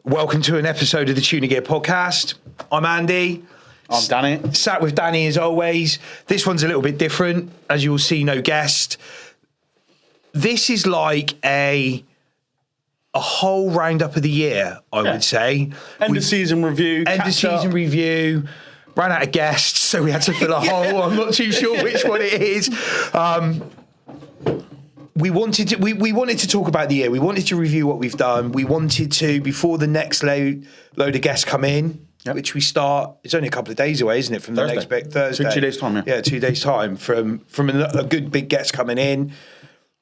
Welcome to an episode of the Tuna Gear podcast. I'm Andy. I'm Danny. Sat with Danny as always. This one's a little bit different. As you will see, no guest. This is like a whole roundup of the year, I would say. End of season review. End of season review. Ran out of guests, so we had to fill a hole. I'm not too sure which one it is. We wanted to talk about the year. We wanted to review what we've done. We wanted to, before the next load of guests come in, which we start, it's only a couple of days away, isn't it, from the next big Thursday? 2 days' time, yeah. Yeah, 2 days' time from a good big guest coming in.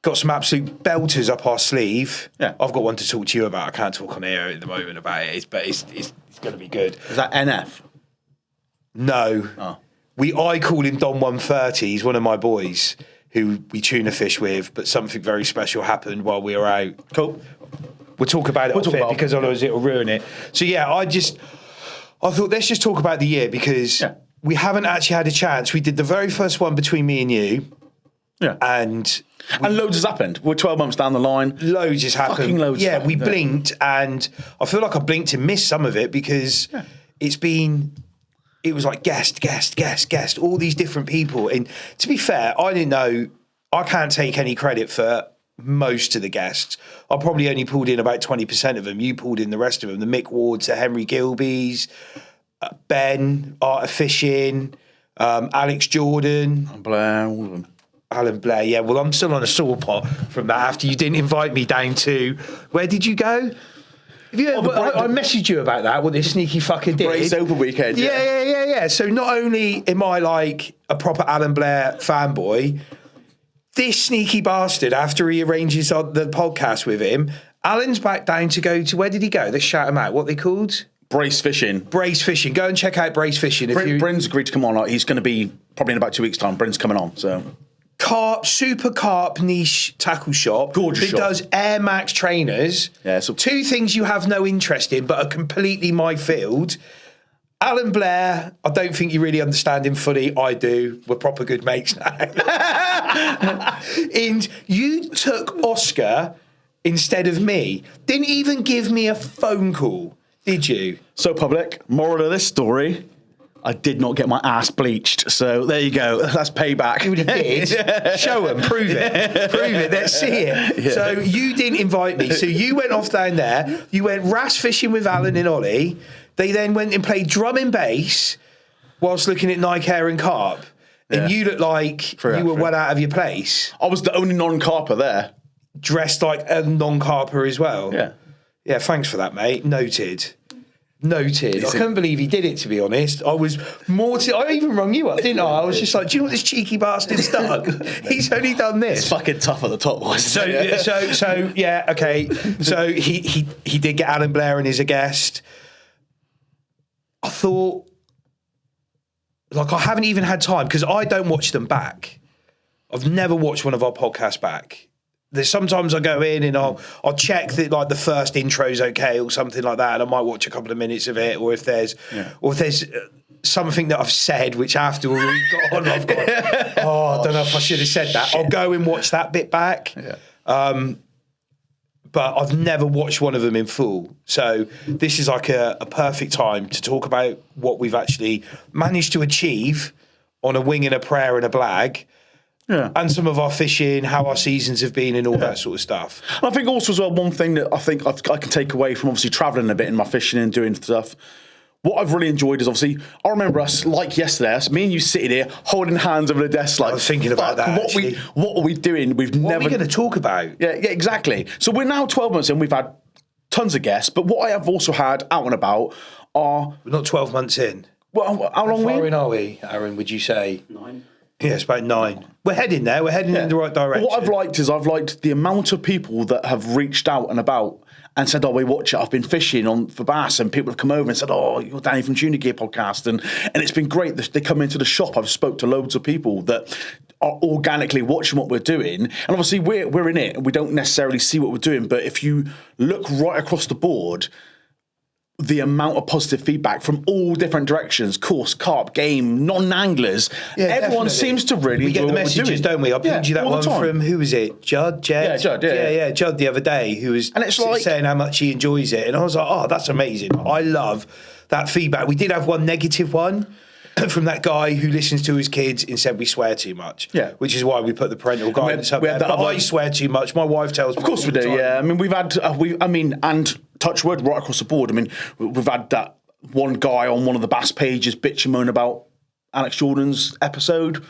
Got some absolute belters up our sleeve. Yeah. I've got one to talk to you about. I can't talk on air at the moment about it, but it's going to be good. Is that NF? No. Oh. I call him Don 130. He's one of my boys who we tuna fish with, but something very special happened while we were out. Cool. We'll talk about it because otherwise it'll ruin it. So yeah, I thought let's just talk about the year because we haven't actually had a chance. We did the very first one between me and you. Yeah. And loads has happened. We're 12 months down the line. Loads has happened. Fucking loads. Yeah, we blinked and I feel like I blinked and missed some of it because it was like guest, all these different people. And to be fair, I didn't know, I can't take any credit for most of the guests. I probably only pulled in about 20% of them. You pulled in the rest of them. The Mick Wards, the Henry Gilbys, Ben, Art of Fishing, Alex Jordan. Blair, all of them. Alan Blair, yeah. Well, I'm still on a sore pot from that after you didn't invite me down to, where did you go? I messaged you about that, what this sneaky fucker did. Brace over weekend. Yeah. So not only am I like a proper Alan Blair fanboy, this sneaky bastard, after he arranges the podcast with him, Alan's back down to go to, where did he go? Let's shout him out. What they called? Brace Fishing. Brace Fishing. Go and check out Brace Fishing. Bryn's agreed to come on. He's going to be probably in about 2 weeks' time. Bryn's coming on, so... Super carp niche tackle shop. Gorgeous shop. It does Air Max trainers. Yeah, so two things you have no interest in, but are completely my field. Alan Blair, I don't think you really understand him fully. I do. We're proper good mates now. And you took Oscar instead of me. Didn't even give me a phone call, did you? So public, moral of this story... I did not get my ass bleached, so there you go. That's payback. You did. Show them, prove it. Let's see it. Yeah. So you didn't invite me. So you went off down there. You went wrasse fishing with Alan and Ollie. They then went and played drum and bass whilst looking at Nike Air and Carp. And you looked like you were well out of your place. I was the only non-carper there. Dressed like a non-carper as well. Yeah. Yeah, thanks for that, mate. Noted. I couldn't believe he did it, to be honest. I was I even rung you up, didn't I? I was just like, do you know what this cheeky bastard's done? He's only done this. It's fucking tough at the top, wasn't it? So yeah, okay. So he did get Alan Blair in as a guest. I thought, like, I haven't even had time because I don't watch them back. I've never watched one of our podcasts back. There's sometimes I go in and I'll check that like the first intro's okay or something like that, and I might watch a couple of minutes of it, or if there's something that I've said which after we've gone, I've gone, I don't know if I should have said that. I'll go and watch that bit back. Yeah. But I've never watched one of them in full. So this is like a perfect time to talk about what we've actually managed to achieve on a wing and a prayer and a blag. Yeah. And some of our fishing, how our seasons have been and all that sort of stuff. And I think also as well, one thing that I think I can take away from obviously travelling a bit in my fishing and doing stuff, what I've really enjoyed is obviously, I remember us, like yesterday, me and you sitting here holding hands over the desk like, I was thinking about that, what are we doing? What are we going to talk about? Yeah, exactly. So we're now 12 months in, we've had tons of guests, but what I have also had out and about are... We're not 12 months in. Well, how long far in are we, Aaron, would you say? Yeah, it's about 9. We're heading there. We're heading in the right direction. What I've liked is I've liked the amount of people that have reached out and about and said, "Oh, we watch it. I've been fishing for bass," and people have come over and said, "Oh, you're Danny from Tuna Gear podcast," and it's been great. They come into the shop. I've spoke to loads of people that are organically watching what we're doing, and obviously we're in it and we don't necessarily see what we're doing. But if you look right across the board, the amount of positive feedback from all different directions, course, carp, game, non-anglers, everyone seems to really we get enjoy the what we're messages, doing. don't we? I pinged you that one from, who was it? Jed? Yeah, Judd, yeah. Judd the other day, who was saying how much he enjoys it. And I was like, oh, that's amazing. I love that feedback. We did have one negative one from that guy who listens to his kids and said we swear too much. Yeah. Which is why we put the parental guidance up there. But I swear too much. My wife tells me. Of course we do, yeah. I mean, we've had, and touch wood right across the board. I mean, we've had that one guy on one of the bass pages bitch and moan about Alex Jordan's episode,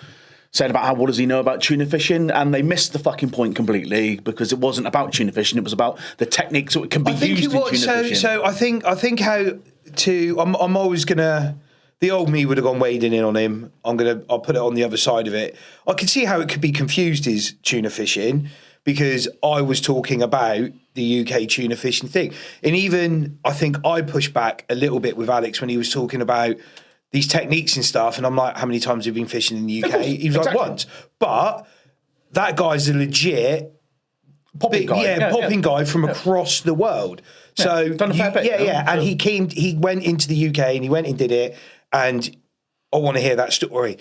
saying about what does he know about tuna fishing, and they missed the fucking point completely because it wasn't about tuna fishing, it was about the techniques that can be used in tuna fishing. So I think I'm always gonna. The old me would have gone wading in on him. I'll put it on the other side of it. I can see how it could be confused as tuna fishing because I was talking about the UK tuna fishing thing. And even I think I pushed back a little bit with Alex when he was talking about these techniques and stuff. And I'm like, how many times have you been fishing in the UK? He was like, once. But that guy's a legit popping guy from across the world. So done a fair bit. And he went into the UK and he went and did it. And I want to hear that story.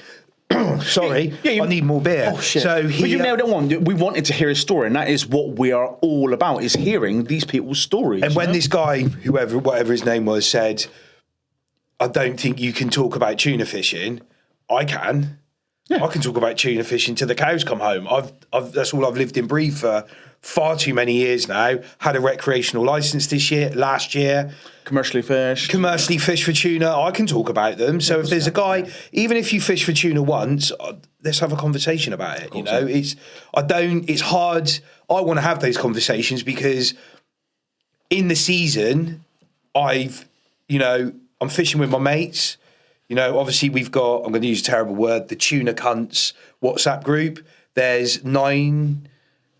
Sorry, I need more beer. Oh shit! So but you nailed it on. We wanted to hear his story, and that is what we are all about: is hearing these people's stories. And when this guy, whatever his name was, said, "I don't think you can talk about tuna fishing," I can. Yeah. I can talk about tuna fishing till the cows come home. That's all I've lived and breathed for far too many years now. Had a recreational license last year. Commercially fish for tuna. I can talk about them. So if there's a guy, even if you fish for tuna once, let's have a conversation about it. You know, it's hard. I want to have those conversations because in the season, I'm fishing with my mates. You know, obviously we've got, I'm going to use a terrible word, the Tuna Cunts WhatsApp group. There's nine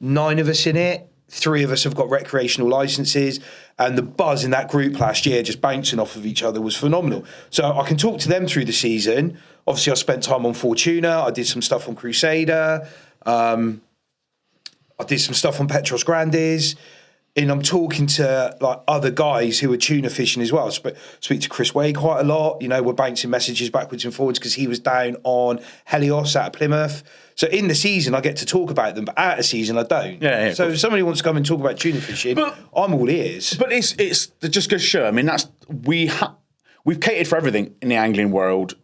of us in it. 3 of us have got recreational licenses, and the buzz in that group last year, just bouncing off of each other, was phenomenal. So I can talk to them through the season. Obviously, I spent time on Fortuna. I did some stuff on Crusader. I did some stuff on Petros Grandes. And I'm talking to like other guys who are tuna fishing as well. Speak to Chris Way quite a lot. You know, we're bouncing messages backwards and forwards because he was down on Helios out of Plymouth. So in the season, I get to talk about them, but out of season, I don't. Yeah, so if somebody wants to come and talk about tuna fishing, I'm all ears. But it's just goes to show. I mean, we've catered for everything in the angling world.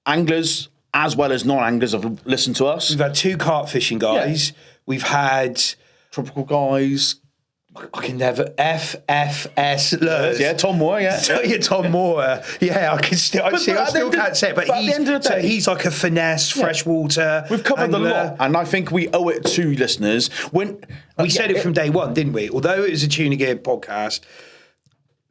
Anglers as well as non-anglers have listened to us. We've had 2 carp fishing guys. Yeah. We've had tropical guys. I can never FFS lures. Yeah, Tom Moore. Yeah, Tom Moore. Yeah, I still can't say it. But at the end of the day, he's like a finesse freshwater. We've covered angler. the lot, and I think we owe it to listeners. When we said it from day one, didn't we? Although it was a Tuna Gear podcast,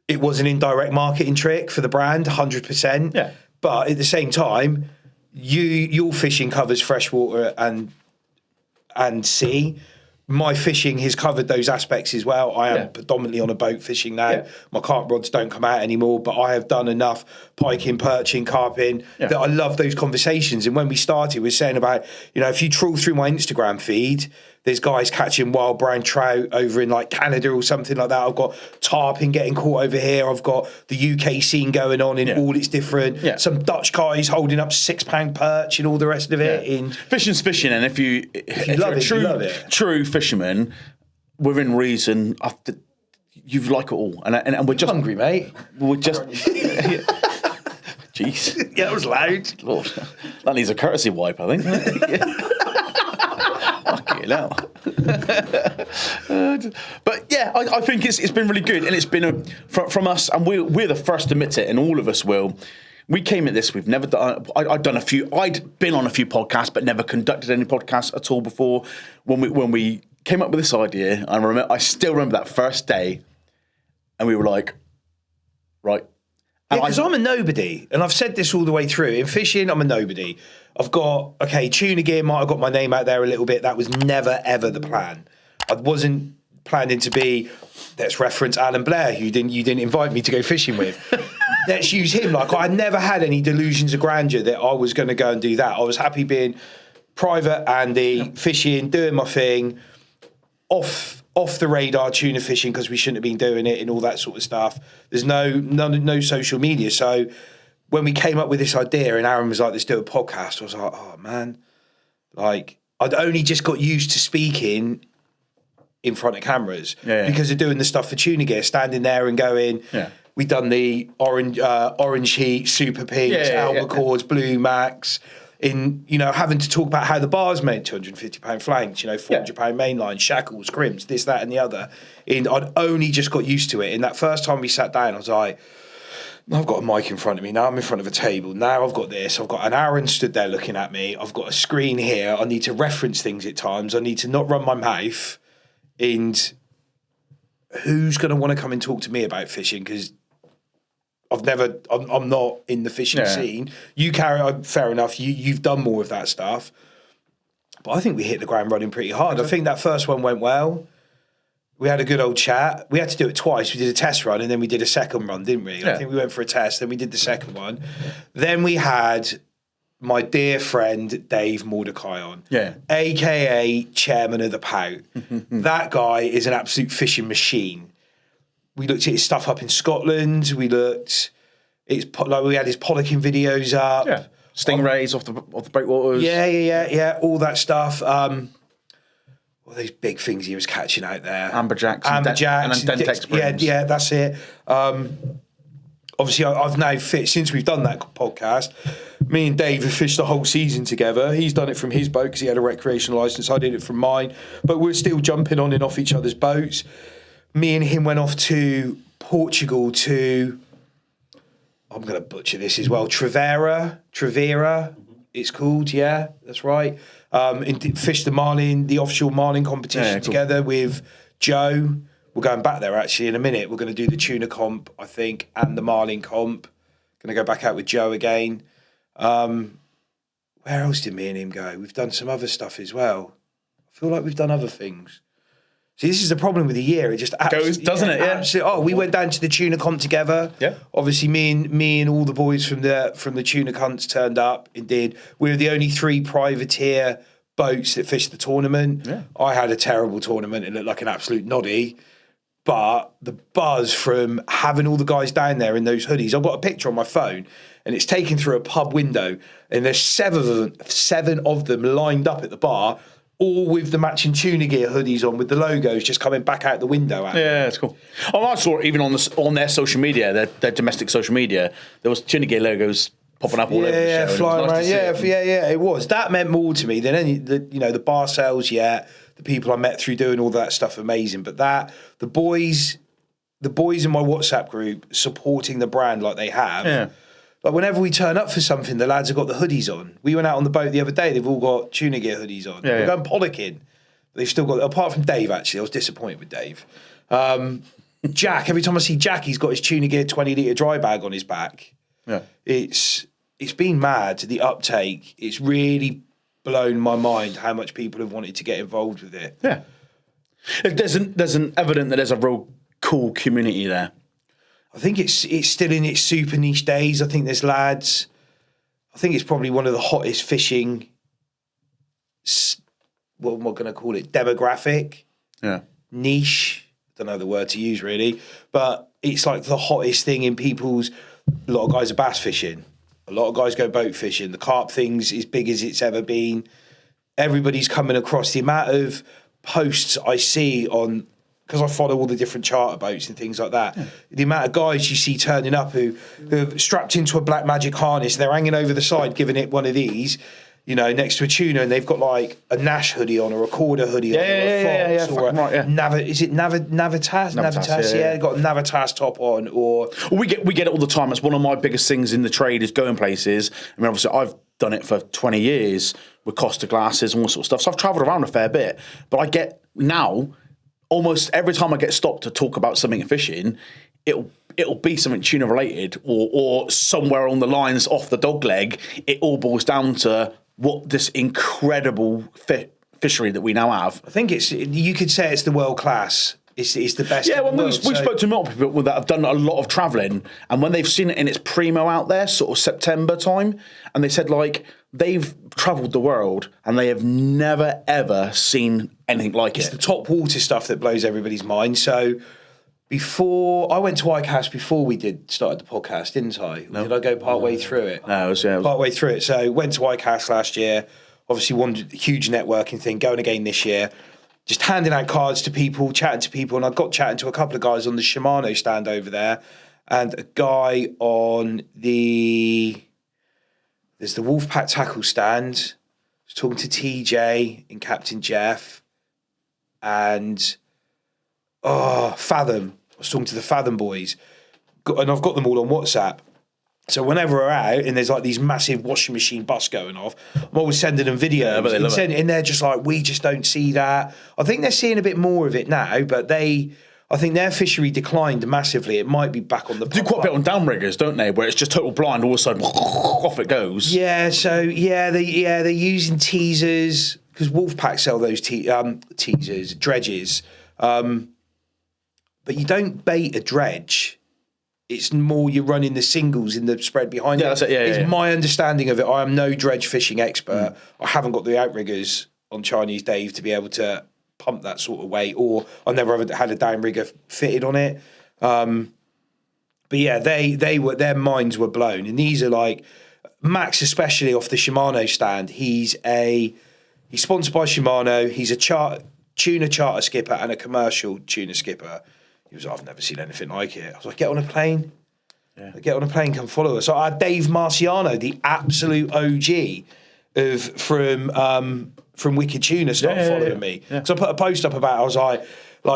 it was an indirect marketing trick for the brand, 100%. Yeah. But at the same time, your fishing covers freshwater and sea. My fishing has covered those aspects as well. I am predominantly on a boat fishing now. Yeah. My carp rods don't come out anymore, but I have done enough piking, perching, carping that I love those conversations. And when we started, we were saying about, if you trawl through my Instagram feed, there's guys catching wild brown trout over in like Canada or something like that. I've got tarpon getting caught over here. I've got the UK scene going on in all its different. Yeah. Some Dutch guys holding up 6-pound perch and all the rest of it. Yeah. Fishing's fishing, and if you're a true fisherman, within reason, you like it all. And we're just hungry, mate. We're just. Jeez. Yeah, that was loud. Lord, that needs a courtesy wipe, I think. Fucking hell. But yeah, I think it's been really good, and it's been from us, and we're the first to admit it, and all of us will. We came at this. We've never done. I'd been on a few podcasts, but never conducted any podcasts at all before. When we came up with this idea, I still remember that first day, and we were like, right. because I'm a nobody, and I've said this all the way through. In fishing, I'm a nobody. I've got, Tuna Gear might have got my name out there a little bit. That was never, ever the plan. I wasn't planning to be, let's reference Alan Blair, who you didn't invite me to go fishing with. Let's use him. Like, I never had any delusions of grandeur that I was going to go and do that. I was happy being private Andy, fishing, doing my thing, off the radar tuna fishing, because we shouldn't have been doing it and all that sort of stuff. There's no social media. So when we came up with this idea and Aaron was like, let's do a podcast, I was like, oh man, like I'd only just got used to speaking in front of cameras because of doing the stuff for Tuna Gear, standing there and going, we've done the orange heat, super pinks, albacores, blue max, in, having to talk about how the bar's made, £250 flanks, £400 mainline, shackles, crimps, this, that and the other. I'd only just got used to it. And that first time we sat down, I was like, I've got a mic in front of me. Now I'm in front of a table. Now I've got this. I've got an Aaron stood there looking at me. I've got a screen here. I need to reference things at times. I need to not run my mouth. And who's going to want to come and talk to me about fishing? Because I'm not in the fishing scene. You carry on, fair enough. You've done more of that stuff. But I think we hit the ground running pretty hard. I think that first one went well. We had a good old chat. We had to do it twice. We did a test run and then we did a second run, didn't we? I think we went for a test, then we did the second one. Then we had my dear friend Dave Mordecai on, a.k.a. chairman of the Pout. That guy is an absolute fishing machine. We looked at his stuff up in Scotland. We had his pollocking videos up. Yeah. Stingrays off the breakwaters. Yeah. All that stuff. All those big things he was catching out there. Amberjacks. And Dentex brims. Yeah, that's it. Obviously, I've now since we've done that podcast, me and Dave have fished the whole season together. He's done it from his boat because he had a recreational licence. I did it from mine. But we're still jumping on and off each other's boats. Me and him went off to Portugal to, I'm going to butcher this as well, Trevera, it's called, that's right. And fished the marlin, the offshore marlin competition together with Joe. We're going back there actually in a minute. We're going to do the tuna comp, I think, and the marlin comp. Going to go back out with Joe again. Where else did me and him go? We've done some other stuff as well. I feel like we've done other things. See, this is the problem with the year. It just goes, doesn't it? Yeah. Absolutely. Oh, we went down to the tuna comp together. Yeah. Obviously, me and all the boys from the tuna cunts turned up and did. We were the only 3 privateer boats that fished the tournament. Yeah. I had a terrible tournament. It looked like an absolute noddy. But the buzz from having all the guys down there in those hoodies, I've got a picture on my phone, and it's taken through a pub window, and there's 7 of them lined up at the bar, all with the matching Tuna Gear hoodies on, with the logos just coming back out the window. Yeah, that's cool. Oh, I saw it even on their social media, their domestic social media. There was Tuna Gear logos popping up all over the show. Flying around. Yeah. It was. That meant more to me than any. The bar sales. Yeah, the people I met through doing all that stuff, amazing. But the boys in my WhatsApp group supporting the brand like they have. Yeah. Like whenever we turn up for something, the lads have got the hoodies on. We went out on the boat the other day. They've all got Tuna Gear hoodies on. We're going pollocking. They've still got, apart from Dave, actually. I was disappointed with Dave. Jack, every time I see Jack, he's got his Tuna Gear 20-litre dry bag on his back. Yeah. It's been mad, the uptake. It's really blown my mind how much people have wanted to get involved with it. Yeah. There's an evident that there's a real cool community there. I think it's still in its super niche days. I think there's lads. I think it's probably one of the hottest fishing. What am I going to call it? Demographic. Yeah. Niche. Don't know the word to use really, but it's like the hottest thing in people's. A lot of guys are bass fishing. A lot of guys go boat fishing. The carp thing's as big as it's ever been. Everybody's coming across. The amount of posts I see on. Because I follow all the different charter boats and things like that. Yeah. The amount of guys you see turning up who have strapped into a Black Magic harness, they're hanging over the side, giving it one of these, next to a tuna, and they've got like a Nash hoodie on, a Recorder hoodie on, or a Fox, or is it Navitas? Navitas, yeah. Got a Navitas top on, or we get it all the time. It's one of my biggest things in the trade is going places. I mean, obviously, I've done it for 20 years with Costa glasses and all sorts of stuff. So I've travelled around a fair bit, but I get now. Almost every time I get stopped to talk about something fishing, it'll it'll be something tuna related, or somewhere on the lines off the dog leg. It all boils down to what this incredible fishery that we now have. I think you could say it's the world class. It's the best. Yeah, in well, the we world, spoke to multiple people that have done a lot of travelling, and when they've seen it in its primo out there, sort of September time, and they said like they've travelled the world and they have never ever seen anything like it's it. the top water stuff that blows everybody's mind. So before I went to ICAST before we started the podcast, didn't I? No. Did I go part way through it? No, it was part way through it. So went to ICAST last year. Obviously, one huge networking thing. Going again this year. Just handing out cards to people, chatting to people, and I got chatting to a couple of guys on the Shimano stand over there, and a guy on there's the Wolfpack tackle stand. I was talking to TJ and Captain Jeff, and Fathom. I was talking to the Fathom boys, and I've got them all on WhatsApp. So whenever we're out and there's like these massive washing machine busts going off, I'm always sending them videos and they're just like, we just don't see that. I think they're seeing a bit more of it now, but I think their fishery declined massively. It might be back on the. They do quite a bit on downriggers, don't they? Where it's just total blind, all of a sudden off it goes. Yeah. So they're using teasers because Wolfpack sell those teasers, dredges, but you don't bait a dredge. It's more you're running the singles in the spread behind it. That's it. It's my understanding of it. I am no dredge fishing expert. I haven't got the outriggers on Chinese Dave to be able to pump that sort of weight, or I've never ever had a downrigger fitted on it. But yeah, their minds were blown. And these are like Max, especially off the Shimano stand. He's sponsored by Shimano. He's a tuna charter skipper and a commercial tuna skipper. He was like, I've never seen anything like it. I was like, get on a plane. Yeah. Get on a plane, come follow us. So I had Dave Marciano, the absolute OG from Wicked Tuna, started following me. Yeah. So I put a post up about it. I was like,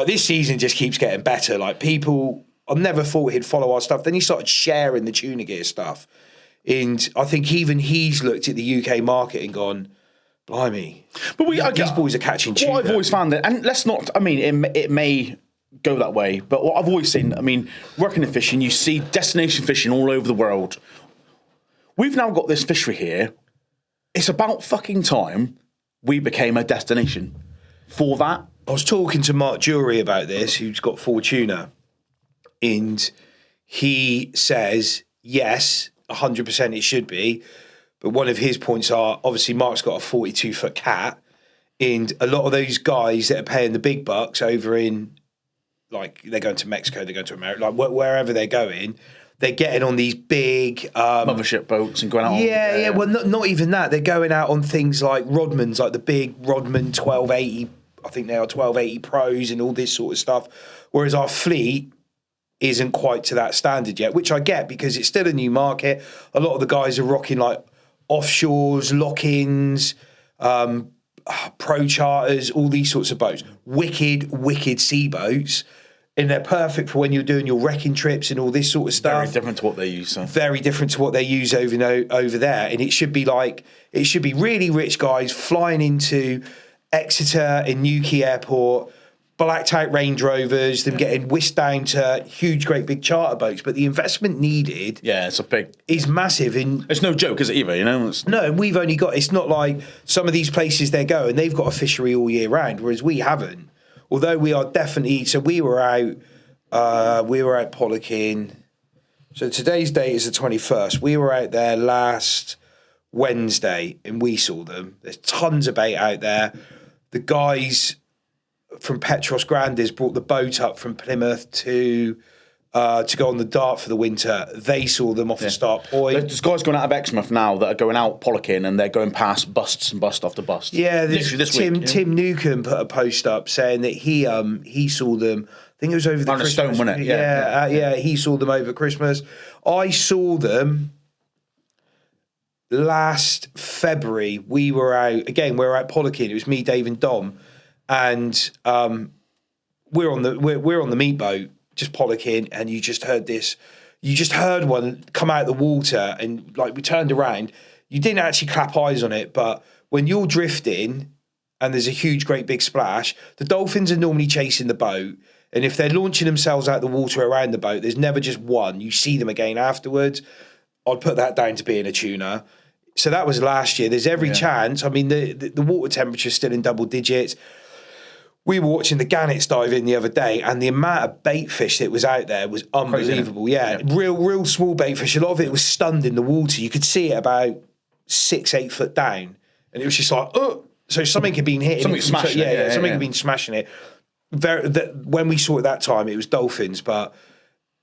this season just keeps getting better. Like people, I never thought he'd follow our stuff. Then he started sharing the Tuna Gear stuff. And I think even he's looked at the UK market and gone, blimey. But these boys are catching tuna. What I've always found, and let's not, I mean, it may go that way, but what I've always seen, I mean, working in fishing, you see destination fishing all over the world. We've now got this fishery here. It's about fucking time we became a destination for that. I was talking to Mark Jury about this, who's got Fortuna, and he says, yes, 100% it should be, but one of his points are, obviously Mark's got a 42-foot cat, and a lot of those guys that are paying the big bucks over in, like, they're going to Mexico, they're going to America, like wherever they're going, they're getting on these big mothership boats and going out. Yeah. Well, not even that. They're going out on things like Rodmans, like the big Rodman 1280. I think they are 1280 Pros and all this sort of stuff. Whereas our fleet isn't quite to that standard yet, which I get because it's still a new market. A lot of the guys are rocking like offshores, lock-ins, pro charters, all these sorts of boats. Wicked sea boats. And they're perfect for when you're doing your wrecking trips and all this sort of stuff. Very different to what they use. So. Very different to what they use over there. And it should be really rich guys flying into Exeter and Newquay Airport, blacked out Range Rovers, them getting whisked down to huge, great big charter boats. But the investment needed is massive. It's no joke, is it either, you know? No, and we've only got, it's not like some of these places they go and they've got a fishery all year round, whereas we haven't. Although we are definitely, so we were out pollocking. So today's date is the 21st. We were out there last Wednesday and we saw them. There's tons of bait out there. The guys from Petros Grandes brought the boat up from Plymouth to go on the Dart for the winter. They saw them off the start point. There's guys going out of Exmouth now that are going out pollocking and they're going past busts and bust after bust. Yeah, Tim Newcomb put a post up saying that he saw them. I think it was over the Christmas. Stone, wasn't it? Yeah, he saw them over Christmas. I saw them last February. We were out pollocking. It was me, Dave, and Dom, and we're on the meat boat. Just pollocking, and you just heard one come out of the water, and like we turned around, you didn't actually clap eyes on it, but when you're drifting and there's a huge, great big splash, the dolphins are normally chasing the boat, And if they're launching themselves out the water around the boat, there's never just one. You see them again afterwards. I'd put that down to being a tuna. So that was last year. There's every chance. I mean, the water temperature is still in double digits. We were watching the gannets dive in the other day, and the amount of bait fish that was out there was unbelievable. Crazy, real small bait fish. A lot of it was stunned in the water. You could see it about 6-8 foot down, and it was just like, oh. So something had been hitting. Something smashing it. Something had been smashing it. When we saw it that time, it was dolphins, but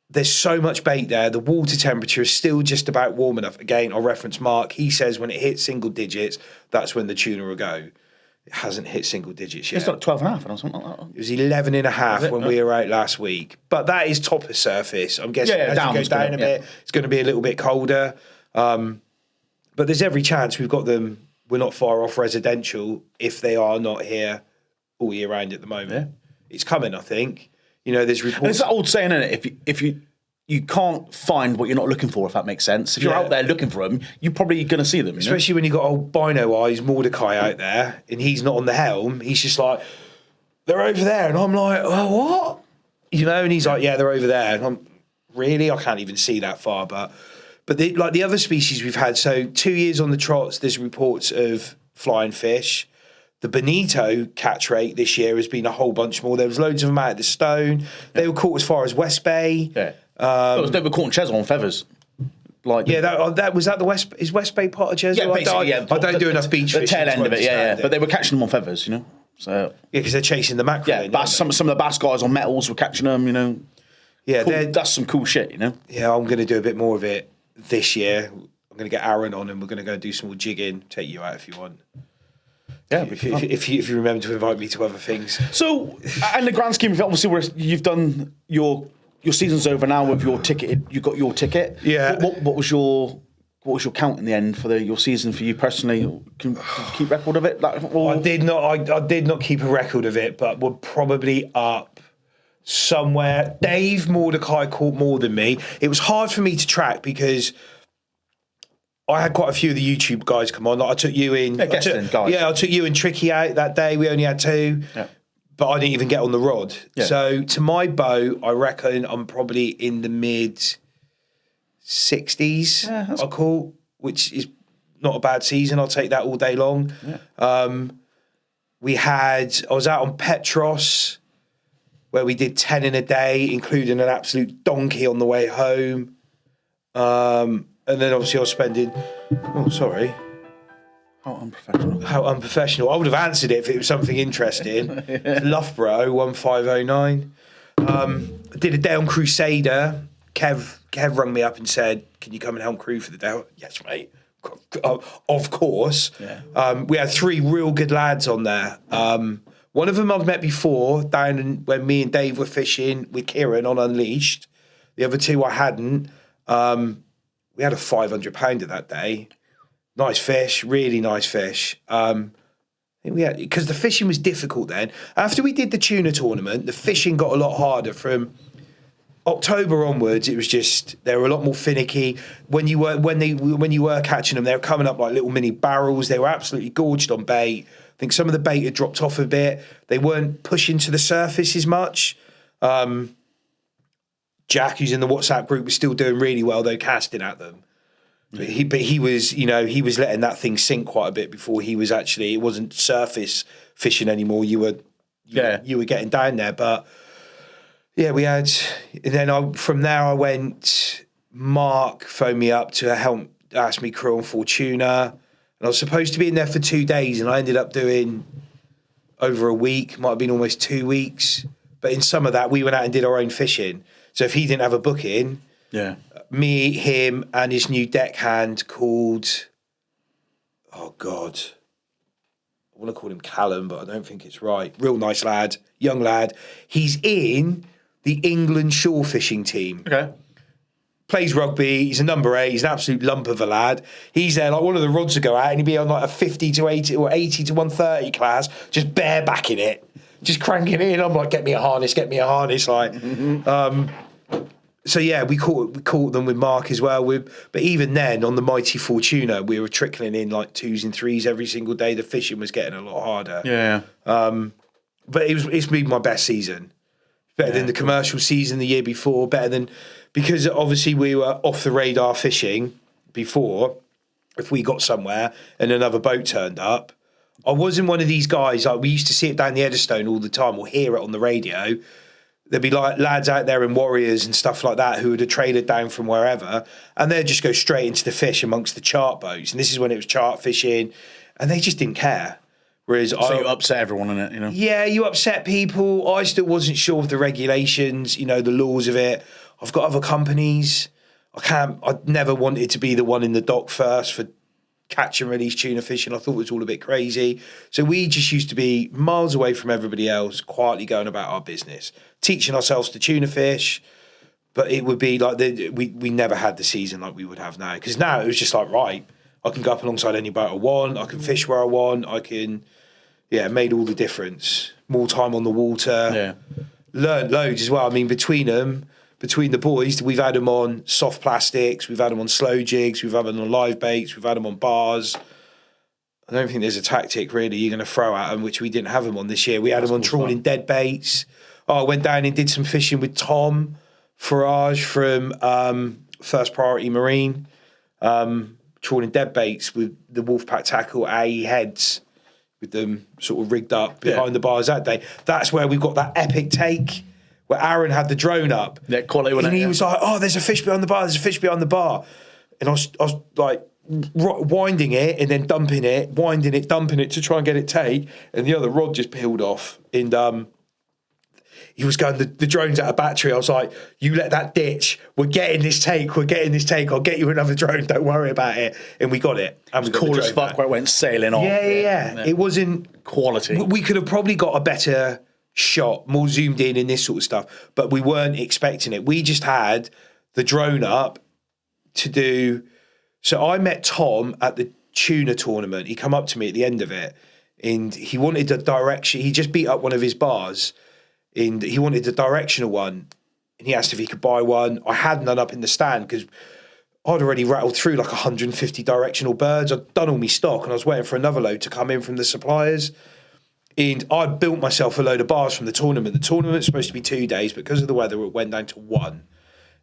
there's so much bait there. The water temperature is still just about warm enough. Again, I'll reference Mark. He says when it hits single digits, that's when the tuna will go. It hasn't hit single digits yet. It's like 12 and a half or something like that. It was 11 and a half when we were out last week. But that is top of surface. I'm guessing as it goes down a bit, it's going to be a little bit colder. But there's every chance we've got them. We're not far off residential if they are not here all year round at the moment. Yeah. It's coming, I think. You know, there's reports. And it's that old saying, isn't it? If you can't find what you're not looking for, if that makes sense. If you're out there looking for them, you're probably going to see them. Especially when you've got old Bino Eyes Mordecai out there and he's not on the helm. He's just like, they're over there. And I'm like, oh, what? You know, and he's like, yeah, they're over there. And I'm, really? I can't even see that far. But like the other species we've had, so 2 years on the trots, there's reports of flying fish. The bonito catch rate this year has been a whole bunch more. There was loads of them out at the Stone. They were caught as far as West Bay. Yeah. They were caught in Chesel on feathers. Like that was that the West Bay part of Chesel? Yeah, basically, I don't do enough beach fishing. The tail end of it, But they were catching them on feathers, you know. So because they're chasing the mackerel. Yeah, bass, some of the bass guys on metals were catching them, you know. Yeah, cool, that's some cool shit, you know. Yeah, I'm going to do a bit more of it this year. I'm going to get Aaron on and we're going to go do some more jigging. Take you out if you want. Yeah, if you remember to invite me to other things. So, in the grand scheme of it, obviously, you've done your season's over now with your ticket. You got your ticket. Yeah. What was your count in the end for your season for you personally? Can you keep record of it? I did not. I did not keep a record of it, but we're probably up somewhere. Dave Mordecai caught more than me. It was hard for me to track because I had quite a few of the YouTube guys come on. Like I took you in. I took you and Tricky out that day. We only had two. Yeah. But I didn't even get on the rod. Yeah. So to my boat, I reckon I'm probably in the mid 60s. Yeah, I call, which is not a bad season. I'll take that all day long. Yeah. I was out on Petros where we did 10 in a day, including an absolute donkey on the way home. And then obviously I was spending. Oh, sorry. How unprofessional. How unprofessional. I would have answered it if it was something interesting. Loughborough 01509. I did a day on Crusader. Kev rung me up and said, "Can you come and help crew for the day?" Yes, mate. Of course. Yeah. We had 3 real good lads on there. One of them I've met before down when me and Dave were fishing with Kieran on Unleashed. The other 2 I hadn't. We had a 500 pounder that day. Nice fish, really nice fish. Because the fishing was difficult then. After we did the tuna tournament, the fishing got a lot harder from October onwards. It was just they were a lot more finicky. When you were catching them, they were coming up like little mini barrels. They were absolutely gorged on bait. I think some of the bait had dropped off a bit. They weren't pushing to the surface as much. Jack, who's in the WhatsApp group, was still doing really well though, casting at them. But he was letting that thing sink quite a bit before he was actually. It wasn't surface fishing anymore. You were getting down there, but yeah, we had. And then from there I went. Mark phoned me up to help, ask me crew on Fortuna, and I was supposed to be in there for 2 days, and I ended up doing over a week. Might have been almost 2 weeks, but in some of that we went out and did our own fishing. So if he didn't have a booking, me, him, and his new deckhand called, oh God, I want to call him Callum, but I don't think it's right. Real nice lad, young lad. He's in the England shore fishing team. Okay. Plays rugby. He's a number 8. He's an absolute lump of a lad. He's there, like one of the rods would go out and he'd be on like a 50 to 80 or 80 to 130 class, just barebacking it, just cranking it in. I'm like, get me a harness. Like, so yeah, we caught them with Mark as well. But even then, on the mighty Fortuna, we were trickling in like 2s and 3s every single day. The fishing was getting a lot harder. Yeah. But it's been my best season. better than the commercial season the year before, better than, because obviously we were off the radar fishing before. If we got somewhere and another boat turned up, I wasn't one of these guys. Like, we used to see it down the Eddystone all the time, or hear it on the radio. There'd be like lads out there in Warriors and stuff like that who would have traded down from wherever, and they'd just go straight into the fish amongst the chart boats. And this is when it was chart fishing, and they just didn't care. Whereas So you upset everyone in it, you know? yeah, you upset people. I still wasn't sure of the regulations, the laws of it. I've got other companies. I never wanted to be the one in the dock first for catch and release tuna fishing. I thought it was all a bit crazy. So we just used to be miles away from everybody else, quietly going about our business, teaching ourselves to tuna fish. But it would be like we never had the season like we would have now. Because now it was just like, right, I can go up alongside any boat I want. I can fish where I want. I can, it made all the difference. More time on the water. Yeah. Learned loads as well. I mean, between the boys, we've had them on soft plastics, we've had them on slow jigs, we've had them on live baits, we've had them on bars. I don't think there's a tactic really you're going to throw at them, which we didn't have them on this year. We had them on trawling dead baits. I went down and did some fishing with Tom Farage from First Priority Marine, trawling dead baits with the Wolfpack tackle AE heads, with them sort of rigged up behind the bars that day. That's where we got that epic take where Aaron had the drone up. Yeah, quality. And he was like, oh, there's a fish behind the bar, there's a fish behind the bar. And I was like winding it and then dumping it, winding it, dumping it to try and get it take. And the other rod just peeled off. And he was going, the drone's out of battery. I was like, you let that ditch. We're getting this take. I'll get you another drone. Don't worry about it. And we got it. And we got cool as fuck where it went sailing off. Yeah. It wasn't... Quality. We could have probably got a better shot, more zoomed in this sort of stuff, but we weren't expecting it. We just had the drone up to do. So I met Tom at the tuna tournament. He come up to me at the end of it, and he wanted a direction. He just beat up one of his bars, and he wanted a directional one, and he asked if he could buy one. I had none up in the stand because I'd already rattled through like 150 directional birds. I'd done all my stock, and I was waiting for another load to come in from the suppliers. And I built myself a load of bars from the tournament. The tournament's supposed to be 2 days, but because of the weather, it went down to 1.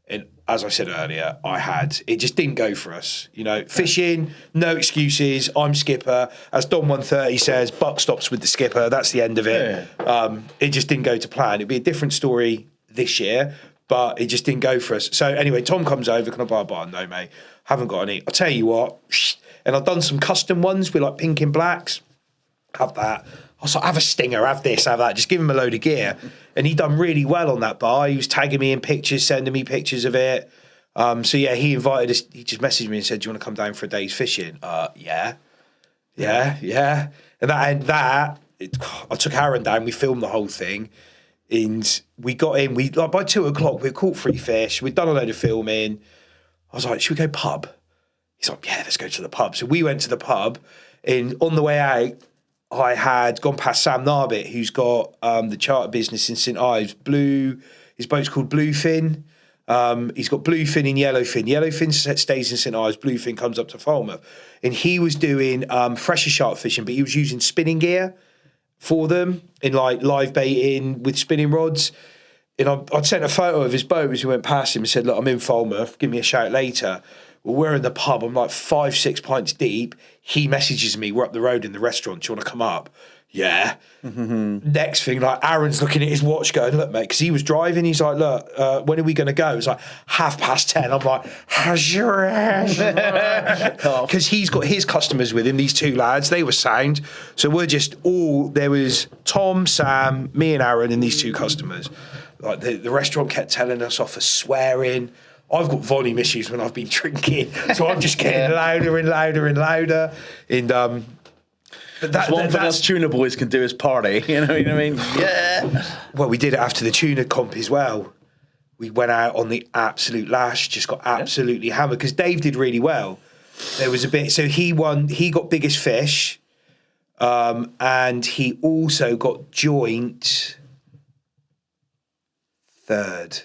And as I said earlier, it just didn't go for us. Fishing, no excuses. I'm skipper. As Don 130 says, buck stops with the skipper. That's the end of it. Yeah. It just didn't go to plan. It'd be a different story this year, but it just didn't go for us. So anyway, Tom comes over. Can I buy a bar? No, mate. Haven't got any. I'll tell you what. And I've done some custom ones with like pink and blacks. Have that. I was like, have a stinger, have this, have that. Just give him a load of gear. And he done really well on that bar. He was tagging me in pictures, sending me pictures of it. He invited us. He just messaged me and said, do you want to come down for a day's fishing? Yeah. And I took Aaron down. We filmed the whole thing. And we got in. By 2 o'clock, we caught 3 fish. We'd done a load of filming. I was like, should we go pub? He's like, yeah, let's go to the pub. So we went to the pub. And on the way out, I had gone past Sam Narbit, who's got the charter business in St Ives. His boat's called Bluefin. He's got Bluefin and Yellowfin. Yellowfin stays in St Ives. Bluefin comes up to Falmouth. And he was doing fresher shark fishing, but he was using spinning gear for them in like live baiting with spinning rods. And I'd sent a photo of his boat as we went past him and said, look, I'm in Falmouth. Give me a shout later. Well, we're in the pub. I'm like 5-6 pints deep. He messages me. We're up the road in the restaurant. Do you want to come up? Yeah. Mm-hmm. Next thing, like Aaron's looking at his watch going, look, mate, because he was driving. He's like, look, when are we going to go? It's like 10:30. I'm like, how's your ass? Because he's got his customers with him, these 2 lads. They were sound. So there was Tom, Sam, me and Aaron and these 2 customers. Like the restaurant kept telling us off for swearing. I've got volume issues when I've been drinking, so I'm just getting louder and louder and louder. And but that's one thing us tuna boys can do is party. You know what I mean? Yeah. Well, we did it after the tuna comp as well. We went out on the absolute lash, just got absolutely hammered because Dave did really well. There was a bit, so he won. He got biggest fish, and he also got joint third.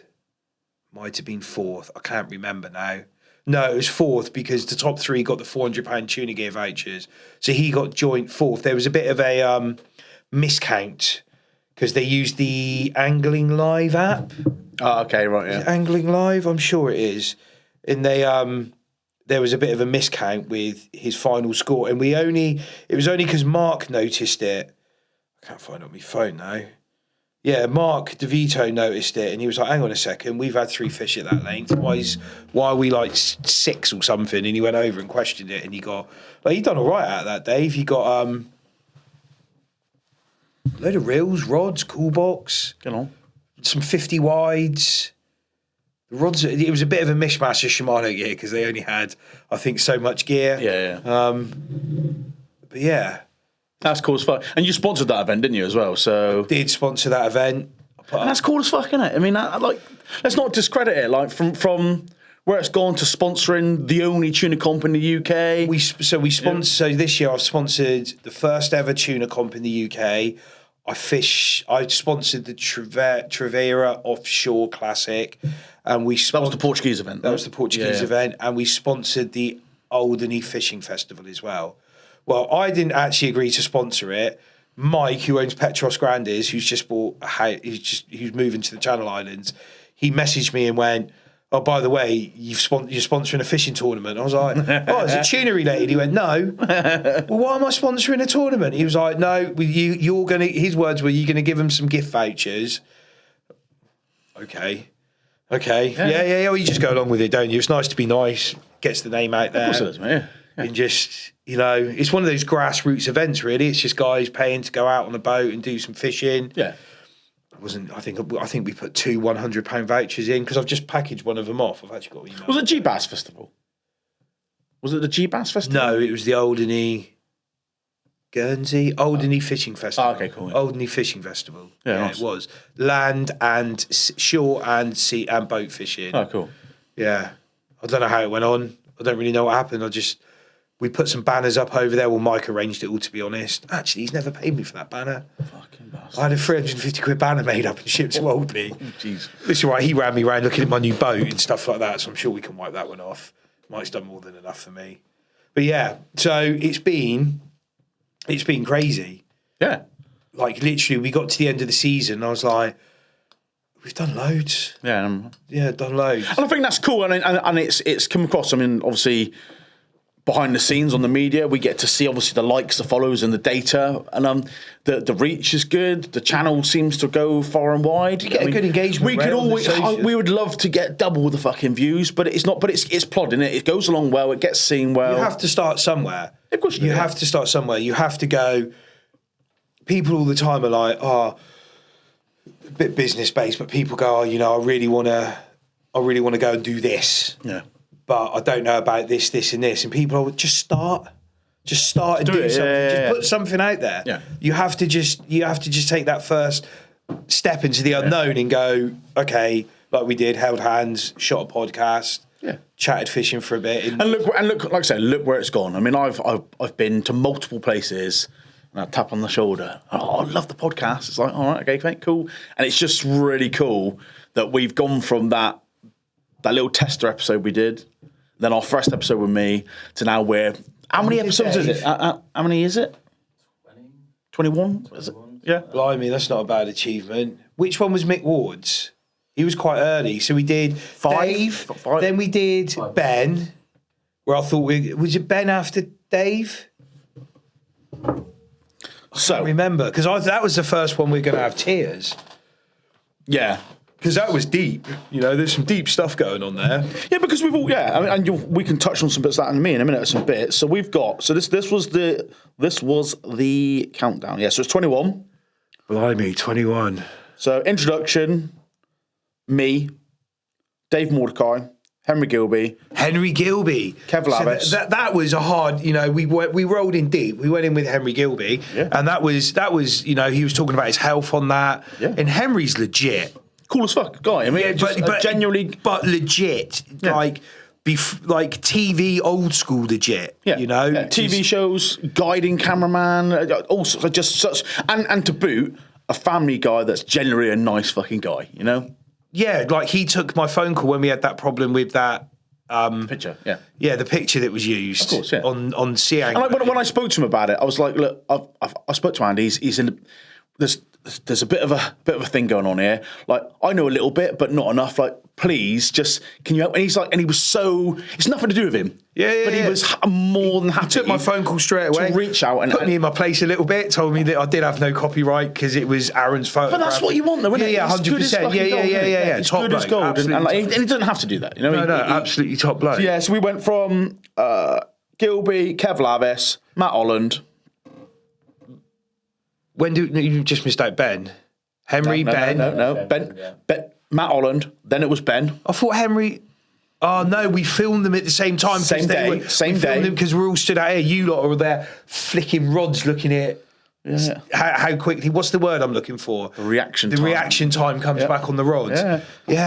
Might have been 4th. I can't remember now. No, it was 4th because the top 3 got the £400 Tuna Gear vouchers. So he got joint 4th. There was a bit of a miscount because they use the Angling Live app. Oh, okay, right, yeah. Angling Live, I'm sure it is. And they there was a bit of a miscount with his final score, and it was only because Mark noticed it. I can't find it on my phone now. Yeah, Mark DeVito noticed it, and he was like, "Hang on a second, we've had 3 fish at that length. Why are we like 6 or something?" And he went over and questioned it, and he got he done all right out of that, Dave. He got a load of reels, rods, cool box, some 50 wides. The rods. It was a bit of a mishmash of Shimano gear because they only had, I think, so much gear. Yeah. But yeah. That's cool as fuck. And you sponsored that event, didn't you, as well? So Did sponsor that event. And that's cool as fuck, isn't it? I mean, let's not discredit it. Like from where it's gone to sponsoring the only tuna comp in the UK. So this year I've sponsored the first ever tuna comp in the UK. I sponsored the Trevera Offshore Classic, and that was the Portuguese event. That was the Portuguese event, and we sponsored the Alderney Fishing Festival as well. Well, I didn't actually agree to sponsor it. Mike, who owns Petros Grandes, who's just bought a house, who's moving to the Channel Islands, he messaged me and went, "Oh, by the way, you're sponsoring a fishing tournament." I was like, "Oh, is it tuna related?" He went, "No." Well, why am I sponsoring a tournament? He was like, "No, you're going to." His words were, "You're going to give them some gift vouchers." Okay. Yeah. Well, you just go along with it, don't you? It's nice to be nice. Gets the name out there. Of course it is, mate. Yeah. And just, it's one of those grassroots events, really. It's just guys paying to go out on a boat and do some fishing. Yeah. I think we put 2 £100 vouchers in because I've just packaged one of them off. I've actually got email. Was it G-Bass Festival? Was it the G-Bass Festival? No, it was the Alderney Fishing Festival. Oh, okay, cool. Yeah. Alderney Fishing Festival. Yeah, nice. It was land and shore and sea and boat fishing. Oh, cool. Yeah, I don't know how it went on. I don't really know what happened. We put some banners up over there. Well, Mike arranged it all, to be honest. Actually, he's never paid me for that banner. Fucking bastard. I had a £350 banner made up and shipped to Alderney. Jeez. It's all right. He ran me around looking at my new boat and stuff like that, so I'm sure we can wipe that one off. Mike's done more than enough for me. But yeah, so it's been crazy. Yeah. Like, literally, we got to the end of the season, and I was like, we've done loads. Yeah. Done loads. And I think that's cool, and it's come across. I mean, obviously, behind the scenes on the media, we get to see obviously the likes, the follows, and the data, and the reach is good. The channel seems to go far and wide. You get a good engagement. We would love to get double the fucking views, but it's not. But it's plodding. It goes along well. It gets seen well. You have to start somewhere. Of course, you have to start somewhere. You have to go. People all the time are like, a bit business based, but people go, I really want to go and do this. Yeah. But I don't know about this, and this. And people are just start and do something. Yeah. Just put something out there. Yeah. You have to just take that first step into the unknown and go, okay, like we did, held hands, shot a podcast, chatted fishing for a bit. And look, like I said, look where it's gone. I mean, I've been to multiple places. And I tap on the shoulder. Oh, I love the podcast. It's like, all right, okay, mate, cool. And it's just really cool that we've gone from that little tester episode we did, then our first episode with me, to now where. How many episodes is it? How many is it? 21? Is it? Yeah. Blimey, that's not a bad achievement. Which one was Mick Ward's? He was quite early. So we did Dave, then we did Ben, where I thought was it Ben after Dave? I can't remember, because that was the first one we were going to have tears. Yeah. Because that was deep. There's some deep stuff going on there. Yeah, because we've all, I mean, we can touch on some bits of that in a minute, some bits. So we've got, this was the countdown. Yeah, so it's 21. Blimey, 21. So introduction, me, Dave Mordecai, Henry Gilby, Kev Lavitz. So that was a hard. We rolled in deep. We went in with Henry Gilby, and that was. He was talking about his health on that, and Henry's legit, cool as fuck guy. I mean, but genuinely, but legit, like TV old school legit. Yeah, TV shows, guiding cameraman, all sorts of just such, and to boot, a family guy that's generally a nice fucking guy. Yeah, like he took my phone call when we had that problem with that picture. Yeah, the picture that was used, of course, on Sea Angler. And when I spoke to him about it, I was like, look, I spoke to Andy. He's in. there's a bit of a thing going on here. Like, I know a little bit, but not enough. Like, please, just can you help? And he's like, and he was so, it's nothing to do with him. But he was more than happy. He took my phone call straight away. To reach out and put me in my place a little bit. Told me that I did have no copyright because it was Aaron's photograph. But that's what you want, though, isn't it? Yeah, 100%. Yeah. It's Top good as bloke. gold, and he doesn't have to do that. You know, No, absolutely top bloke. So we went from Gilby, Kev Lavis, Matt Holland. When do you just missed out Ben? Henry, Ben. No. Ben, Matt Holland. Then it was Ben. I thought Henry. Oh no, we filmed them at the same time. Same day. Because we're all stood out here. You lot were there flicking rods, looking at how quickly. What's the word I'm looking for? The reaction time comes back on the rods. Yeah.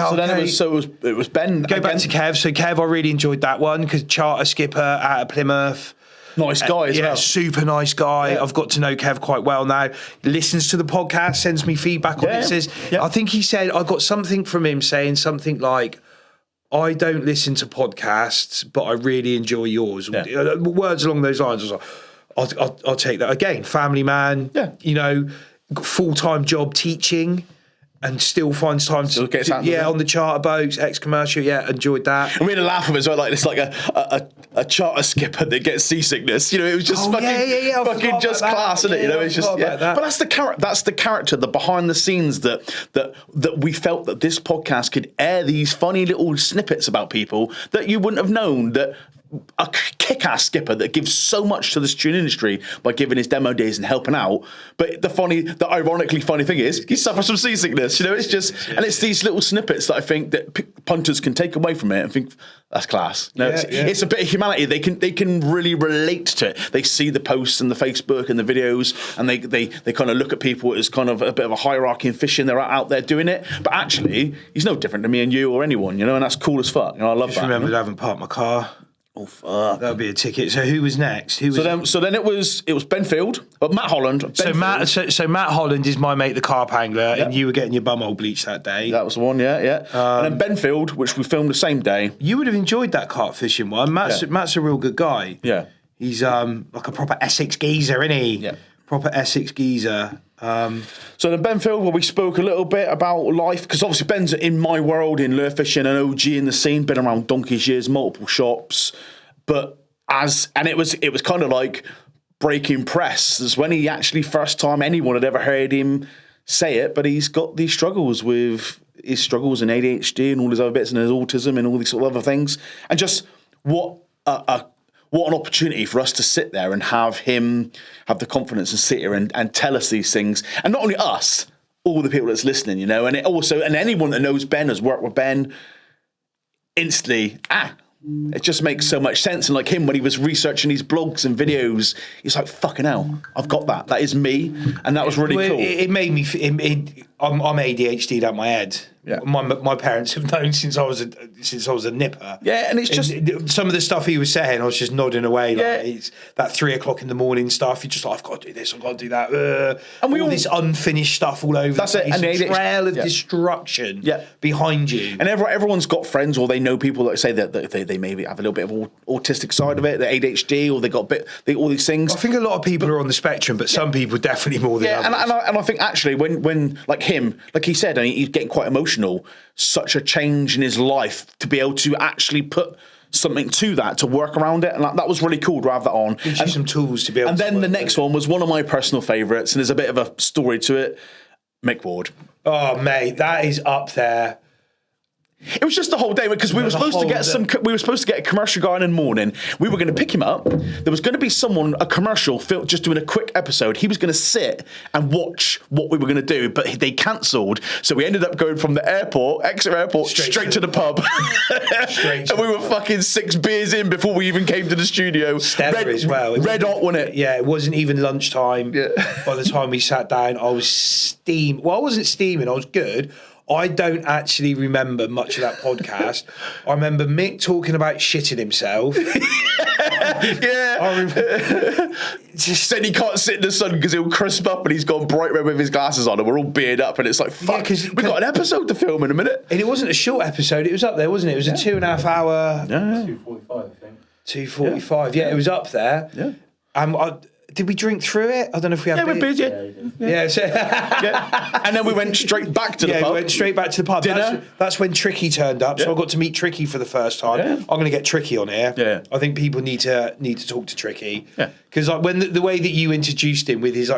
So okay. then it was Ben. Go back to Kev. So Kev, I really enjoyed that one because charter skipper out of Plymouth. Nice guy as well. Super nice guy. I've got to know Kev quite well now. Listens to the podcast, sends me feedback on it. Says, I think he said, I got something from him saying something like, I don't listen to podcasts, but I really enjoy yours. Yeah. Words along those lines. I was like, I'll take that. Again, family man, full-time job teaching. And still finds time to on the charter boats, ex-commercial, enjoyed that. And we had a laugh of it as well, like it's like a charter skipper that gets seasickness. You know, it was just fucking just class, isn't it? You know, it's just But that's the character, the behind the scenes that we felt that this podcast could air these funny little snippets about people that you wouldn't have known that. A kick-ass skipper that gives so much to the student industry by giving his demo days and helping out. But the ironically funny thing is, he suffers from seasickness. You know, it's just, and it's these little snippets that I think that punters can take away from it and think that's class. No, it's a bit of humanity. They can really relate to it. They see the posts and the Facebook and the videos, and they kind of look at people as kind of a bit of a hierarchy in fishing. They're out there doing it, but actually, he's no different to me and you or anyone. You know, and that's cool as fuck. You know, I love that. Remember, I haven't parked my car. Oh fuck! That'll be a ticket. So who was next? So then it was Ben Field, Matt Holland. So Matt Holland is my mate, the carp angler, and you were getting your bumhole bleached that day. That was the one, and then Ben Field, which we filmed the same day. You would have enjoyed that carp fishing one. Matt's a real good guy. Yeah, he's like a proper Essex geezer, isn't he? Yeah, proper Essex geezer. So then Ben Field, where we spoke a little bit about life, because obviously Ben's in my world in lure fishing, an OG in the scene, been around donkey's years, multiple shops, but it was kind of like breaking press. It's when he actually first time anyone had ever heard him say it, but he's got these struggles with his struggles in ADHD and all his other bits and his autism and all these sort of other things, and just what an opportunity for us to sit there and have him have the confidence and sit here and tell us these things. And not only us, all the people that's listening, you know, and anyone that knows Ben, has worked with Ben, instantly, it just makes so much sense. And like him, when he was researching these blogs and videos, he's like, fucking hell, I've got that. That is me. And that was really cool. It made me, I'm ADHD'd out my head. Yeah. My parents have known since I was a nipper. Yeah, and it's just some of the stuff he was saying, I was just nodding away. Like, it's that 3 o'clock in the morning stuff. You're just like, I've got to do this, I've got to do that. And all this unfinished stuff all over. That's it. And a trail of destruction behind you. And everyone's got friends, or they know people that say that they maybe have a little bit of autistic side of it, the ADHD, or they got all these things. I think a lot of people are on the spectrum, but some people definitely more than others. And I think actually when like him, like he said, and he's getting quite emotional, such a change in his life to be able to actually put something to that, to work around it, and that was really cool to have that on. Gives you some tools to be able to. And then the next one was one of my personal favourites, and there's a bit of a story to it. Mick Ward. Oh mate, that is up there. It was just the whole day because we were supposed to get we were supposed to get a commercial guy in the morning. We were going to pick him up. There was going to be a commercial just doing a quick episode. He was going to sit and watch what we were going to do, but they cancelled. So we ended up going from the Exeter airport, straight to the pub. And we were fucking 6 beers in before we even came to the studio. Red as well. Red hot, wasn't it? Yeah, it wasn't even lunchtime. Yeah. By the time we sat down, I was steaming. Well, I wasn't steaming. I was good. I don't actually remember much of that podcast. I remember Mick talking about shitting himself. I remember. Just said he can't sit in the sun because he'll crisp up, and he's gone bright red with his glasses on, and we're all bearded up, and it's like, fuck, we've got an episode to film in a minute. And it wasn't a short episode, it was up there, wasn't it? It was a 2.5 hour... Yeah. 2:45, I think. 2:45, it was up there. Yeah. Did we drink through it? I don't know if we had. Yeah, we're busy. Yeah. So Yeah. And then we went straight back to the pub. we went straight back to the pub. Dinner. That's when Tricky turned up. So Yeah. I got to meet Tricky for the first time. Yeah. I'm going to get Tricky on here. Yeah. I think people need to talk to Tricky. Yeah. Because like when the way that you introduced him with his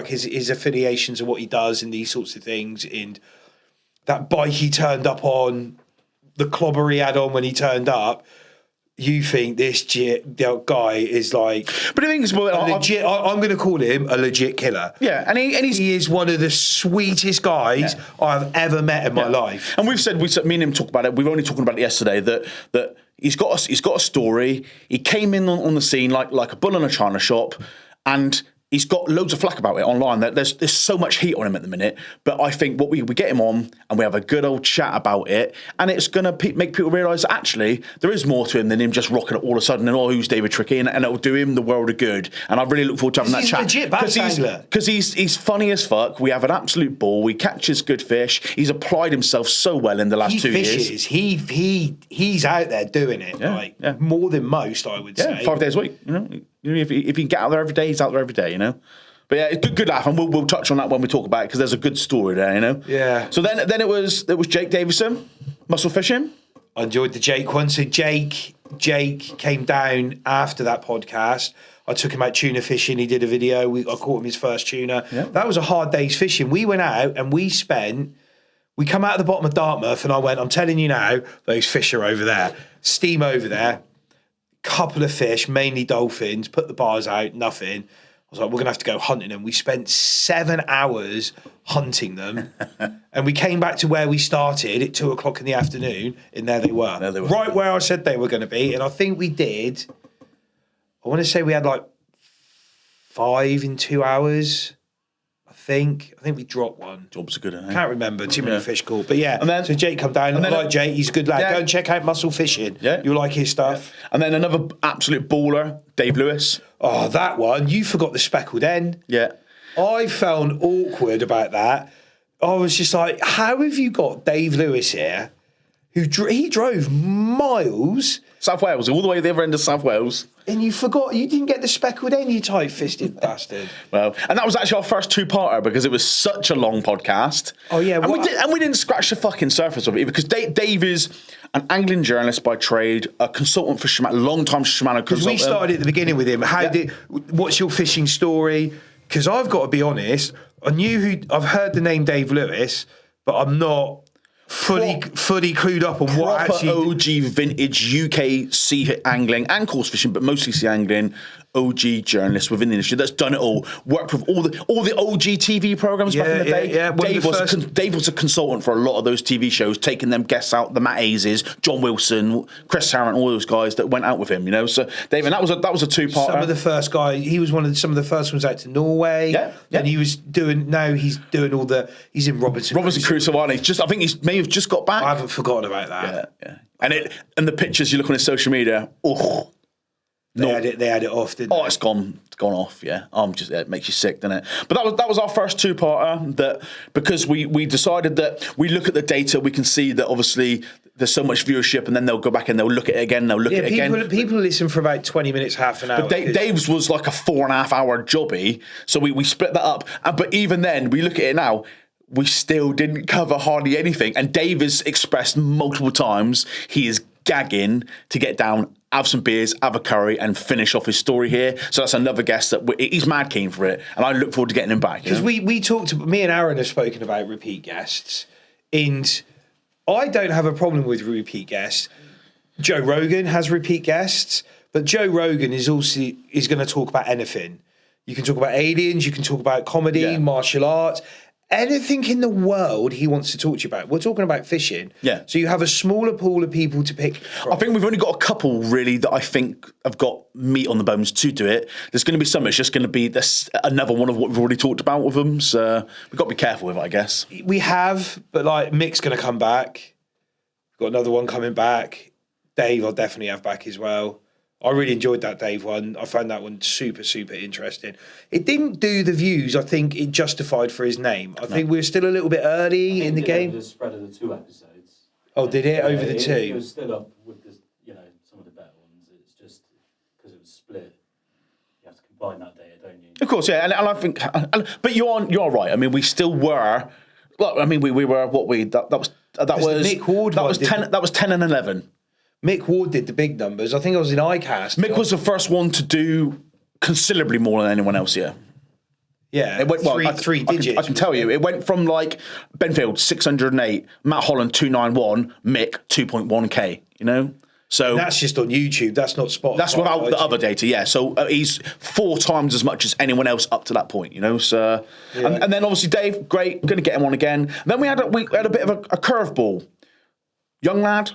affiliations and what he does and these sorts of things, and that bike he turned up on, the clobber he had on when he turned up. You think this guy is like, but the thing is, well, legit. I'm going to call him a legit killer. Yeah, and he is one of the sweetest guys I've ever met in my life. And we've said, me and him talked about it. We've only talked about it yesterday that he's got a story. He came in on the scene like a bull in a china shop, and he's got loads of flack about it online. There's so much heat on him at the minute. But I think what we get him on and we have a good old chat about it, and it's going to make people realise that actually there is more to him than him just rocking it all of a sudden and who's David Tricky, and it'll do him the world of good. And I really look forward to having that chat because he's funny as fuck. We have an absolute ball. He catches good fish. He's applied himself so well in the last 2 years. He's out there doing it more than most, I would say. 5 days a week. If he can get out there every day, he's out there every day. But yeah, it's good laugh, and we'll touch on that when we talk about it because there's a good story there. Yeah. So then it was Jake Davison, muscle fishing. I enjoyed the Jake one. So Jake came down after that podcast. I took him out tuna fishing. He did a video. I caught him his first tuna. Yeah. That was a hard day's fishing. We went out and we come out of the bottom of Dartmouth, and I went, I'm telling you now, those fish are over there. Steam over there. Couple of fish, mainly dolphins, put the bars out, nothing. I was like, we're going to have to go hunting them. We spent 7 hours hunting them. And we came back to where we started at 2:00 in the afternoon, and there they were. Right where I said they were going to be. And I think we did, I want to say we had like 5 in 2 hours. I think we dropped one. Jobs are good, eh? Can't remember. Too many fish caught. But yeah, and then, so Jake come down. And I like Jake. He's a good lad. Yeah. Go and check out Muscle Fishing. Yeah. You'll like his stuff. Yeah. And then another absolute baller, Dave Lewis. Oh, that one. You forgot the speckled hen. Yeah. I felt awkward about that. I was just like, how have you got Dave Lewis here, he drove miles... South Wales, all the way to the other end of South Wales. And you didn't get the speckled hen, you tight-fisted bastard. Well, and that was actually our first two-parter because it was such a long podcast. Oh, yeah. And we didn't scratch the fucking surface of it because Dave is an angling journalist by trade, a consultant for Shimano, long-time Shimano consultant. Because we started at the beginning with him. What's your fishing story? Because I've got to be honest, I've heard the name Dave Lewis, but I'm not... fully clued up on what actually... OG vintage UK sea angling and course fishing, but mostly sea angling, OG journalist within the industry that's done it all. Worked with all the OG TV programs back in the day. Yeah. Dave was a consultant for a lot of those TV shows, taking them guests out, the Matt Hayes, John Wilson, Chris Tarrant, all those guys that went out with him. So Dave, and that was a two-parter. Some of the first guys, he was some of the first ones out to Norway. Yeah. And he's doing he's in Robinson Crusoe, aren't he? I think he may have just got back. I haven't forgotten about that. Yeah. And the pictures you look on his social media, They had it off, didn't they? It's gone off, yeah. It makes you sick, doesn't it? But that was our first two-parter, that because we decided that we look at the data, we can see that obviously there's so much viewership, and then they'll go back and they'll look at it again, again. People listen for about 20 minutes, half an hour. But Dave's was like a 4.5 hour jobby, so we split that up. But even then, we look at it now, we still didn't cover hardly anything. And Dave has expressed multiple times he is gagging to get down, have some beers, have a curry, and finish off his story here. So that's another guest that he's mad keen for it, and I look forward to getting him back. Because we talked, me and Aaron have spoken about repeat guests, and I don't have a problem with repeat guests. Joe Rogan has repeat guests, but Joe Rogan is going to talk about anything. You can talk about aliens, you can talk about comedy, martial arts. Anything in the world he wants to talk to you about. We're talking about fishing. Yeah. So you have a smaller pool of people to pick from. I think we've only got a couple, really, that I think have got meat on the bones to do it. There's going to be some, it's just going to be another one of what we've already talked about with them. So we've got to be careful with it, I guess. We have, but like Mick's going to come back. We've got another one coming back. Dave, I'll definitely have back as well. I really enjoyed that Dave one. I found that one super, super interesting. It didn't do the views I think it justified for his name. I think we were still a little bit early in the game. The spread of the 2 episodes. Oh, did it? Over the 2? It was still up with some of the better ones. It's just because it was split. You have to combine that data, don't you? Of course, yeah, and I think, but you're right. I mean, we still were. Well, I mean, we were what we that was Mick Ward that one was did 10 that was 10 and 11. Mick Ward did the big numbers. I think I was in iCast. Mick was the first one to do considerably more than anyone else. Yeah. Yeah, It went, three digits. I can tell you, it went from like Benfield 608, Matt Holland 291, Mick 2.1k. You know, so That's just on YouTube. That's not Spotify. that's without the iTunes. other data. Yeah, so he's 4 times as much as anyone else up to that point. You know, so and then obviously Dave, great, going to get him on again. And then we had a bit of a curveball, young lad.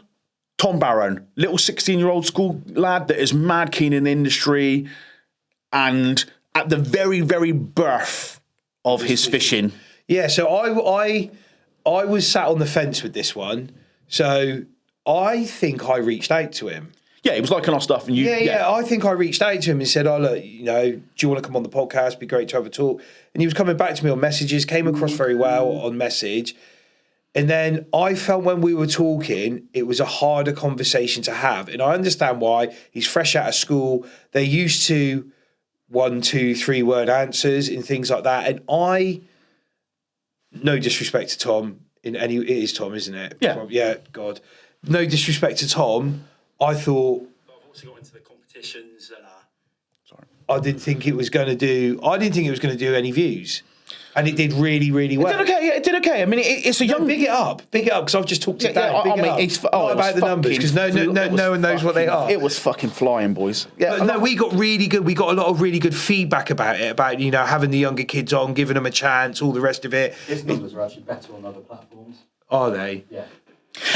Tom Barron, little 16-year-old school lad that is mad keen in the industry, and at the very, very birth of his fishing. Yeah, so I was sat on the fence with this one. So I think I reached out to him. Yeah, he was liking our stuff, and you. Yeah. I think I reached out to him and said, "Oh look, you know, do you want to come on the podcast? It'd be great to have a talk." And he was coming back to me on messages, came across very well on message. And then I felt when we were talking, it was a harder conversation to have. And I understand why. He's fresh out of school. They're used to 1, 2, 3 word answers and things like that. And no disrespect to Tom, it is Tom, isn't it? Yeah. Yeah, God. No disrespect to Tom. I thought, I've also got into the competitions. I didn't think it was going to do any views. And it did really, really well. It did okay. Yeah, it did okay. I mean, it's a young. Big it up, because I've just talked it down. Big it up. It's Not about the numbers, because no one knows what they are. It was fucking flying, boys. Yeah, But no, we got really good. We got a lot of really good feedback about it. About having the younger kids on, giving them a chance, all the rest of it. His numbers are actually better on other platforms. Are they? Yeah.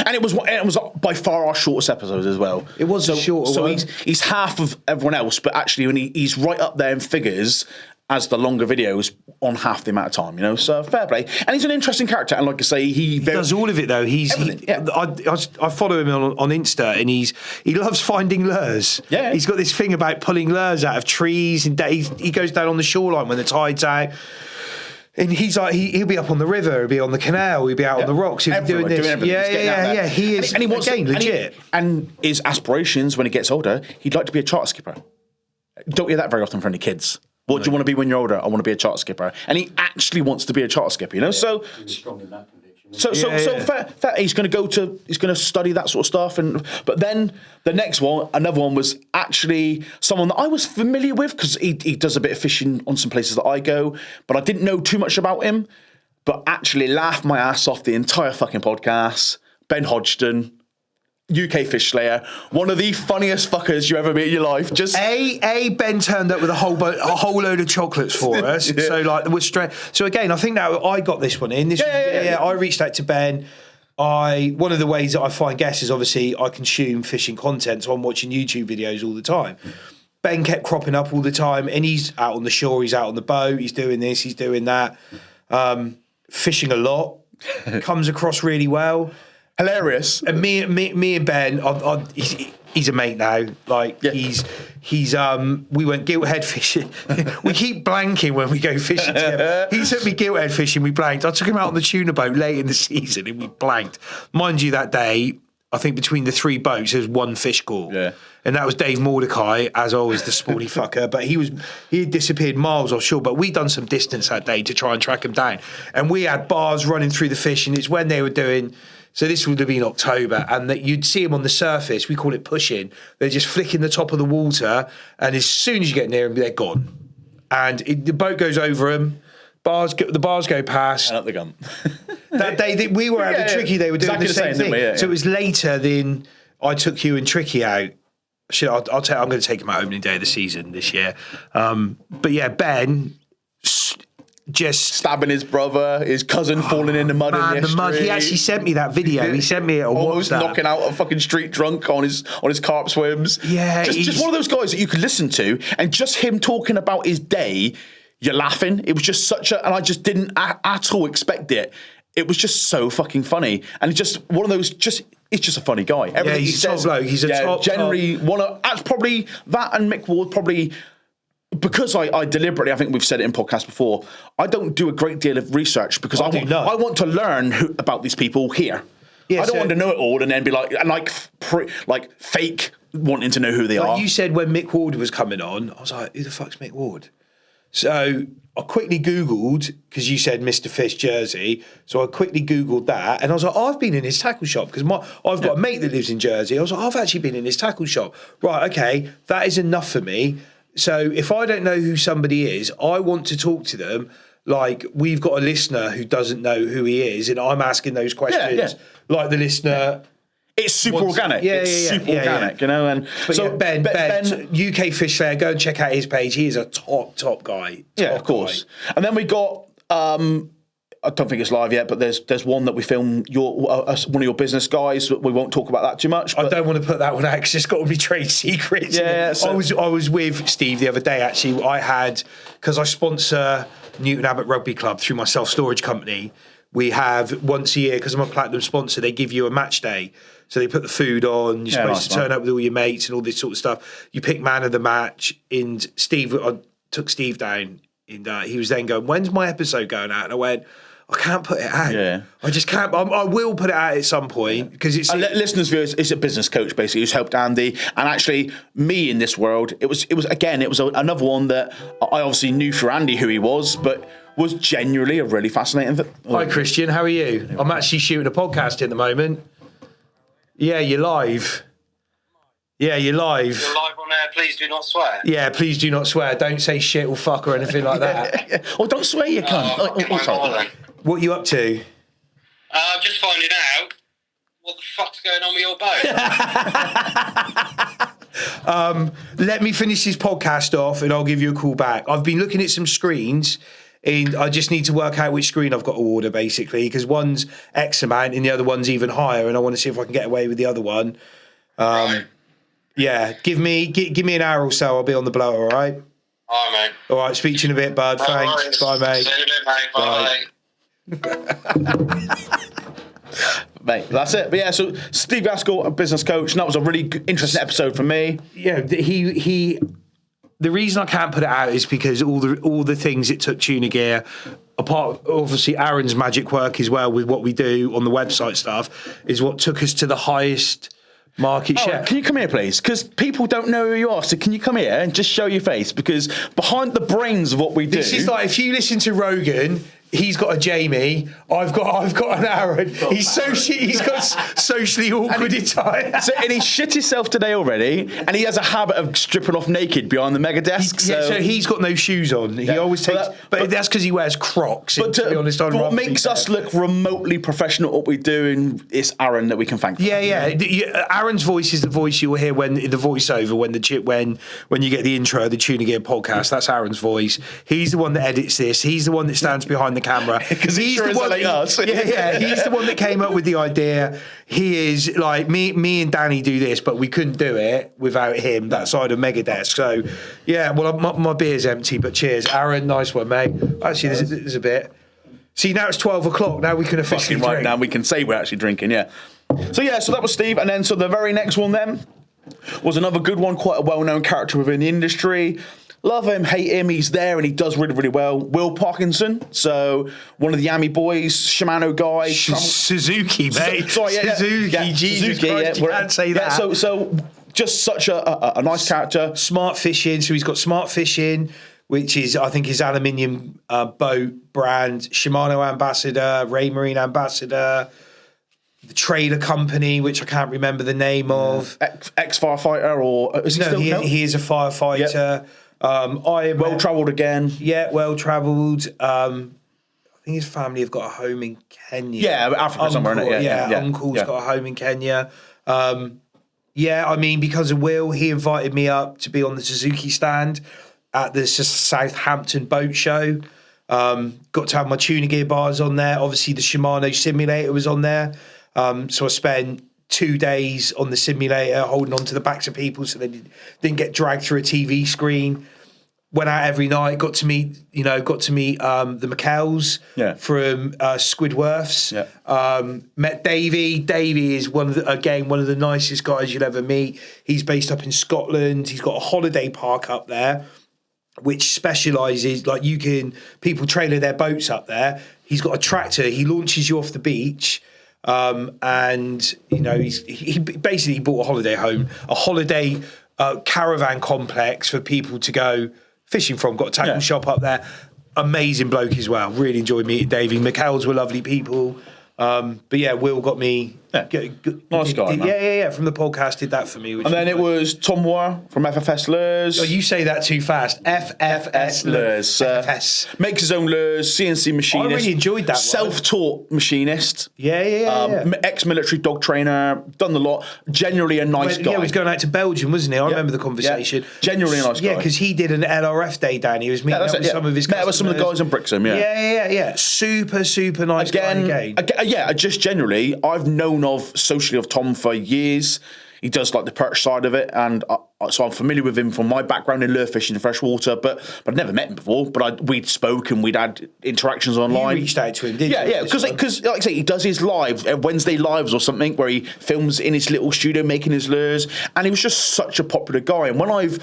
and it was by far our shortest episode as well. It was a shorter so one. he's half of everyone else, but actually when he's right up there in figures as the longer videos on half the amount of time, so fair play. And he's an interesting character, and like I say, he does all of it though. I follow him on Insta, and he loves finding lures. Yeah. He's got this thing about pulling lures out of trees, and he goes down on the shoreline when the tide's out. And he's like, he'll be up on the river, he'll be on the canal, he'll be out on the rocks, he'll be doing this. Yeah. He is, and he wants again, legit. And his aspirations when he gets older, he'd like to be a charter skipper. Don't hear that very often from any kids. What do you want to be when you're older? I want to be a charter skipper. And he actually wants to be a charter skipper, so... He was strong in that conviction. So fair, he's going to study that sort of stuff, but then the next one, another one was actually someone that I was familiar with because he does a bit of fishing on some places that I go, but I didn't know too much about him. But actually laughed my ass off the entire fucking podcast. Ben Hodgson, UK Fish Slayer, one of the funniest fuckers you ever meet in your life. Just Ben turned up with a whole load of chocolates for us. Yeah. So we're straight. So again, I think now I got this one in. Yeah. I reached out to Ben. One of the ways that I find guests is obviously I consume fishing content, so I'm watching YouTube videos all the time. Ben kept cropping up all the time, and he's out on the shore, he's out on the boat, he's doing this, he's doing that, fishing a lot, comes across really well. hilarious. And me and Ben, he's a mate now. He's we went gilthead fishing. We keep blanking when we go fishing together. He took me gilthead fishing, we blanked. I took him out on the tuna boat late in the season and we blanked. Mind you, that day, I think between the 3 boats, there was 1 fish caught. Yeah. And that was Dave Mordecai, as always, the sporty fucker. But he had disappeared miles offshore. But we'd done some distance that day to try and track him down. And we had bars running through the fish, and it's when they were doing... So this would have been October, and that you'd see them on the surface. We call it pushing. They're just flicking the top of the water, and as soon as you get near them, they're gone. And the boat goes over them. The bars go past. And up the gun. That day we were out with Tricky, they were doing Exactly the same thing. didn't we? So it was later than I took you and Tricky out. I'm going to take him out opening day of the season this year. But yeah, Ben. Just Stabbing his brother, his cousin falling in the mud in the mud. He actually sent me that video. He sent me it on almost WhatsApp. knocking out a fucking street drunk on his carp swims. Yeah, just one of those guys that you could listen to, and just him talking about his day, you're laughing. It was just and I just didn't at all expect it. It was just so fucking funny, and it's just one of those. He's just a funny guy. Everything he's a top bloke. He's a top. Generally, that's probably that and Mick Ward probably. Because I deliberately, I think we've said it in podcasts before, I don't do a great deal of research because I want to learn about these people here. Yeah, I don't want to know it all and then be like fake wanting to know who they are. You said when Mick Ward was coming on, I was like, who the fuck's Mick Ward? So I quickly Googled, because you said Mr. Fish jersey. So I quickly Googled that. And I was like, I've been in his tackle shop because I've got a mate that lives in Jersey. I was like, I've actually been in his tackle shop. Right, okay, that is enough for me. So if I don't know who somebody is, I want to talk to them. Like, we've got a listener who doesn't know who he is, and I'm asking those questions. Like the listener... It's super organic. It's super organic, you know. And but so Ben, UK Fish Fair, go and check out his page. He is a top guy. Of course. Guy. And then we got, I don't think it's live yet, but there's one that we filmed. One of your business guys. We won't talk about that too much. I don't want to put that one out because it's got to be trade secrets. Yeah. So, I was with Steve the other day. Actually, because I sponsor Newton Abbot Rugby Club through my self-storage company. We have once a year, because I'm a platinum sponsor, they give you a match day. So they put the food on, you're supposed to turn up with all your mates and all this sort of stuff. You pick man of the match. And I took Steve down, and he was then going, when's my episode going out? And I went, I can't put it out. Yeah. I just can't. I will put it out at some point because it's... listeners' viewers, it's a business coach basically who's helped Andy and actually me in this world. It was another one that I obviously knew for Andy who he was, but was genuinely a really fascinating thing. Hi, Christian. How are you? I'm actually shooting a podcast at the moment. Yeah, you're live. Yeah, you're live. You're live on air. Please do not swear. Yeah, please do not swear. Don't say shit or fuck or anything like that. Oh, don't swear, you cunt. Sorry. What are you up to? Just finding out what the fuck's going on with your boat. Let me finish this podcast off and I'll give you a call back. I've been looking at some screens and I just need to work out which screen I've got to order basically because one's X amount and the other one's even higher and I want to see if I can get away with the other one. Right. Yeah, give me an hour or so. I'll be on the blower, all right? All right, mate. All right, speak to you in a bit, bud. Thanks. Bye, mate. See you in a bit, mate. Bye. Mate, that's it. But yeah, so Steve Gaskell, a business coach, and that was a really interesting episode for me. Yeah, he. The reason I can't put it out is because all the things it took Tuna Gear, apart obviously Aaron's magic work as well with what we do on the website stuff, is what took us to the highest market share. Can you come here, please? Because people don't know who you are. So can you come here and just show your face? Because behind the brains of what we do, this is like if you listen to Rogan. He's got a Jamie. I've got an Aaron. He's got socially awkward attire. And he shit himself today already, and he has a habit of stripping off naked behind the mega desk. So he's got no shoes on. He always takes, but that's because he wears Crocs. But to be honest, what makes us look remotely professional at what we do, and it's Aaron that we can thank. Yeah. Aaron's voice is the voice you will hear when the voiceover when you get the intro of the Tuna Gear podcast. That's Aaron's voice. He's the one that edits this. He's the one that stands behind the camera because he's the one like us. He's the one that came up with the idea. He is like me and Danny do this, but we couldn't do it without him. That side of Megadesk. So yeah, well my beer's empty, but cheers, Aaron. Nice one, mate. Actually, there's a bit. See, now it's 12 o'clock. Now we can officially drink. Right now we can say we're actually drinking. Yeah. So that was Steve, and then the very next one then was another good one, quite a well-known character within the industry. Love him, hate him, he's there and he does really, really well. Will Parkinson, so one of the Yami boys, Shimano guy. Suzuki, mate. Suzuki, Jesus Christ, you can't say that. So just such a nice character. Smart Fishing, so he's got Smart Fishing, which is, I think, his aluminium boat brand, Shimano ambassador, Raymarine ambassador, the trailer company, which I can't remember the name of. Ex-firefighter, or is he still? He is a firefighter. Yep. I am well-travelled again. Yeah, well-travelled. I think his family have got a home in Kenya. Yeah, Africa somewhere, isn't it? Yeah. Uncle's got a home in Kenya. I mean, because of Will, he invited me up to be on the Suzuki stand at the Southampton boat show. Got to have my Tuna Gear bars on there. Obviously, the Shimano simulator was on there. So I spent 2 days on the simulator holding on to the backs of people so they didn't get dragged through a TV screen. Went out every night, got to meet the McKells from Squidworths. Yeah. Met Davey. Davey is one of the nicest guys you'll ever meet. He's based up in Scotland. He's got a holiday park up there, which specialises, people trailer their boats up there. He's got a tractor. He launches you off the beach. And he basically bought a holiday home, a holiday caravan complex for people to go fishing from. Got a tackle Yeah. shop up there. Amazing bloke as well. Really enjoyed meeting Davey. McHale's were lovely people. But yeah, Will got me. Yeah. Nice guy, man. Yeah. From the podcast, did that for me. Which And then it nice. was Tom Moore from FFS Lures. Oh, you say that too fast. FFS Lures. FFS. Makes his own lures, CNC machinist. I really enjoyed that one. Self-taught machinist. Yeah. Ex-military dog trainer. Done a lot. Generally a nice guy. Yeah, he was going out to Belgium, wasn't he? I remember the conversation. Yeah. Genuinely a nice guy. Yeah, because he did an LRF day down. He was meeting up with some of his Met with some of the guys in Brixham, Yeah. Super nice guy again. Just generally, I've known socially of Tom for years. He does like the perch side of it, and so I'm familiar with him from my background in lure fishing and freshwater. But I'd never met him before. But we'd spoken, we'd had interactions online. You reached out to him, didn't you? Yeah, because like I say, he does his live Wednesday lives or something where he films in his little studio making his lures, and he was just such a popular guy. And when I've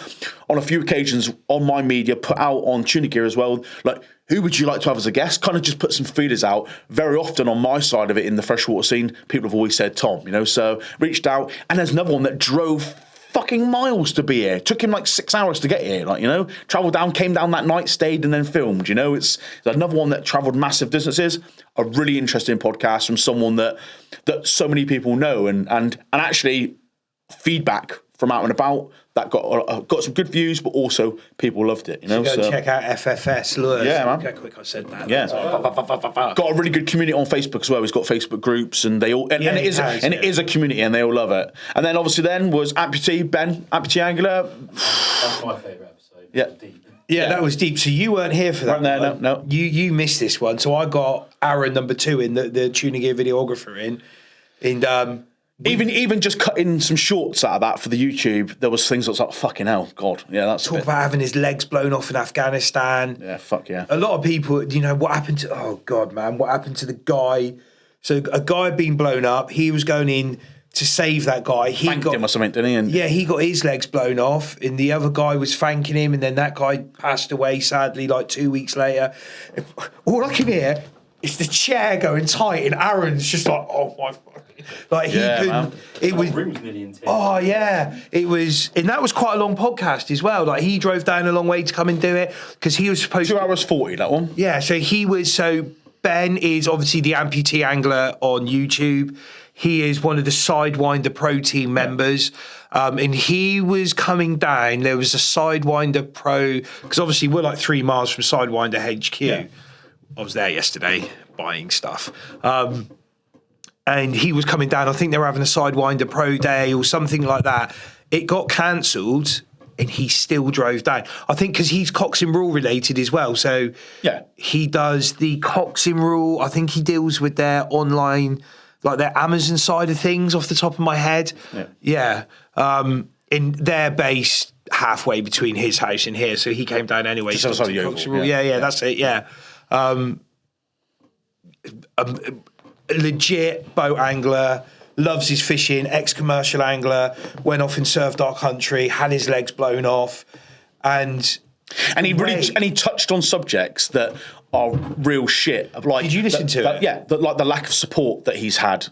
on a few occasions on my media put out on Tuna Gear as well, like, who would you like to have as a guest? Kind of just put some feelers out. Very often on my side of it in the freshwater scene, people have always said Tom, So reached out, and there's another one that drove fucking miles to be here. Took him like 6 hours to get here, travelled down, came down that night, stayed, and then filmed. It's another one that travelled massive distances. A really interesting podcast from someone that so many people know, and actually feedback from out and about that got some good views, but also people loved it. Go check out FFS Lures. Yeah, man. Look how quick I said that. Yeah, got a really good community on Facebook as well. He's got Facebook groups, and they all and it is a community, and they all love it. And then obviously was Amputee Angler. That's my favourite episode. Yeah. Deep. Yeah, that was deep. So you weren't here for that. Right there, one. no. You missed this one. So I got Aaron number 2 in the Tuna Gear videographer in. Even just cutting some shorts out of that for the YouTube, there was things that was like, fucking hell, God. Yeah, that's Talk about having his legs blown off in Afghanistan. Yeah, fuck yeah. A lot of people, what happened to, oh God, man, what happened to the guy? So a guy had been blown up. He was going in to save that guy. He Thanked him or something, didn't he? And he got his legs blown off, and the other guy was thanking him, and then that guy passed away, sadly, like 2 weeks later. All I can hear is the chair going tight, and Aaron's just like, oh my fucking... Like, he couldn't... Man. It was... Room's nearly in tears. Oh, yeah. It was... And that was quite a long podcast as well. Like, he drove down a long way to come and do it, because he was supposed 2 to... hours 40, that one. Yeah, so he was... So Ben is obviously the Amputee Angler on YouTube. He is one of the Sidewinder Pro Team members. And he was coming down. There was a Sidewinder Pro... Because obviously we're like 3 miles from Sidewinder HQ. Yeah. I was there yesterday buying stuff. And he was coming down. I think they were having a Sidewinder Pro Day or something like that. It got cancelled, and he still drove down. I think because he's Cox and Rule related as well. So Yeah. he does the Cox and Rule. I think he deals with their online, like their Amazon side of things off the top of my head. Yeah. And they're based halfway between his house and here. So he came down anyway. Just outside the Cox and Oval, Rule. Yeah, that's it. Yeah. Legit boat angler, loves his fishing, ex-commercial angler, went off and served our country, had his legs blown off, and he touched on subjects that are real shit. Like, did you listen to it? Yeah, like the lack of support that he's had,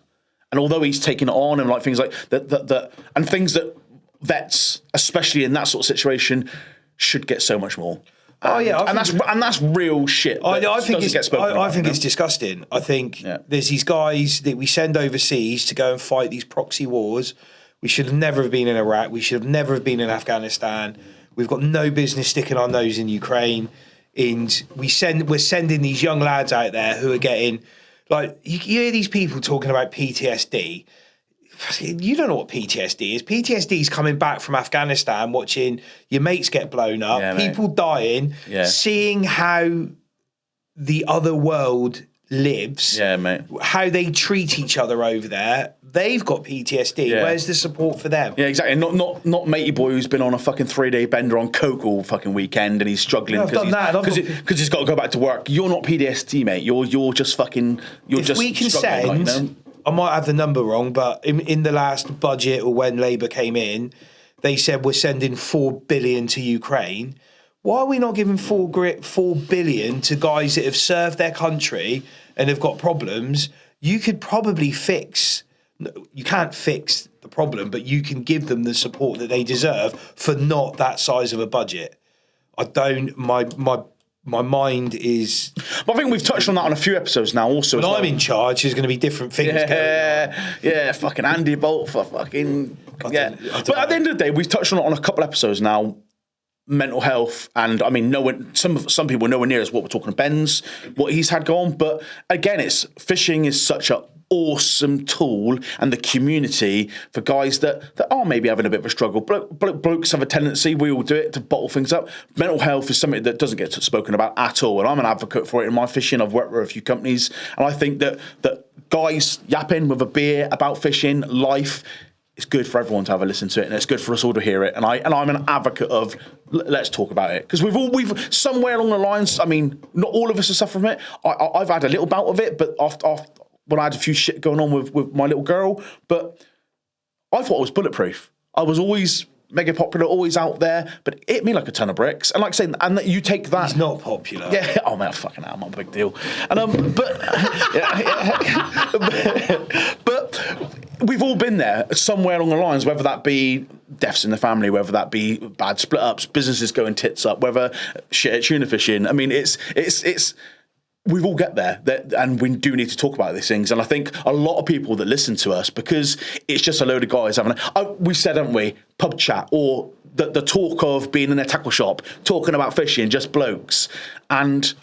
and although he's taken it on, and like things like that, and things that vets, especially in that sort of situation, should get so much more. Oh yeah, and that's real shit. I think it's it's disgusting. I think there's these guys that we send overseas to go and fight these proxy wars. We should have never have been in Iraq. We should have never have been in Afghanistan. We've got no business sticking our nose in Ukraine. And we're sending these young lads out there who are getting, like, you hear these people talking about PTSD. You don't know what PTSD is. PTSD is coming back from Afghanistan, watching your mates get blown up, people dying, seeing how the other world lives, how they treat each other over there. They've got PTSD. Where's the support for them? Yeah, exactly. Not matey boy who's been on a fucking 3-day bender on coke all fucking weekend and he's struggling because he's got to go back to work. You're not PTSD, mate. You're just fucking. If we can send. I might have the number wrong, but in the last budget or when Labour came in, they said we're sending $4 billion to Ukraine. Why are we not giving $4 billion to guys that have served their country and have got problems? You could probably fix. You can't fix the problem, but you can give them the support that they deserve for not that size of a budget. I don't. My mind is. But I think we've touched on that on a few episodes now. Also, When as well. I'm in charge, there's going to be different things going on. Yeah, fucking Andy Bolt for fucking I yeah. don't But at know. the end of the day, we've touched on it on a couple episodes now. Mental health, and I mean, no one. Some people nowhere near as what we're talking. Ben's what he's had go on, but again, it's fishing is such a awesome tool, and the community for guys that are maybe having a bit of a struggle. Blokes have a tendency, we all do it, to bottle things up. Mental health is something that doesn't get spoken about at all, and I'm an advocate for it in my fishing. I've worked with a few companies, and I think that guys yapping with a beer about fishing, life, it's good for everyone to have a listen to it, and it's good for us all to hear it. And I'm an advocate of let's talk about it, because we've somewhere along the lines. I mean, not all of us are suffering from it. I've had a little bout of it, but after when I had a few shit going on with my little girl, but I thought I was bulletproof. I was always mega popular, always out there, but it hit me like a ton of bricks. And like I say, and that you take that. He's not popular. Yeah. Oh man, fucking hell, I'm not a big deal. And but we've all been there somewhere along the lines, whether that be deaths in the family, whether that be bad split ups, businesses going tits up, whether shit at tuna fishing. I mean, it's we've all get there, and we do need to talk about these things. And I think a lot of people that listen to us, because it's just a load of guys having we said, haven't we, pub chat, or the talk of being in a tackle shop, talking about fishing, just blokes. And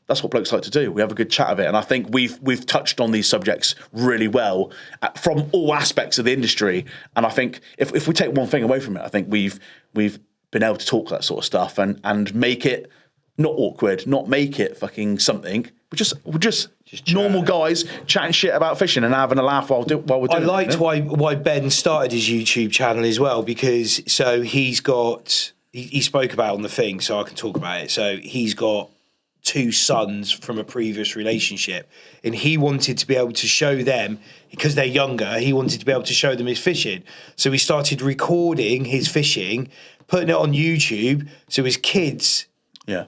that's what blokes like to do. We have a good chat of it. And I think we've touched on these subjects really well from all aspects of the industry. And I think if we take one thing away from it, I think we've been able to talk that sort of stuff and make it not awkward, not make it fucking something. We're just normal guys chatting shit about fishing and having a laugh while we're doing I it. liked why Ben started his YouTube channel as well, because he spoke about it on the thing, so I can talk about it. So he's got 2 sons from a previous relationship, and he wanted to be able to show them, because they're younger, he wanted to be able to show them his fishing. So he started recording his fishing, putting it on YouTube, so his kids,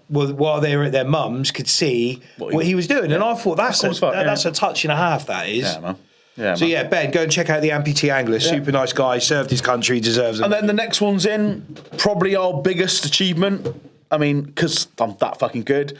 while they were at their mum's, could see what he was doing. And I thought that's a touch and a half, that is. Yeah, man. Yeah, so yeah, Ben, go and check out the Amputee Angler. Super nice guy, served his country, deserves it. And then the next one's in, probably our biggest achievement. I mean, because I'm that fucking good.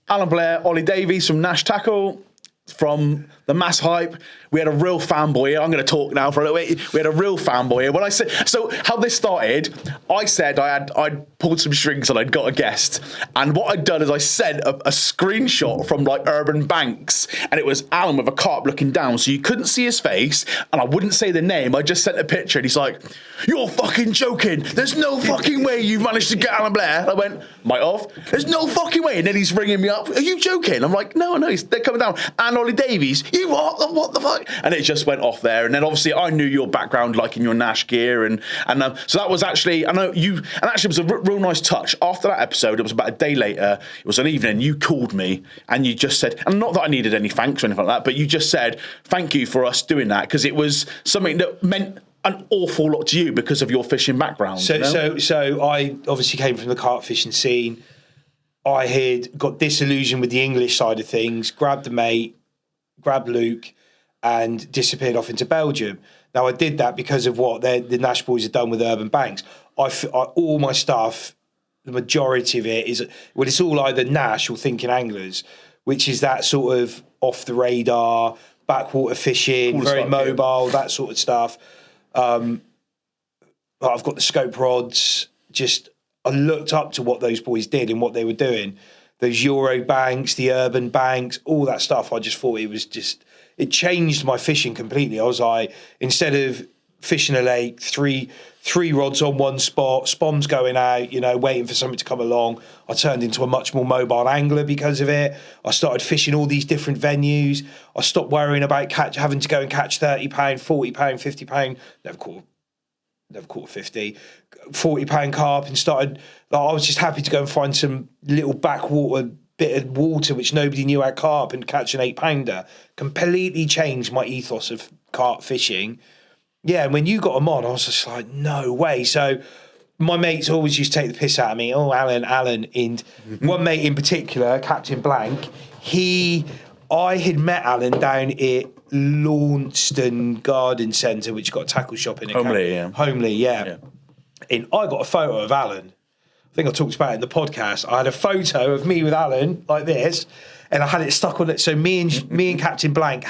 Alan Blair, Ollie Davies from Nash Tackle, from the Mass Hype. We had a real fanboy here. I'm going to talk now for a little bit. We had a real fanboy here. When I said, so how this started, I said I'd pulled some strings and I'd got a guest. And what I'd done is I sent a screenshot from like Urban Banks, and it was Alan with a carp looking down, so you couldn't see his face, and I wouldn't say the name. I just sent a picture, and he's like, "You're fucking joking. There's no fucking way you've managed to get Alan Blair." And I went, "Might have. There's no fucking way." And then he's ringing me up. "Are you joking?" I'm like, "No, they're coming down." And Ollie Davies, "You what? What the fuck?" And it just went off there. And then obviously I knew your background, like in your Nash gear, and so that was actually, I know you, and actually it was a real nice touch. After that episode, it was about a day later, it was an evening, you called me and you just said, and not that I needed any thanks or anything like that, but you just said, "Thank you for us doing that," because it was something that meant an awful lot to you because of your fishing background. So I obviously came from the carp fishing scene. I had got disillusioned with the English side of things, grabbed a mate, grabbed Luke, and disappeared off into Belgium. Now, I did that because of what the Nash boys had done with Urban Banks. All my stuff, the majority of it is, well, it's all either Nash or Thinking Anglers, which is that sort of off the radar, backwater fishing, very mobile, that sort of stuff. I've got the scope rods. Just, I looked up to what those boys did and what they were doing. Those Euro banks, the Urban Banks, all that stuff. I just thought it changed my fishing completely. I was like, instead of fishing a lake, three rods on one spot, spoms going out, waiting for something to come along, I turned into a much more mobile angler because of it. I started fishing all these different venues. I stopped worrying about having to go and catch £30, £40, £50. Never caught 50, £40 carp, and started. I was just happy to go and find some little backwater bit of water which nobody knew had carp and catch an 8-pounder. Completely changed my ethos of carp fishing. Yeah, and when you got them on, I was just like, no way. So my mates always used to take the piss out of me. Oh, Alan, and one mate in particular, Captain Blank. I had met Alan down at Launceston Garden Centre, which got a tackle shop in it. Homely, yeah. And I got a photo of Alan. think I talked about it in the podcast. I had a photo of me with Alan like this, and I had it stuck on it. So me and Captain Blank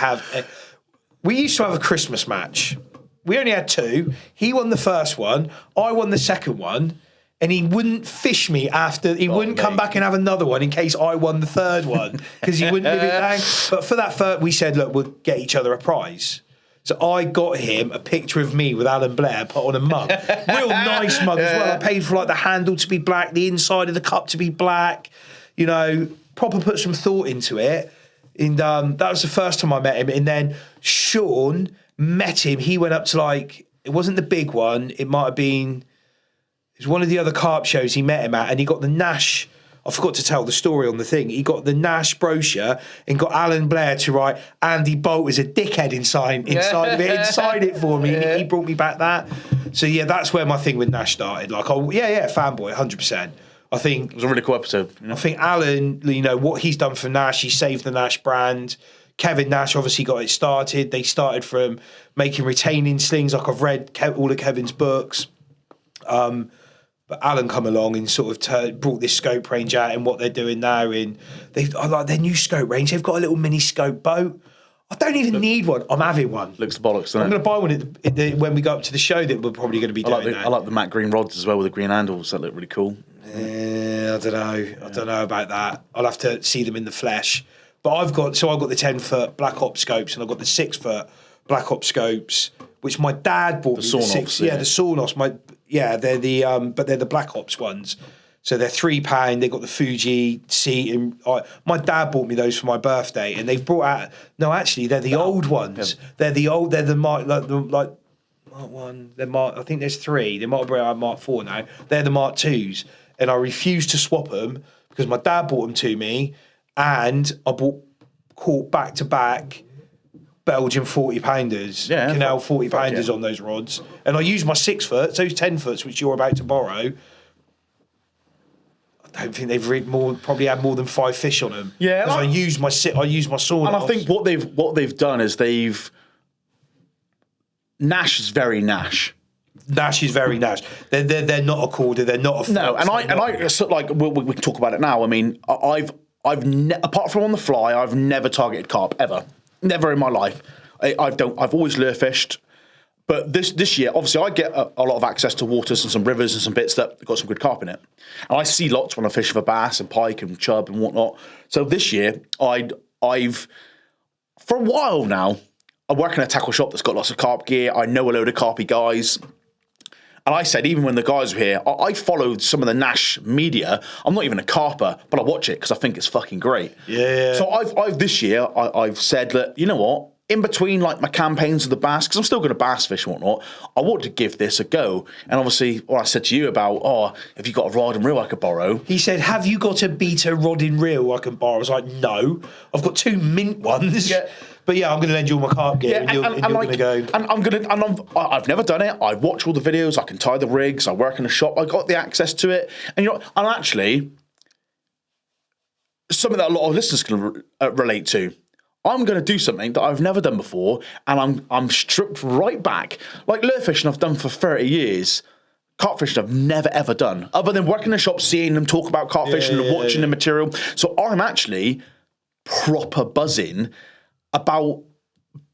we used to have a Christmas match. We only had 2. He won the first one. I won the second one. And he wouldn't fish me after. He wouldn't come back and have another one in case I won the third one because he wouldn't live it down. But for that third, we said, look, we'll get each other a prize. So I got him a picture of me with Alan Blair put on a mug. Real nice mug as well. I paid for like the handle to be black, the inside of the cup to be black. You know, proper put some thought into it. And that was the first time I met him. And then Sean met him. He went up to like, it wasn't the big one. It might have been... It was one of the other carp shows he met him at, and he got the Nash. I forgot to tell the story on the thing. He got the Nash brochure and got Alan Blair to write Andy Bolt is a dickhead inside of it, inside it for me. And he brought me back that. So yeah, that's where my thing with Nash started. Like, fanboy, 100%. I think it was a really cool episode. You know? I think Alan, you know what he's done for Nash. He saved the Nash brand. Kevin Nash obviously got it started. They started from making retaining slings. Like I've read all of Kevin's books. But Alan come along and sort of brought this scope range out and what they're doing now. I like their new scope range. They've got a little mini scope boat. I don't even need one. I'm having one. Looks the bollocks, doesn't I'm it? going to buy one when we go up to the show that we're probably going to be doing. I like the matte green rods as well with the green handles. That look really cool. Yeah, I don't know. I don't know about that. I'll have to see them in the flesh. But I've got the 10-foot Black Ops scopes and I've got the 6-foot Black Ops scopes, which my dad bought me. The Sawn-offs, the Sawn-offs. They're but they're the Black Ops ones. So they're £3. They got the Fuji seat, and my dad bought me those for my birthday. And they've brought out. No, actually, they're the old ones. Yeah. They're the old. They're the Mark Mark 1. They're Mark. I think there's 3. They might have brought out Mark 4 now. They're the Mark 2s, and I refused to swap them because my dad bought them to me, and I caught back to back Belgian 40-pounders, Canal 40-pounders on those rods. And I used my 6-foot, those 10-foots, which you're about to borrow. I don't think they've probably had more than 5 fish on them. Yeah. Because I used my sawn. And I think what they've done is Nash is very Nash. Nash is very Nash. They're not a Corder, they're not a Fox. No, I so like we can talk about it now. I mean, I've apart from on the fly, I've never targeted carp ever. Never in my life. I've always lure fished, but this year, obviously, I get a lot of access to waters and some rivers and some bits that got some good carp in it, and I see lots when I fish for bass and pike and chub and whatnot. So this year, I've for a while now, I work in a tackle shop that's got lots of carp gear. I know a load of carpy guys. And I said, even when the guys were here, I followed some of the Nash media. I'm not even a carper, but I watch it because I think it's fucking great. Yeah. So I've this year, I've said that, you know what? In between like my campaigns of the bass, because I'm still going to bass fish and whatnot, I want to give this a go. And obviously, what I said to you about, have you got a rod and reel I could borrow? He said, have you got a beta rod and reel I can borrow? I was like, no. I've got 2 mint ones. Yeah. But yeah, I'm going to lend you all my carp gear, and you're going to go. And I've never done it. I watch all the videos. I can tie the rigs. I work in a shop. I got the access to it, and I'm actually something that a lot of listeners can relate to. I'm going to do something that I've never done before, and I'm stripped right back. Like lure fishing, I've done for 30 years. Carp fishing, I've never ever done, other than working in a shop, seeing them talk about carp fishing and watching the material. So I'm actually proper buzzing about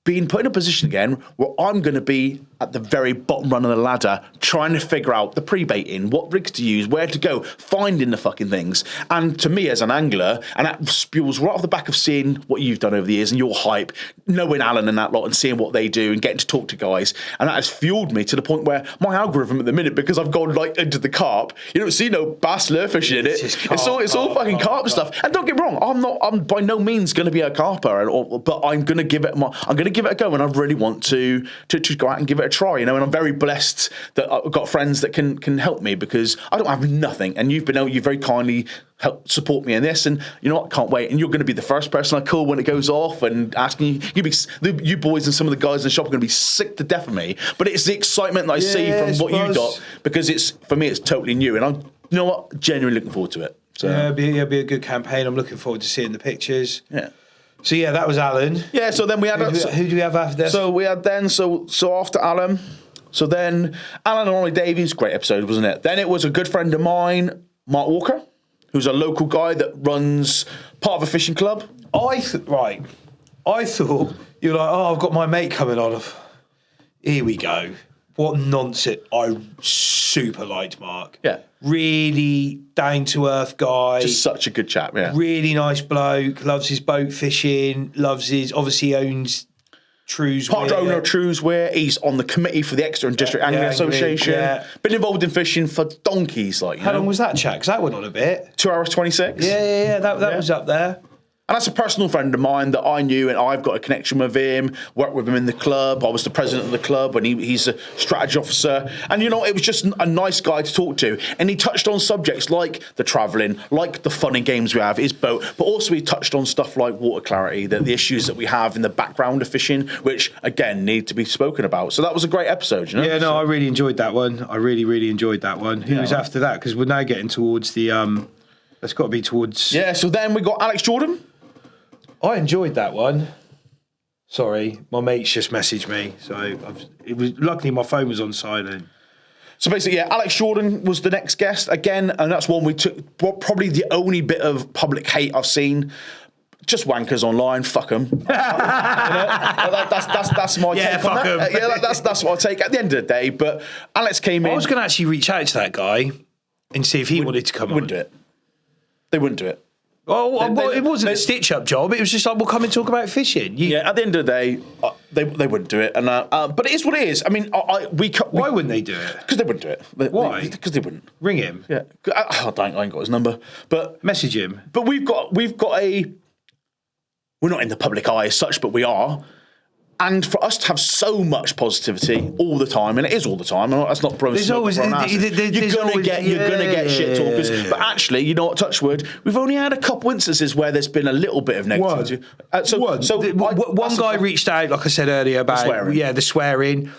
being put in a position again where I'm going to be at the very bottom run of the ladder trying to figure out the pre-baiting, what rigs to use, where to go, finding the fucking things. And to me as an angler, and that spews right off the back of seeing what you've done over the years and your hype, knowing Alan and that lot and seeing what they do and getting to talk to guys, and that has fueled me to the point where my algorithm at the minute, because I've gone like into the carp, you don't see no bass lure fishing in it. It's all fucking carp stuff. And don't get me wrong, I'm by no means going to be a carper, but I'm going to give it a go, and I really want to go out and give it a try, and I'm very blessed that I've got friends that can help me, because I don't have nothing, and you very kindly help support me in this, and you know what, can't wait, and you're going to be the first person I call when it goes off, and asking you boys and some of the guys in the shop are going to be sick to death of me, but it's the excitement that I see from what you got, because for me it's totally new, and I'm, you know what, genuinely looking forward to it. So it'll be a good campaign. I'm looking forward to seeing the pictures. Yeah. So yeah, that was Alan. Yeah. So then we had who do we have after this? So we had so after Alan. So then Alan and Ollie Davies, great episode, wasn't it? Then it was a good friend of mine, Mark Walker, who's a local guy that runs part of a fishing club. I thought you're like, oh, I've got my mate coming on. Here we go. What nonsense. I super liked Mark. Yeah. Really down to earth guy. Just such a good chap, yeah. Really nice bloke. Loves his boat fishing. Obviously he owns Trues. Part owner of Trues Weir. He's on the committee for the Exeter and District Angling Association. Yeah. Been involved in fishing for donkeys, like, you How know. long was that chat? Because that went on a bit. 2 hours 26. Yeah. That was up there. And that's a personal friend of mine that I knew, and I've got a connection with him, worked with him in the club. I was the president of the club, and he's a strategy officer. And, you know, it was just a nice guy to talk to. And he touched on subjects like the travelling, like the fun and games we have, his boat, but also he touched on stuff like water clarity, the issues that we have in the background of fishing, which, again, need to be spoken about. So that was a great episode, you know? Yeah, no, I really enjoyed that one. I really enjoyed that one. Who was after that? Because we're now getting towards the... That's got to be towards... Yeah, so then we got Alex Jordan. I enjoyed that one. Sorry, my mate's just messaged me. So luckily my phone was on silent. So basically, yeah, Alex Jordan was the next guest again, and that's one we took. Probably the only bit of public hate I've seen. Just wankers online, fuck them. That's my take. Fuck on that. 'em. Yeah, that's what I take at the end of the day. But Alex came in. I was going to actually reach out to that guy and see if he wanted to come on. Wouldn't do it. They wouldn't do it. Well, it wasn't a stitch-up job. It was just like, we'll come and talk about fishing. Yeah, at the end of the day, they wouldn't do it. And but it is what it is. I mean, Why wouldn't they do it? Because they wouldn't do it. Why? Because they wouldn't. Ring him. Yeah. I ain't got his number. But Message him. But we've got a. We're not in the public eye as such, but we are. And for us to have so much positivity all the time, and it is all the time, and that's not promising. You're gonna get shit talkers. But actually, you know what? Touch wood, we've only had a couple instances where there's been a little bit of negativity. One guy reached out, like I said earlier, about the swearing.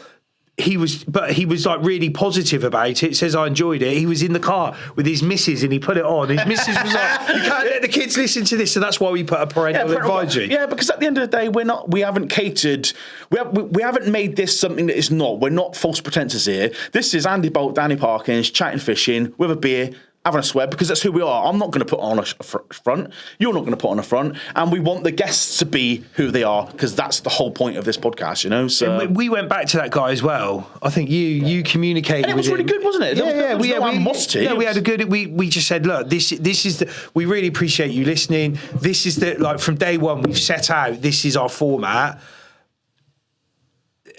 He was like really positive about it. Says I enjoyed it. He was in the car with his missus and he put it on. His missus was like, "You can't let the kids listen to this." So that's why we put a parental advisory. Yeah, because at the end of the day, we haven't catered. We haven't made this something that is not. We're not false pretenses here. This is Andy Bolt, Danny Parkins, chatting fishing with a beer, having a swear, because that's who we are. I'm not going to put on a front. You're not going to put on a front. And we want the guests to be who they are, because that's the whole point of this podcast, you know? So and we went back to that guy as well. I think you communicated and it was with really good, wasn't it? We had a good... We just said, look, this is the... We really appreciate you listening. This is the... Like, from day one, we've set out, this is our format.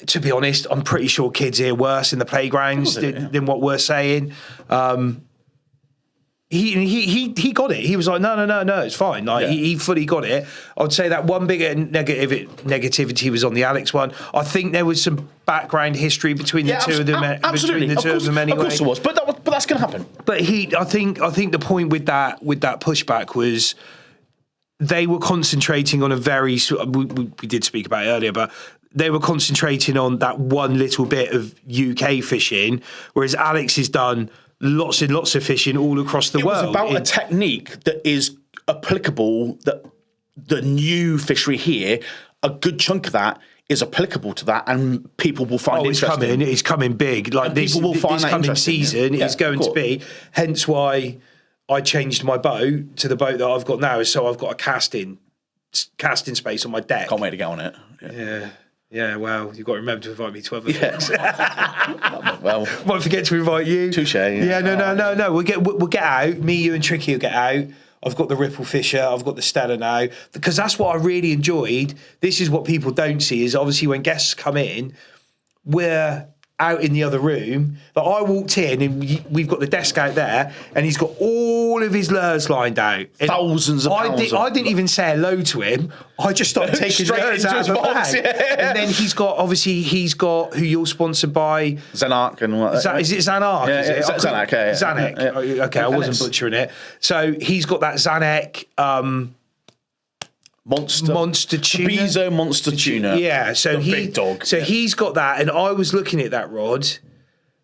To be honest, I'm pretty sure kids hear worse in the playgrounds than what we're saying. He got it. He was like, no, it's fine. Like he fully got it. I would say that one big negativity was on the Alex one. I think there was some background history between the two of them. Absolutely, between the two of them anyway. Of course there was, but that's going to happen. But I think the point with that pushback was they were concentrating on a very. We did speak about it earlier, but they were concentrating on that one little bit of UK fishing, whereas Alex has done lots and lots of fishing all across the world. It was about a technique that is applicable, that the new fishery here, a good chunk of that is applicable to that, and people will find interesting. It's coming big. Like and this, people will find this that coming season is going to be. Hence why I changed my boat to the boat that I've got now, so I've got a casting space on my deck. Can't wait to get on it. Yeah, well, you've got to remember to invite me to other things. Well, won't forget to invite you. Touche. Yeah, no. We'll get out. Me, you, and Tricky will get out. I've got the Ripple Fisher. I've got the Stella now, because that's what I really enjoyed. This is what people don't see, is obviously when guests come in, we're out in the other room. But I walked in and we've got the desk out there, and he's got all of his lures lined out. And thousands of pounds. I didn't even say hello to him. I just started taking lures out of the bag. And then he's got who you're sponsored by. Zanark and what? Is it Zanark? Yeah, Zanek. Yeah. Zanek. Yeah. Okay, I wasn't butchering it. So he's got that Zanek. Monster tuna. Bezo monster tuna. Yeah, so big dog. So he's got that, and I was looking at that rod,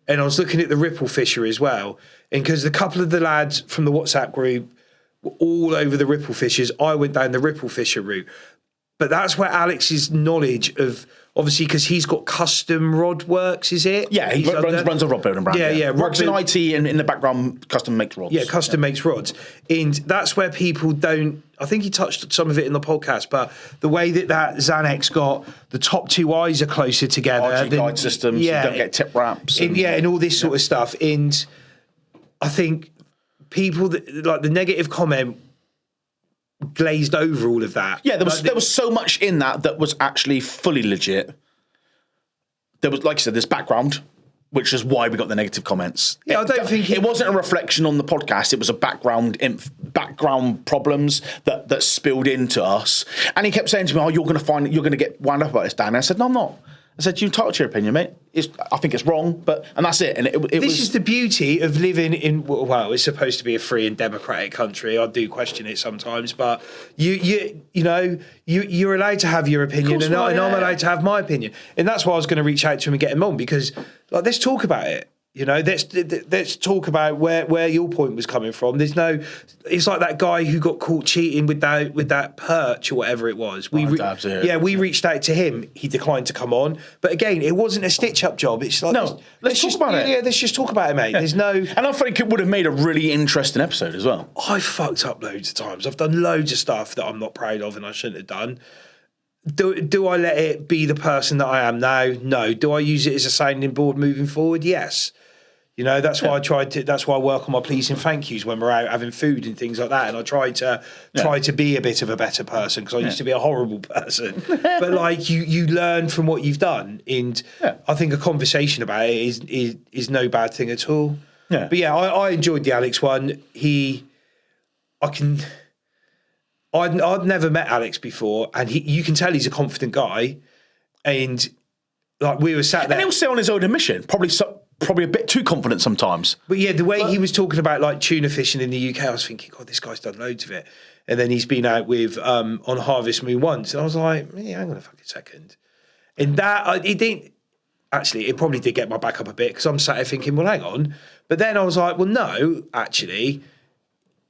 and I was looking at the Ripple Fisher as well. And because a couple of the lads from the WhatsApp group were all over the Ripple Fishers, I went down the Ripple Fisher route. But that's where Alex's knowledge of, obviously, because he's got custom rod works, is it? Yeah, he runs a rod building brand. Yeah. Works in IT and in the background, custom makes rods. Yeah, custom makes rods. And that's where people don't, I think he touched on some of it in the podcast, but the way that Xanax got, the top two eyes are closer together. RG guide systems, you don't get tip wraps. And all this sort of stuff. And I think people, like the negative comment, glazed over all of that. Yeah, there was so much in that was actually fully legit. There was, like I said, this background, which is why we got the negative comments. Yeah, I don't think it wasn't a reflection on the podcast. It was a background problems that spilled into us. And he kept saying to me, "Oh, you're going to get wound up about this, Dan." And I said, "No, I'm not." I said, "You entitled to your opinion, mate. I think it's wrong, and that's it." And this is the beauty of living in, well, it's supposed to be a free and democratic country. I do question it sometimes, but you're allowed to have your opinion, and I'm allowed to have my opinion. And that's why I was going to reach out to him and get him on, because like, let's talk about it. Let's talk about where your point was coming from. It's like that guy who got caught cheating with that perch or whatever it was. We reached out to him. He declined to come on. But again, it wasn't a stitch-up job. It's like, let's talk about it. Yeah, let's just talk about it, mate. Yeah. And I think it would have made a really interesting episode as well. I fucked up loads of times. I've done loads of stuff that I'm not proud of and I shouldn't have done. Do I let it be the person that I am now? No. Do I use it as a sounding board moving forward? Yes. That's why that's why I work on my please and thank yous when we're out having food and things like that. And I try to be a bit of a better person, because I used to be a horrible person. But like you learn from what you've done, and I think a conversation about it is no bad thing at all. Yeah. But yeah, I enjoyed the Alex one. I'd never met Alex before, and you can tell he's a confident guy, and like we were sat there, and he'll say on his own admission, probably a bit too confident sometimes. But yeah, the way he was talking about like tuna fishing in the UK, I was thinking, God, this guy's done loads of it. And then he's been out with on Harvest Moon once, and I was like, yeah, hang on a fucking second. And that it probably did get my back up a bit, because I'm sat here thinking, well, hang on. But then I was like, well, no, actually,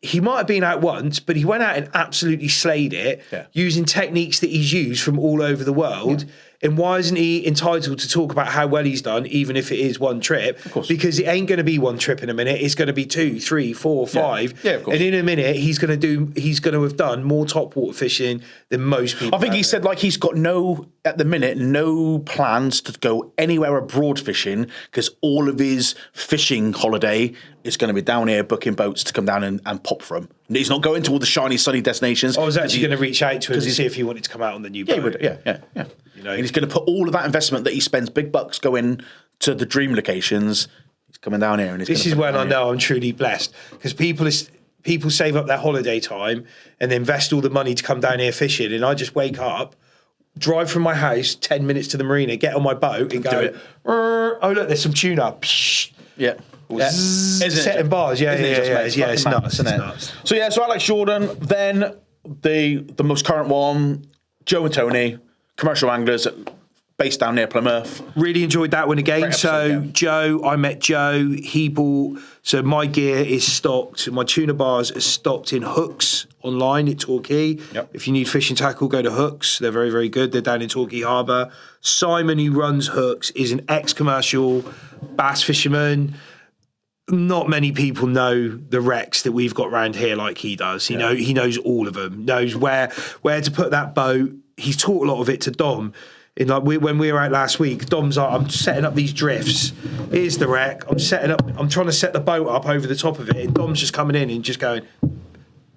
he might have been out once, but he went out and absolutely slayed it using techniques that he's used from all over the world. Yeah. And why isn't he entitled to talk about how well he's done, even if it is one trip? Of course. Because it ain't going to be one trip in a minute. It's going to be 2, 3, 4, 5. Yeah, of course. And in a minute, he's going to have done more top water fishing than most people. I think he said, like, he's got at the minute, no plans to go anywhere abroad fishing, because all of his fishing holiday is going to be down here booking boats to come down and pop from. He's not going to all the shiny, sunny destinations. I was actually going to reach out to him to see if he wanted to come out on the new boat. Yeah, he would. Yeah. And he's going to put all of that investment that he spends big bucks going to the dream locations. He's coming down here, and this is when I know I'm truly blessed, because people save up their holiday time and invest all the money to come down here fishing, and I just wake up, drive from my house 10 minutes to the marina, get on my boat, and go, oh look, there's some tuna. Yeah. Setting bars, it's nuts, isn't it? So Alex Jordan, then the most current one, Joe and Tony, commercial anglers based down near Plymouth. Really enjoyed that one again. Joe, I met Joe. He bought. So my gear is stocked. My tuna bars are stocked in Hooks online at Torquay. Yep. If you need fishing tackle, go to Hooks. They're very, very good. They're down in Torquay Harbour. Simon, who runs Hooks, is an ex-commercial bass fisherman. Not many people know the wrecks that we've got around here like he does. He knows all of them. Knows where to put that boat. He's taught a lot of it to Dom. When we were out last week, Dom's like, I'm setting up these drifts. Here's the wreck. I'm trying to set the boat up over the top of it, and Dom's just coming in and just going,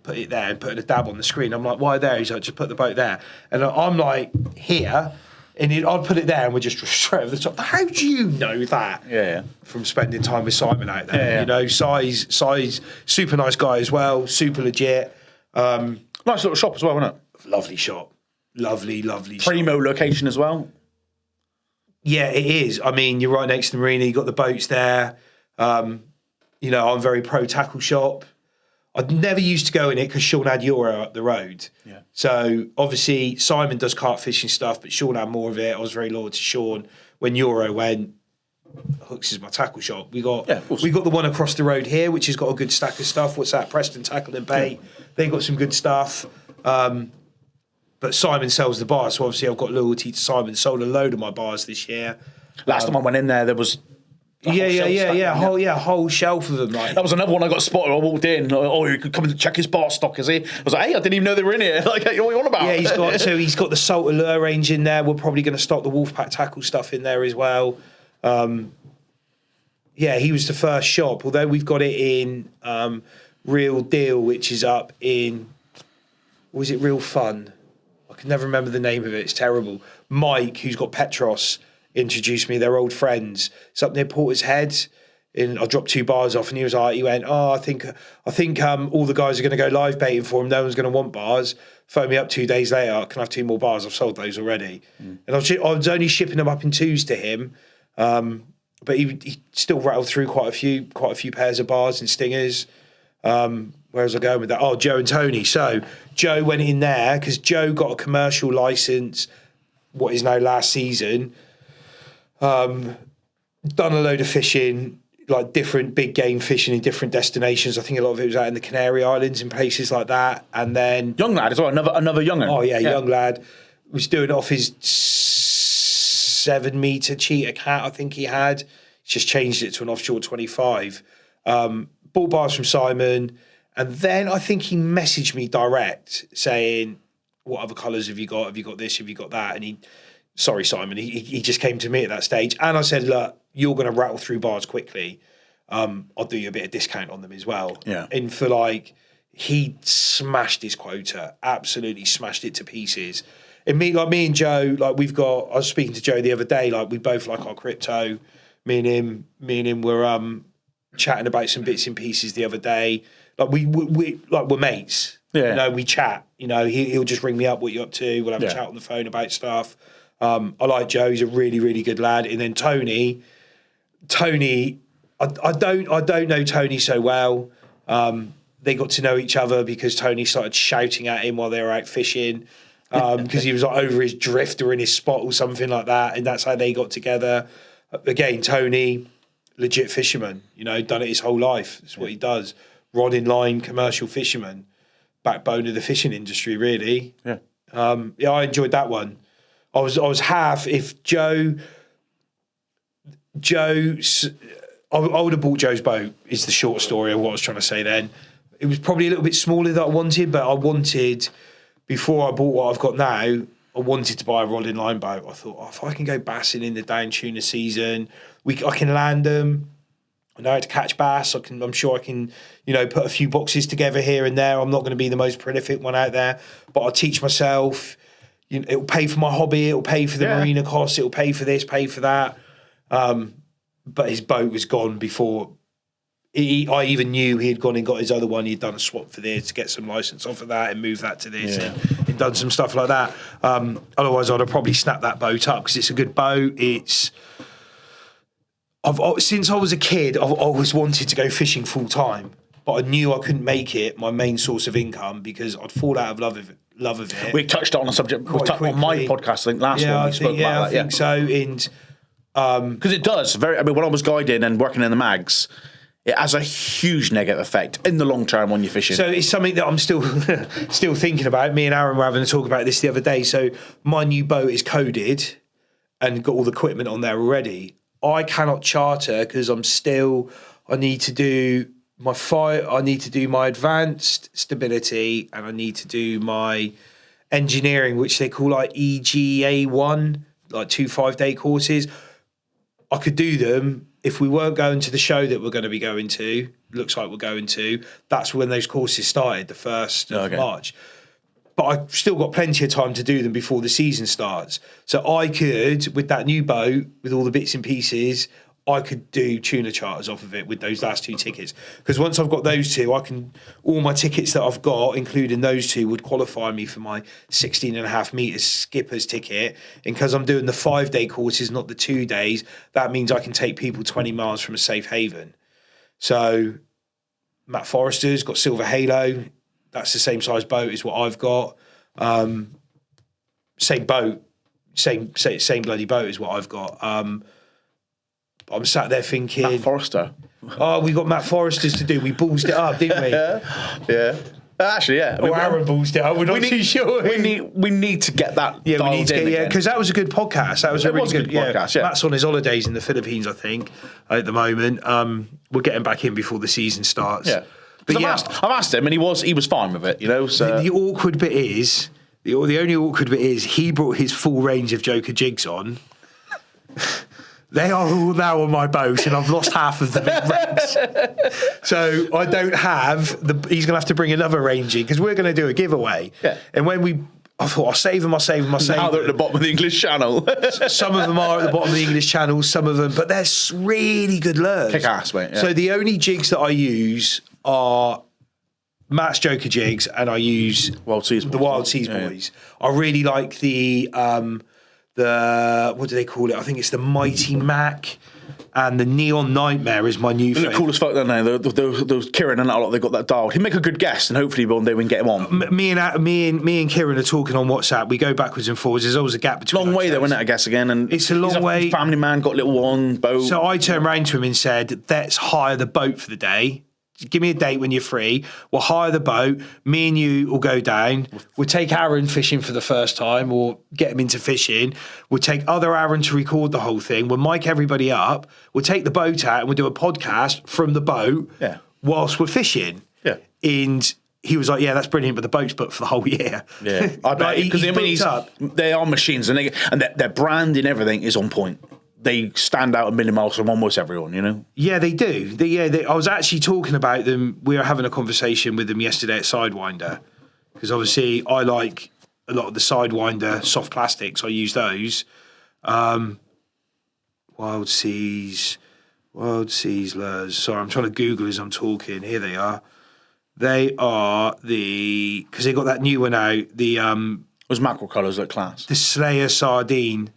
put it there, and putting a dab on the screen. I'm like, why there? He's like, just put the boat there. And I'm like, here. And I'd put it there, and we're just straight over the top. How do you know that? Yeah. From spending time with Simon out there. Yeah. Size, super nice guy as well, super legit. Nice little shop as well, wasn't it? Lovely shop. Lovely Primo location as well. Yeah, it is. I mean, you're right next to the marina. You got the boats there. I'm very pro tackle shop. I'd never used to go in it because Sean had Euro up the road. Yeah. So obviously Simon does carp fishing stuff, but Sean had more of it. I was very loyal to Sean. When Euro went, Hooks is my tackle shop. We got the one across the road here, which has got a good stack of stuff. What's that? Preston Tackle and Bait. They got some good stuff. but Simon sells the bars, so obviously I've got loyalty to Simon. Sold a load of my bars this year. Last time I went in there was. A whole shelf of them. Like. That was another one I got spotted. I walked in. Oh, you could come and check his bar stock, is he? I was like, hey, I didn't even know they were in here. Like, what are you on about? Yeah, he's got the Salt Allure range in there. We're probably going to stock the Wolfpack tackle stuff in there as well. Yeah, he was the first shop. Although we've got it in Real Deal, which is up in, was it Real Fun? I can never remember the name of it. It's terrible. Mike, who's got Petros, introduced me. They're old friends. It's up near Porter's Head. And I dropped 2 bars off, and he went, oh, I think all the guys are going to go live baiting for him. No one's going to want bars. Phone me up 2 days later. Can I have 2 more bars? I've sold those already. And I was only shipping them up in 2s to him. But he still rattled through quite a few pairs of bars and stingers. Where was I going with that? Oh, Joe and Tony. So Joe went in there because Joe got a commercial license, what is now last season. Done a load of fishing, like different big game fishing in different destinations. I think a lot of it was out in the Canary Islands and places like that. And then Young lad as well, another young'un. Oh yeah, young lad was doing it off his 7-meter cheetah cat. I think he had just changed it to an offshore 25. Bought bars from Simon, and then I think he messaged me direct saying, "What other colours have you got? Have you got this? Have you got that?" And sorry, Simon, he just came to me at that stage, and I said, "Look, you're going to rattle through bars quickly. I'll do you a bit of discount on them as well." Yeah. And for he smashed his quota, absolutely smashed it to pieces. And me and Joe, I was speaking to Joe the other day, we both like our crypto. Me and him were chatting about some bits and pieces the other day. We're mates. Yeah. We chat. He'll just ring me up, what you up to? We'll have a chat on the phone about stuff. I like Joe. He's a really, really good lad. And then Tony, I don't know Tony so well. They got to know each other because Tony started shouting at him while they were out fishing because he was over his drift or in his spot or something like that. And that's how they got together. Again, Tony, legit fisherman, done it his whole life. That's what he does. Rod in line, commercial fisherman, backbone of the fishing industry, really. Yeah. I enjoyed that one. I was half, if I would have bought Joe's boat, is the short story of what I was trying to say then. It was probably a little bit smaller than I wanted, but I wanted, before I bought what I've got now, I wanted to buy a rod in line boat. I thought, if I can go bassing in the down tuna season, I can land them. I know how to catch bass. I'm sure I can, put a few boxes together here and there. I'm not going to be the most prolific one out there, but I'll teach myself. It'll pay for my hobby. It'll pay for the marina costs. It'll pay for this, pay for that. But his boat was gone before I even knew he had gone and got his other one. He'd done a swap for this to get some license off of that and move that to this and done some stuff like that. Otherwise, I'd have probably snapped that boat up because it's a good boat. Since I was a kid, I've always wanted to go fishing full time, but I knew I couldn't make it my main source of income because I'd fall out of love of it. We touched on a subject on my podcast, I think, last one. We spoke about that. I think so. And because it does. When I was guiding and working in the mags, it has a huge negative effect in the long term on your fishing. So it's something that I'm still thinking about. Me and Aaron were having a talk about this the other day. So my new boat is coded and got all the equipment on there already. I cannot charter because I need to do my advanced stability and I need to do my engineering, which they call EGA1, 2 5-day courses. I could do them if we weren't going to the show that we're going to be going to. Looks like we're going to. That's when those courses started, the 1st of March. But I've still got plenty of time to do them before the season starts. So I could, with that new boat, with all the bits and pieces, I could do tuna charters off of it with those last 2 tickets. Because once I've got those 2, all my tickets that I've got, including those 2, would qualify me for my 16.5 metres skipper's ticket. And because I'm doing the 5-day courses, not the 2 days, that means I can take people 20 miles from a safe haven. So Matt Forrester's got Silver Halo. That's the same size boat as what I've got. Same boat, same bloody boat as what I've got. I'm sat there thinking, Matt Forrester. We got Matt Forrester's to do. We ballsed it up, didn't we? Yeah. Actually, yeah. Or Aaron Balls did. We're not too sure. We need to get that. Yeah, we dialed need to in get, again. because that was a good podcast. That was a It really was a good podcast, yeah. Matt's on his holidays in the Philippines, I think, at the moment. We're getting back in before the season starts. Yeah. But I've asked him, and he was fine with it. You know, so the awkward bit is the only awkward bit is he brought his full range of Joker jigs on. They are all now on my boat, and I've lost half of the big range. So I don't have he's going to have to bring another range in because we're going to do a giveaway. Yeah. And I thought I'll save them. now they're at the bottom of the English Channel. Some of them are at the bottom of the English Channel, some of them, but they're really good lures. Kick ass, mate. Yeah. So the only jigs that I use are Matt's Joker jigs, and I use Wild Seas the Boys. Wild Seas Yeah, yeah. Boys. I really like the what do they call it? I think it's the Mighty Mac, and the Neon Nightmare is my new They look favourite. cool as fuck, don't they? Those Kieran and that lot, they got that dialed. He'd make a good guest, and hopefully one day we can get him on. Me and Kieran are talking on WhatsApp. We go backwards and forwards. There's always a gap between. Long our way though, shows. isn't it? I guess again, and It's a long he's way. Family man, got little one boat. So I turned round to him and said, let's hire the boat for the day. Give me a date when you're free. We'll hire the boat. Me and you will go down. We'll take Aaron fishing for the first time or get him into fishing. We'll take other Aaron to record the whole thing. We'll mic everybody up. We'll take the boat out and we'll do a podcast from the boat whilst we're fishing. Yeah. And he was like, yeah, that's brilliant, but the boat's booked for the whole year. Yeah, I bet because he's booked up. they are machines, and their brand and everything is on point. They stand out a million miles from almost everyone, you know. Yeah, they do. I was actually talking about them. We were having a conversation with them yesterday at Sidewinder because obviously I like a lot of the Sidewinder soft plastics. I use those. Wild Seas lures. Sorry, I'm trying to Google as I'm talking. Here they are. They are because they got that new one out. Those mackerel colours look class. The Slayer sardine.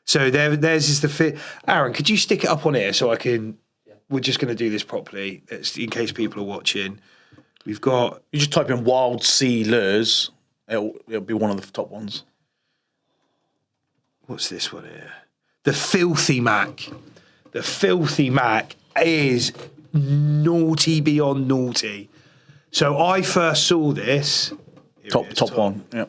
So theirs is the fit. Aaron, could you stick it up on here so I can? Yeah. We're just going to do this properly, in case people are watching. We've got. You just type in Wild Sea Lures, it'll be one of the top ones. What's this one here? The Filthy Mac. The Filthy Mac is naughty beyond naughty. So I first saw this. Top one. Yeah.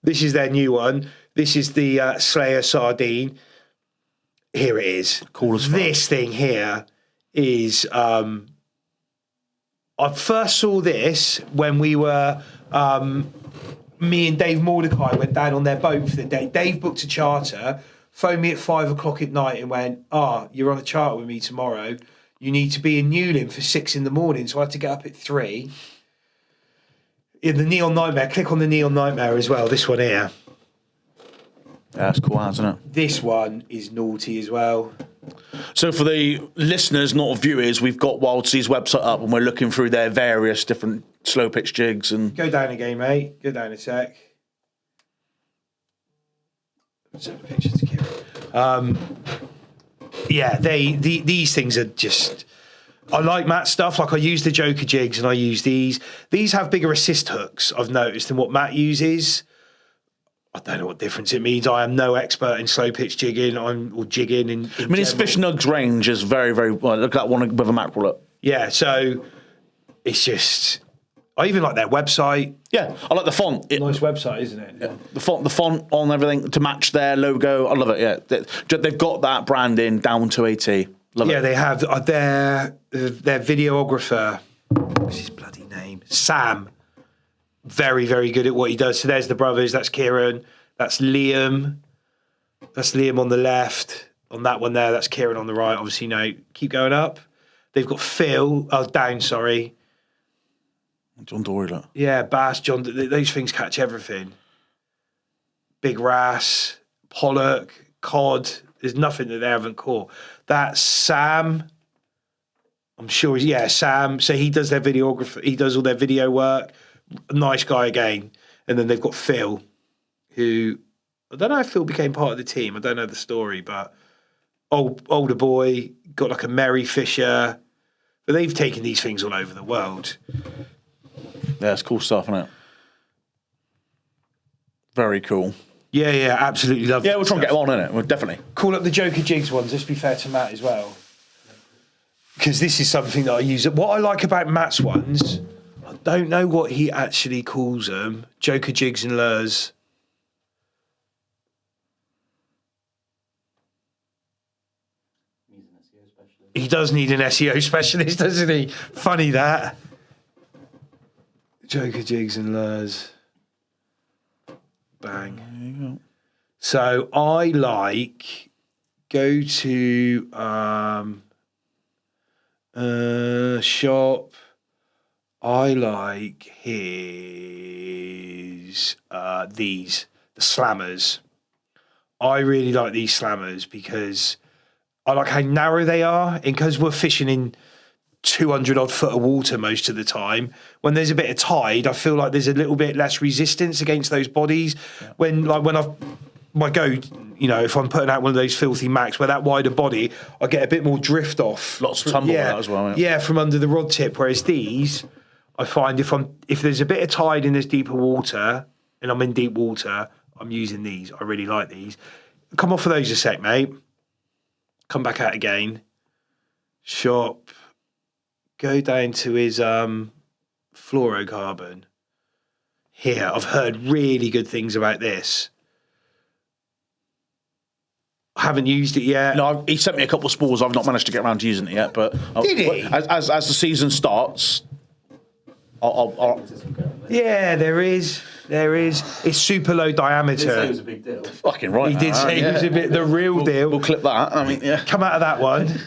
This is their new one. This is the Slayer sardine. Here it is. Cool as fuck. This thing here is. I first saw this when we were. Me and Dave Mordecai went down on their boat for the day. Dave booked a charter, phoned me at 5 o'clock at night and went, you're on a charter with me tomorrow. You need to be in Newlyn for 6 a.m. So I had to get up at 3. In the Neon Nightmare, click on the Neon Nightmare as well. This one here. Yeah, that's cool, isn't it? This one is naughty as well. So for the listeners, not viewers, we've got Wild Seas website up and we're looking through their various different slow pitch jigs and Go down again, mate. Go down a sec. Send a picture to Kieran. Yeah, these things are just. I like Matt's stuff. Like I use the Joker jigs and I use these. These have bigger assist hooks, I've noticed, than what Matt uses. I don't know what difference it means. I am no expert in slow pitch jigging or jigging. In I mean, his general. fish nugs range is very, very well. Look at that one with a mackerel up. Yeah, so it's just. I even like their website. Yeah, I like the font. Nice website, isn't it? Yeah. The font on everything to match their logo. I love it. Yeah, they've got that branding down to a T. Love it. They have their videographer. What's his bloody name? Sam. Very, very good at what he does. So there's the brothers. That's Kieran. That's Liam. That's Liam on the left. On that one there, that's Kieran on the right. Obviously, no. Keep going up. They've got Phil. Oh, down. Sorry. John Dory, look. Yeah, bass. John. Those things catch everything. Big wrasse, pollock, cod. There's nothing that they haven't caught. That's Sam. I'm sure. Sam. So he does their videography. He does all their video work. Nice guy again. And then they've got Phil, who I don't know if Phil became part of the team. I don't know the story, but older boy, got like a Merry Fisher. But they've taken these things all over the world. Yeah, it's cool stuff, isn't it? Very cool. Yeah, absolutely love Yeah, that we'll try and get stuff. them on, innit? We'll definitely. Call up the Joker Jigs ones. Let's be fair to Matt as well. because this is something that I use. What I like about Matt's ones, I don't know what he actually calls them. Joker jigs and lures. He does need an SEO specialist, doesn't he? Funny that. Joker jigs and lures. Bang. There you go. So I like go to shop. I like his these, the slammers. I really like these slammers because I like how narrow they are, and because we're fishing in 200 odd foot of water most of the time, when there's a bit of tide, I feel like there's a little bit less resistance against those bodies. Yeah. When I've my go, if I'm putting out one of those filthy Macs where that wider body, I get a bit more drift off. Lots of tumble that as well. Yeah, from under the rod tip. Whereas these, I find if there's a bit of tide in this deeper water, and I'm in deep water, I'm using these. I really like these. Come off of those a sec, mate. Come back out again. Shop. Go down to his fluorocarbon. Here, I've heard really good things about this. I haven't used it yet. No, he sent me a couple of spools. I've not managed to get around to using it yet. But did he? As the season starts, I'll yeah, there is. It's super low diameter. It was a big deal. Fucking right. He did say it was a bit the real deal. We'll clip that. I mean, yeah. Come out of that one.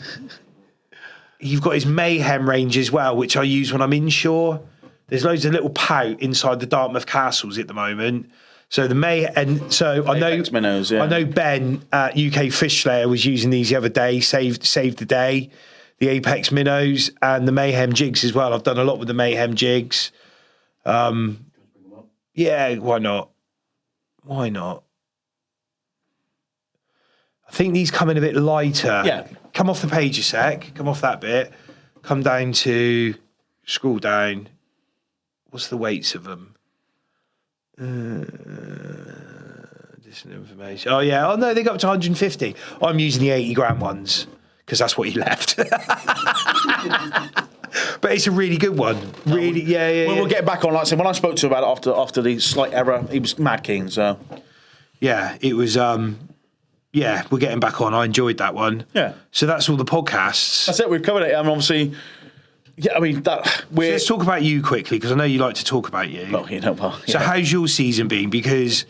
You've got his Mayhem range as well, which I use when I'm inshore. There's loads of little pout inside the Dartmouth castles at the moment. So the I know Ben at UK Fish Slayer was using these the other day. Saved the day. The Apex minnows and the Mayhem jigs as well. I've done a lot with the Mayhem jigs. Yeah, why not? Why not? I think these come in a bit lighter. Yeah. Come off the page a sec. Come off that bit. Come down to, scroll down. What's the weights of them? Additional information. Oh, yeah. Oh, no, they go up to 150. I'm using the 80 gram ones because that's what he left. But it's a really good one. Really, yeah. We'll get back on. Like I said, when I spoke to him about it after the slight error, he was mad keen. So, yeah, it was. Yeah, we're getting back on. I enjoyed that one. Yeah. So that's all the podcasts. That's it. We've covered it. I mean, obviously. Yeah, I mean that. So let's talk about you quickly because I know you like to talk about you. Well, yeah. So how's your season been? Because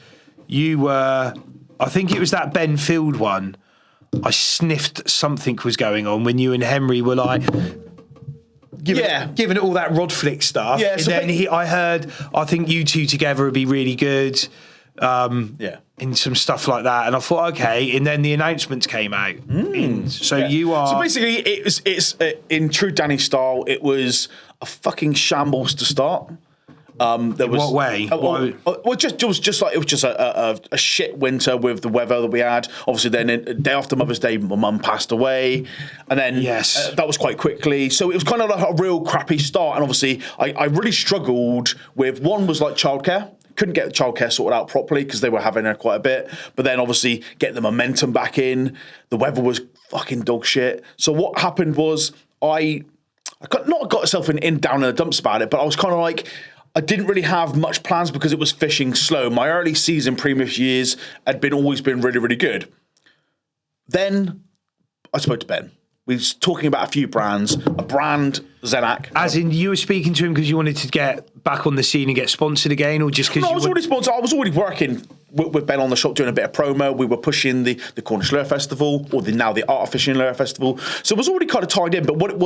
you were, I think it was that Ben Field one. I sniffed something was going on when you and Henry were like. Giving it all that rod flick stuff. Yeah, and then I think you two together would be really good. In some stuff like that, and I thought, okay, and then the announcements came out. You are. So basically, it's in true Danny style. It was a fucking shambles to start. What way? Well, it was just a shit winter with the weather that we had. Obviously, then the day after Mother's Day, my mum passed away, and then that was quite quickly. So it was kind of like a real crappy start. And obviously, I really struggled with one was like childcare. Couldn't get the childcare sorted out properly because they were having her quite a bit. But then obviously getting the momentum back in. The weather was fucking dog shit. So what happened was I got myself down in the dumps about it, but I was kind of like, I didn't really have much plans because it was fishing slow. My early season, previous years, had always been really, really good. Then I spoke to Ben. We was talking about a few brands. A brand, Zenak. As in, you were speaking to him because you wanted to get back on the scene and get sponsored again, or just because I was already sponsored. I was already working with Ben on the shop doing a bit of promo. We were pushing the Cornish Lure Festival, or now the Art of Fishing Lure Festival. So it was already kind of tied in. But what it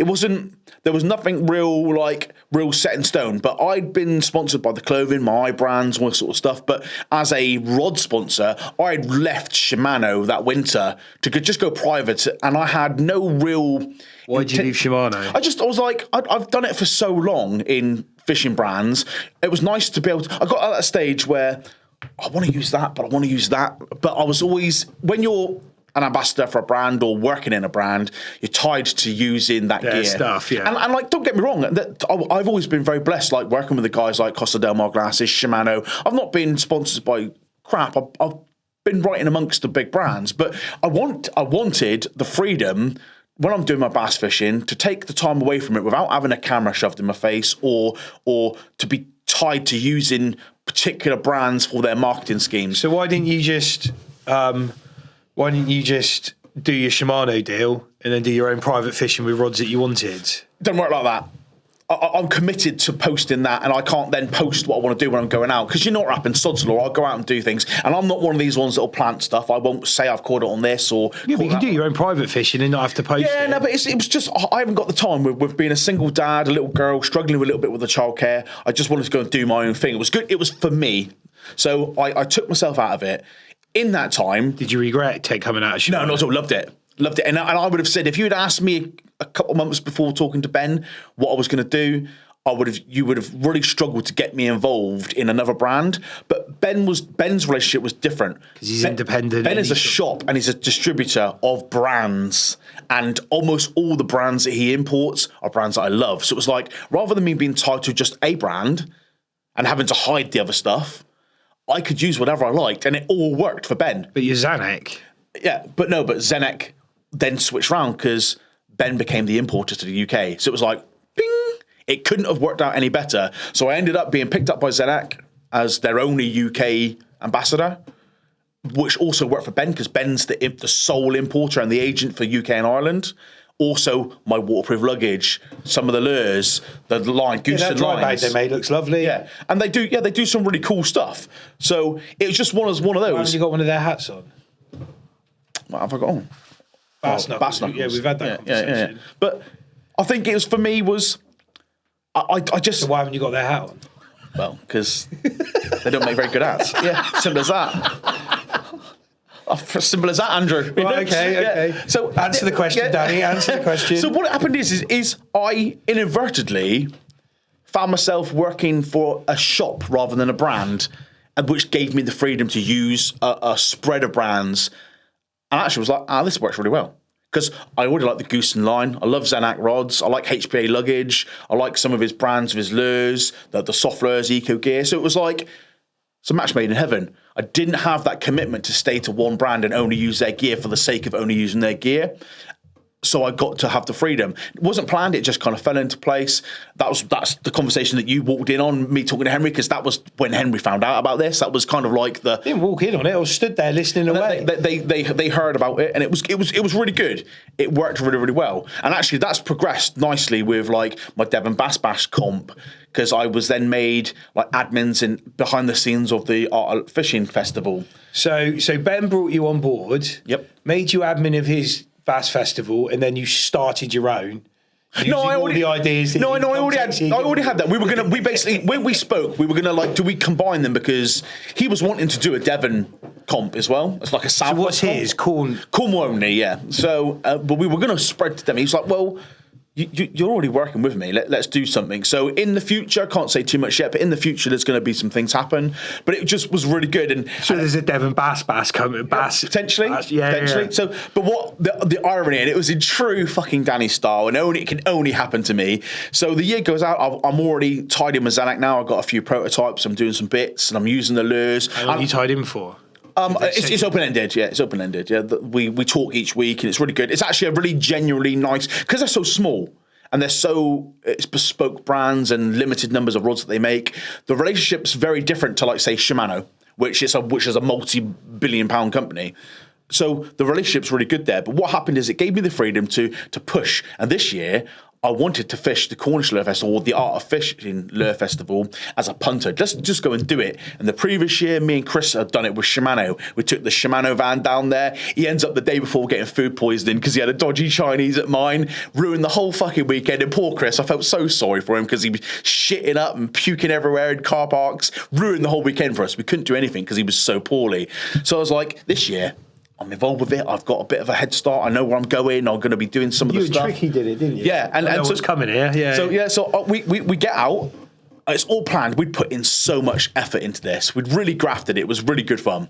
wasn't. There was nothing real set in stone. But I'd been sponsored by the clothing, my brands, all that sort of stuff. But as a rod sponsor, I'd left Shimano that winter to just go private, and I had no real. Why did you leave Shimano? I was like, I've done it for so long in fishing brands. It was nice to be able to. I got at that stage where I want to use that, but I want to use that. But I was always, when you're an ambassador for a brand or working in a brand, you're tied to using that gear stuff. Yeah, and like, don't get me wrong, I've always been very blessed, like working with the guys like Costa del Mar Glasses, Shimano. I've not been sponsored by crap. I've been right in amongst the big brands, but I wanted the freedom when I'm doing my bass fishing, to take the time away from it without having a camera shoved in my face or to be tied to using particular brands for their marketing schemes. So why didn't you just do your Shimano deal and then do your own private fishing with rods that you wanted? Don't work like that. I'm committed to posting that, and I can't then post what I want to do when I'm going out, because you know what happens, sod's law. I'll go out and do things, and I'm not one of these ones that'll plant stuff. I won't say I've caught it on this or. Yeah, but you can do your own private fishing and not have to post it. Yeah, no, but it was just I haven't got the time with being a single dad, a little girl, struggling with a little bit with the childcare. I just wanted to go and do my own thing. It was good. It was for me, so I took myself out of it. In that time, did you regret coming out of Shimano? No, not at all. Loved it. And I would have said, if you had asked me a couple of months before talking to Ben what I was going to do, you would have really struggled to get me involved in another brand. But Ben's relationship was different because he's independent. Ben is a shop and he's a distributor of brands, and almost all the brands that he imports are brands that I love. So it was like, rather than me being tied to just a brand and having to hide the other stuff, I could use whatever I liked, and it all worked for Ben. But you're Zanek. Yeah, but Zenek then switched around because Ben became the importer to the UK. So it was like, bing! It couldn't have worked out any better. So I ended up being picked up by Zenek as their only UK ambassador, which also worked for Ben because Ben's the sole importer and the agent for UK and Ireland. Also, my waterproof luggage, some of the lures, the line, goose and dry bag lines. they made looks lovely. Yeah, and they do some really cool stuff. So it was just one of those. Why haven't you got one of their hats on? What have I got on? Bass knuckles. Yeah, we've had that conversation. Yeah. But I think it was, for me, was I just. So why haven't you got their hat on? Well, because they don't make very good hats. Yeah, simple as that. Simple as that, Andrew. Right, okay. So answer the question, Danny. Answer the question. So what happened is I inadvertently found myself working for a shop rather than a brand, and which gave me the freedom to use a spread of brands. And actually was like, this works really well. Because I already like the Goose and Line. I love Zenak rods. I like HPA luggage. I like some of his brands of his lures, the soft lures, Eco Gear. So it was like, it's a match made in heaven. I didn't have that commitment to stay to one brand and only use their gear for the sake of only using their gear. So I got to have the freedom. It wasn't planned. It just kind of fell into place. That's the conversation that you walked in on, me talking to Henry, because that was when Henry found out about this. That was kind of like the. Didn't walk in on it. I was stood there listening away. They heard about it, and it was really good. It worked really, really well. And actually, that's progressed nicely with like my Devon Bass Bash comp, because I was then made like admins in behind the scenes of the Art Fishing Festival. So Ben brought you on board. Yep. Made you admin of his Bass Festival, and then you started your own. No, I already all the ideas. I already had that. We basically when we spoke, we were gonna like, do we combine them, because he was wanting to do a Devon comp as well. It's like a South. So what's his? Cornwall only, yeah. So, but we were gonna spread to them. He was like, well, you're already working with me. Let's do something. So in the future, I can't say too much yet, but in the future, there's going to be some things happen. But it just was really good. And so there's a Devon Bass coming. Bass potentially. Potentially. Yeah. So, but what the irony, and it was in true fucking Danny style, and it can only happen to me. So the year goes out. I'm already tied in with Zanak now. I've got a few prototypes. I'm doing some bits, and I'm using the lures. How long are you tied in for? It's open-ended, yeah. It's open-ended, yeah. We talk each week, and it's really good. It's actually a really genuinely nice, because they're so small and it's bespoke brands and limited numbers of rods that they make. The relationship's very different to, like, say, Shimano, which is a multi-billion-pound company. So the relationship's really good there. But what happened is it gave me the freedom to push. And this year, I wanted to fish the Cornish Lure Festival, or the Art of Fishing Lure Festival, as a punter. Just go and do it. And the previous year, me and Chris had done it with Shimano. We took the Shimano van down there. He ends up the day before getting food poisoning because he had a dodgy Chinese at mine. Ruined the whole fucking weekend. And poor Chris, I felt so sorry for him because he was shitting up and puking everywhere in car parks. Ruined the whole weekend for us. We couldn't do anything because he was so poorly. So I was like, this year, I'm involved with it. I've got a bit of a head start. I know where I'm going. I'm going to be doing some of the stuff. Tricky did it, didn't you? Yeah, and so what's coming here. Yeah. So we get out. It's all planned. We'd put in so much effort into this. We'd really grafted it. It was really good fun.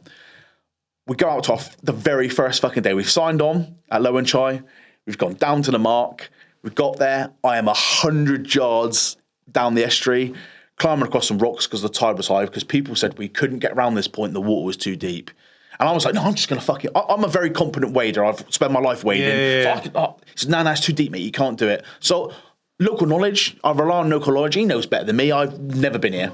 We go out off the very first fucking day. We've signed on at Low and Chai. We've gone down to the mark. We got there. I am 100 yards down the estuary, climbing across some rocks because the tide was high. Because people said we couldn't get around this point. The water was too deep. And I was like, no, I'm just going to fuck it. I'm a very competent wader. I've spent my life wading. Yeah. So he said, no, it's too deep, mate. You can't do it. So local knowledge, I rely on local knowledge. He knows better than me. I've never been here.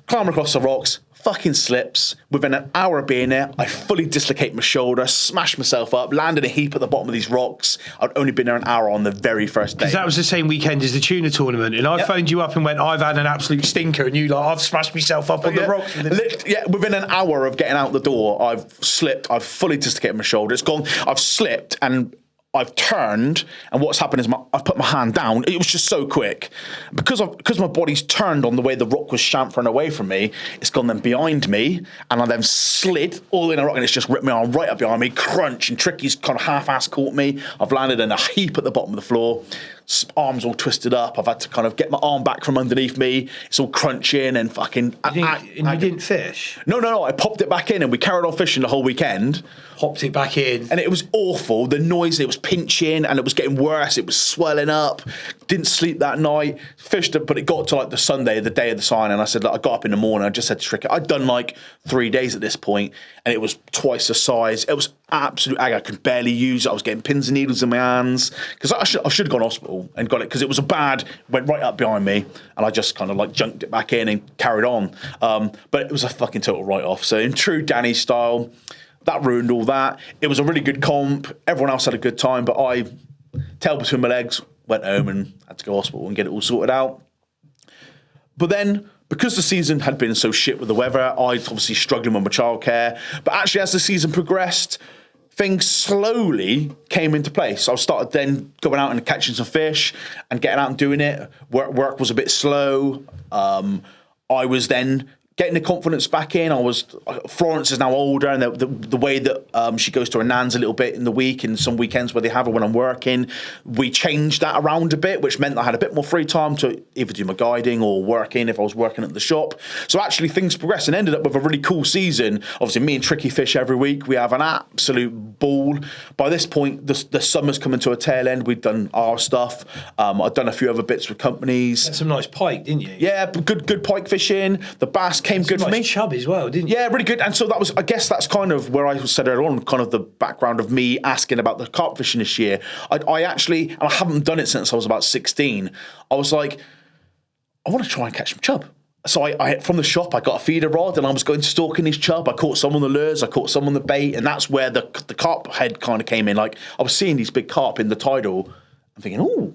Climb across the rocks, fucking slips. Within an hour of being there, I fully dislocate my shoulder, smashed myself up, landed a heap at the bottom of these rocks. I'd only been there an hour on the very first day. Because that was the same weekend as the tuna tournament, and I phoned you up and went, I've had an absolute stinker, and you like, I've smashed myself up on the rocks. Within an hour of getting out the door, I've slipped. I've fully dislocated my shoulder. It's gone. I've slipped and I've turned, and what's happened is I've put my hand down. It was just so quick. Because my body's turned on the way the rock was chamfering away from me, it's gone then behind me, and I then slid all in a rock, and it's just ripped my arm right up behind me, crunch, and Tricky's kind of half-ass caught me. I've landed in a heap at the bottom of the floor. Arms all twisted up. I've had to kind of get my arm back from underneath me. It's all crunching and fucking... You didn't fish? No. I popped it back in, and we carried on fishing the whole weekend. Popped it back in. And it was awful. The noise, it was pinching, and it was getting worse. It was swelling up. Didn't sleep that night. Fished it, but it got to like the Sunday, the day of the sign, and I said, I got up in the morning, I just said to Trick, I'd done like 3 days at this point, and it was twice the size. It was absolute ag. I could barely use it. I was getting pins and needles in my hands. Because I should have gone to hospital and got it, because it was went right up behind me, and I just kind of like junked it back in and carried on. But it was a fucking total write-off. So in true Danny style, that ruined all that. It was a really good comp. Everyone else had a good time, but I, tail between my legs, went home and had to go to hospital and get it all sorted out. But then, because the season had been so shit with the weather, I'd obviously struggling with my childcare. But actually, as the season progressed, things slowly came into place. I started then going out and catching some fish and getting out and doing it. Work was a bit slow. I was then getting the confidence back in. Florence is now older, and the way that she goes to her nan's a little bit in the week, and some weekends where they have her when I'm working, we changed that around a bit, which meant I had a bit more free time to either do my guiding or working if I was working at the shop. So actually things progressed and ended up with a really cool season. Obviously me and Tricky fish every week. We have an absolute ball. By this point, the summer's coming to a tail end. We've done our stuff. I've done a few other bits with companies. Had some nice pike, didn't you? Yeah, good pike fishing. The bass came good for me. Chub as well, didn't you? Yeah, really good. And so I guess that's kind of where I said earlier on, kind of the background of me asking about the carp fishing this year. I actually, and I haven't done it since I was about 16, I was like, I want to try and catch some chub. So I from the shop, I got a feeder rod, and I was going stalking these chub. I caught some on the lures, I caught some on the bait, and that's where the carp head kind of came in. Like, I was seeing these big carp in the tidal. I'm thinking, ooh,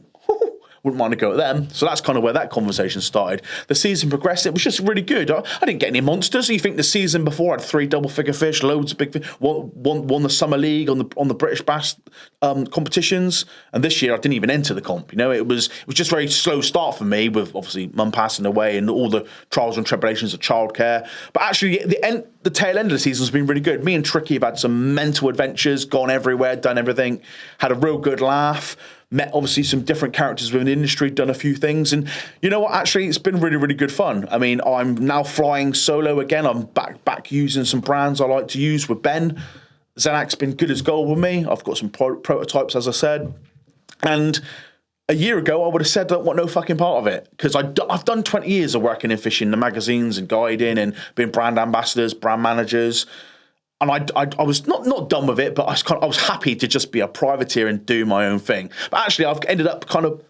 wouldn't mind to go at them. So that's kind of where that conversation started. The season progressed. It was just really good. I didn't get any monsters. You think the season before I had 3 double-figure fish, loads of big fish, won the Summer League on the British Bass competitions. And this year I didn't even enter the comp. You know, it was just a very slow start for me, with obviously mum passing away and all the trials and tribulations of childcare. But actually the tail end of the season has been really good. Me and Tricky have had some mental adventures, gone everywhere, done everything, had a real good laugh. Met obviously some different characters within the industry, done a few things, and you know what? Actually, it's been really, really good fun. I mean, I'm now flying solo again. I'm back using some brands I like to use with Ben. Zenak's been good as gold with me. I've got some prototypes, as I said, and a year ago I would have said I don't want no fucking part of it, because I've done 20 years of working in fishing, the magazines and guiding, and being brand ambassadors, brand managers. And I was not done with it, but I was happy to just be a privateer and do my own thing. But actually, I've ended up kind of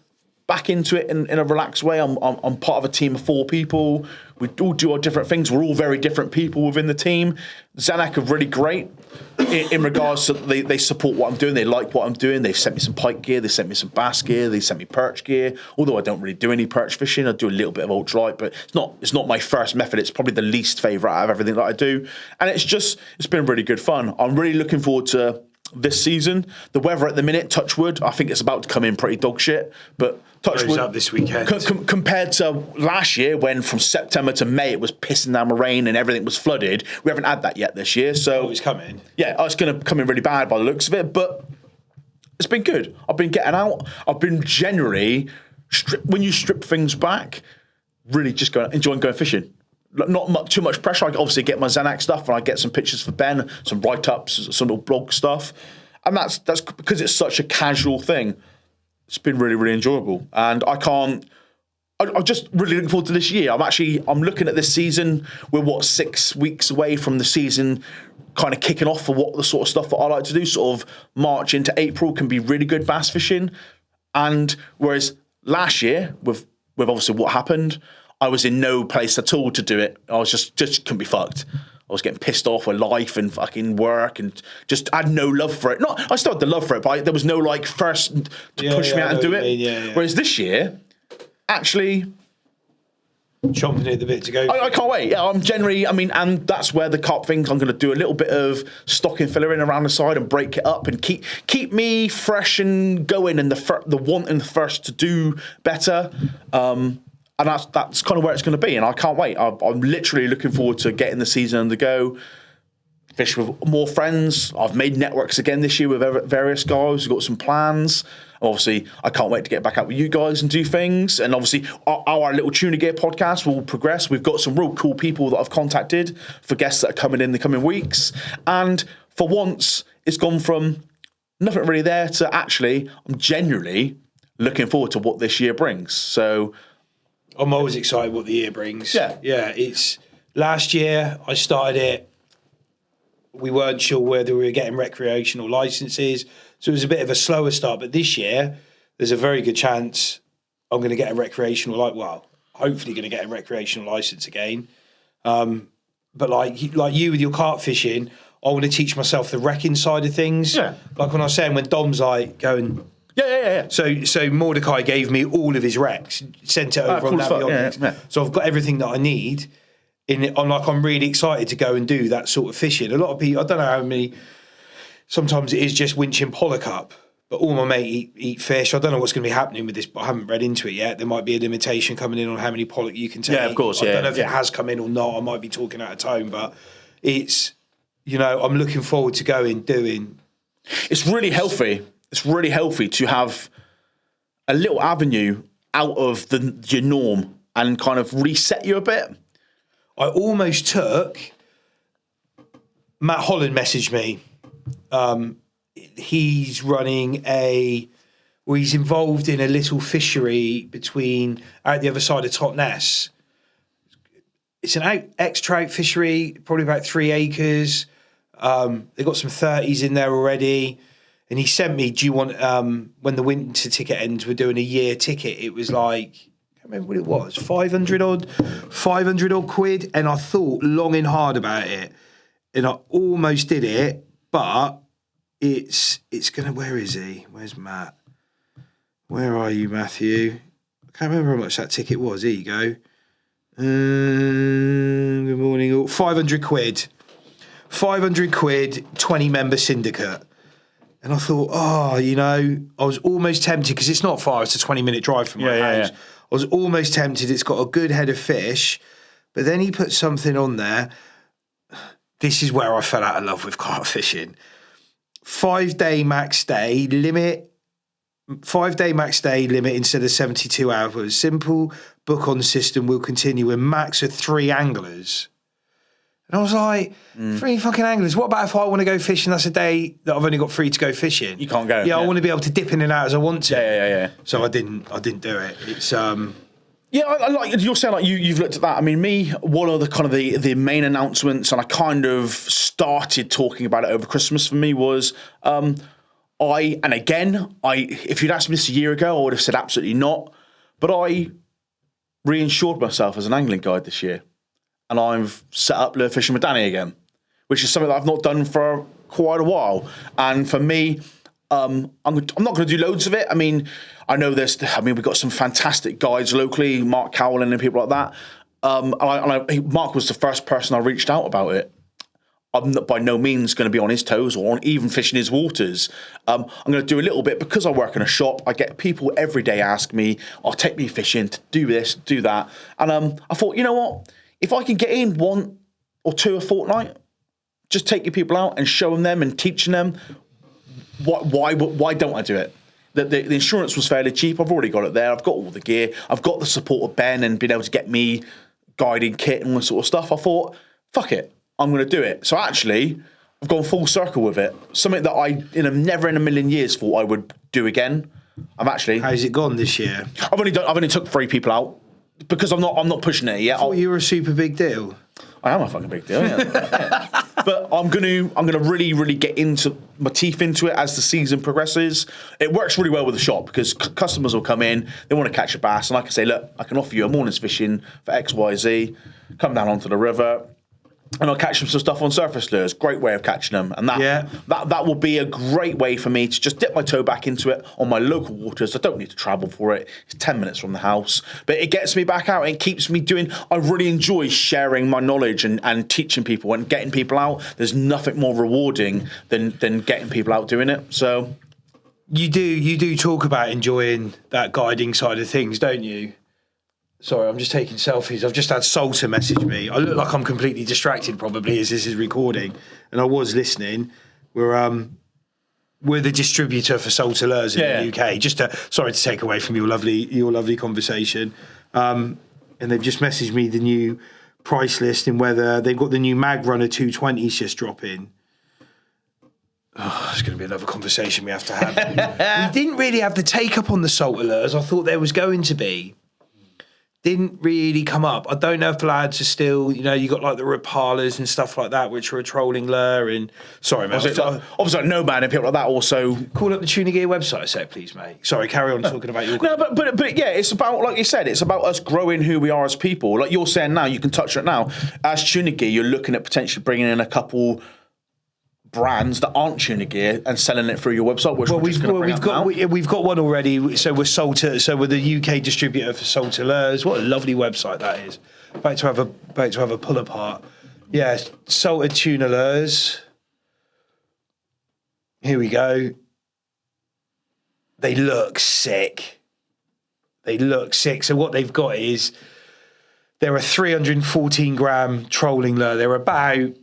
back into it in a relaxed way. I'm part of a team of 4 people. We all do our different things. We're all very different people within the team. Zanak are really great in regards to they support what I'm doing. They like what I'm doing. They've sent me some pike gear. They sent me some bass gear. They sent me perch gear. Although I don't really do any perch fishing, I do a little bit of ultralight, but it's not my first method. It's probably the least favourite out of everything that I do. And it's been really good fun. I'm really looking forward to this season. The weather at the minute, touch wood, I think it's about to come in pretty dog shit, but touch wood up this weekend. Compared to last year, when from September to May it was pissing down with rain and everything was flooded, we haven't had that yet this year. So it's coming. Yeah, it's going to come in really bad by the looks of it, but it's been good. I've been getting out. I've been generally, when you strip things back, really just enjoying going fishing. Not too much pressure. I obviously get my Zanak stuff, and I get some pictures for Ben, some write-ups, some little blog stuff, and that's because it's such a casual thing. It's been really, really enjoyable, and I can't I'm just really looking forward to this year. I'm looking at this season. We're 6 weeks away from the season kind of kicking off for what the sort of stuff that I like to do. Sort of March into April can be really good bass fishing, and whereas last year with obviously what happened, I was in no place at all to do it. I was just couldn't be fucked. I was getting pissed off with life and fucking work, and just I had no love for it. I still had the love for it, but there was no like first to push me out and do it. Yeah. Whereas this year, actually, chomping at the bit to go. I can't wait. Yeah, I'm generally. I mean, and that's where the carp things. I'm going to do a little bit of stocking filler in around the side and break it up and keep me fresh and going, and the want and the thirst to do better. And that's kind of where it's going to be, and I can't wait. I'm literally looking forward to getting the season on the go. Fish with more friends. I've made networks again this year with various guys. We've got some plans. Obviously, I can't wait to get back out with you guys and do things. And obviously, our little Tuna Gear podcast will progress. We've got some real cool people that I've contacted for guests that are coming in the coming weeks. And for once, it's gone from nothing really there to actually, I'm genuinely looking forward to what this year brings. So I'm always excited what the year brings. Yeah. It's last year I started it. We weren't sure whether we were getting recreational licenses, so it was a bit of a slower start. But this year, there's a very good chance I'm going to get a hopefully going to get a recreational license again. But like you with your carp fishing, I want to teach myself the wrecking side of things. Yeah. Like when I was saying, when Dom's like going. Yeah. So Mordecai gave me all of his wrecks, sent it over on Navionics. Yeah. So I've got everything that I need. I'm really excited to go and do that sort of fishing. A lot of people, I don't know how many. Sometimes it is just winching pollock up, but all my mate eat fish. I don't know what's going to be happening with this, but I haven't read into it yet. There might be a limitation coming in on how many pollock you can take. Yeah, of course. I don't know if it has come in or not. I might be talking out of tone, but it's I'm looking forward to doing. It's really healthy. It's really healthy to have a little avenue out of your norm and kind of reset you a bit. I almost took. Matt Holland messaged me. He's running he's involved in a little fishery out the other side of Totnes. It's an ex-trout fishery, probably about 3 acres. They've got some 30s in there already. And he sent me, do you want, when the winter ticket ends, we're doing a year ticket. It was like, I can't remember what it was, 500 odd quid. And I thought long and hard about it. And I almost did it, but it's going to, where is he? Where's Matt? Where are you, Matthew? I can't remember how much that ticket was. Here you go. Good morning. All. 500 quid. 500 quid, 20-member syndicate. And I thought, I was almost tempted, because it's not far, it's a 20-minute drive from my house. Yeah. I was almost tempted, it's got a good head of fish, but then he put something on there. This is where I fell out of love with carp fishing. 5-day max stay limit. 5-day max stay limit instead of 72 hours. Simple book on system will continue with max of 3 anglers. And I was like, 3 fucking anglers. What about if I want to go fishing? That's a day that I've only got 3 to go fishing. You can't go. Yeah, I want to be able to dip in and out as I want to. Yeah. So I didn't do it. It's Yeah, I like you're saying, like you've looked at that. I mean, one of the kind of the main announcements, and I kind of started talking about it over Christmas for me was if you'd asked me this a year ago, I would have said absolutely not. But I reinsured myself as an angling guide this year, and I've set up lure fishing with Danny again, which is something that I've not done for quite a while. And for me, I'm not going to do loads of it. I mean, I know we've got some fantastic guides locally, Mark Cowlin and people like that. Mark was the first person I reached out about it. I'm not by no means going to be on his toes or on even fishing his waters. I'm going to do a little bit because I work in a shop. I get people every day ask me, take me fishing to do this, do that. And I thought, you know what? If I can get in 1 or 2 a fortnight, just take your people out and showing them and teaching them, why don't I do it? The insurance was fairly cheap. I've already got it there. I've got all the gear. I've got the support of Ben and being able to get me guiding kit and all that sort of stuff. I thought, fuck it, I'm going to do it. So actually, I've gone full circle with it. Something that I never in a million years thought I would do again. How's it gone this year? I've only took 3 people out. because I'm not pushing it yet. Oh, you were a super big deal. I am a fucking big deal, yeah. But I'm gonna really get into my teeth into it as the season progresses. It works really well with the shop because customers will come in, they want to catch a bass, and I can say, look, I can offer you a morning's fishing for XYZ. Come down onto the river, and I'll catch them some stuff on surface lures. Great way of catching them, and that will be a great way for me to just dip my toe back into it on my local waters. I don't need to travel for it. It's 10 minutes from the house, but it gets me back out. It keeps me doing. I really enjoy sharing my knowledge and teaching people and getting people out. There's nothing more rewarding than getting people out doing it. So you do talk about enjoying that guiding side of things, don't you? Sorry, I'm just taking selfies. I've just had Salter message me. I look like I'm completely distracted probably as this is recording, and I was listening. We're the distributor for Salter lures in the UK. Sorry to take away from your lovely conversation. And they've just messaged me the new price list and whether they've got the new Mag Runner 220s just dropping. Oh, it's going to be another conversation we have to have. We didn't really have the take up on the Salter lures. I thought there was going to be. Didn't really come up. I don't know if the lads are still, you got like the Rapalas and stuff like that, which are a trolling lure. And sorry, mate. Obviously, like Nomad and people like that also. Call up the Tuna Gear website a sec, please, mate. Sorry, carry on talking about your. No, but yeah, it's about, like you said, it's about us growing who we are as people. Like you're saying now, you can touch on it now. As Tuna Gear, you're looking at potentially bringing in a couple brands that aren't Tuna Gear and selling it through your website. Which we've got one already. So we're Salter. So we're the UK distributor for Salter lures. What a lovely website that is. Back to have a pull apart. Yeah, Salter tuna lures. Here we go. They look sick. So what they've got is they're a 314 gram trolling lure. They're about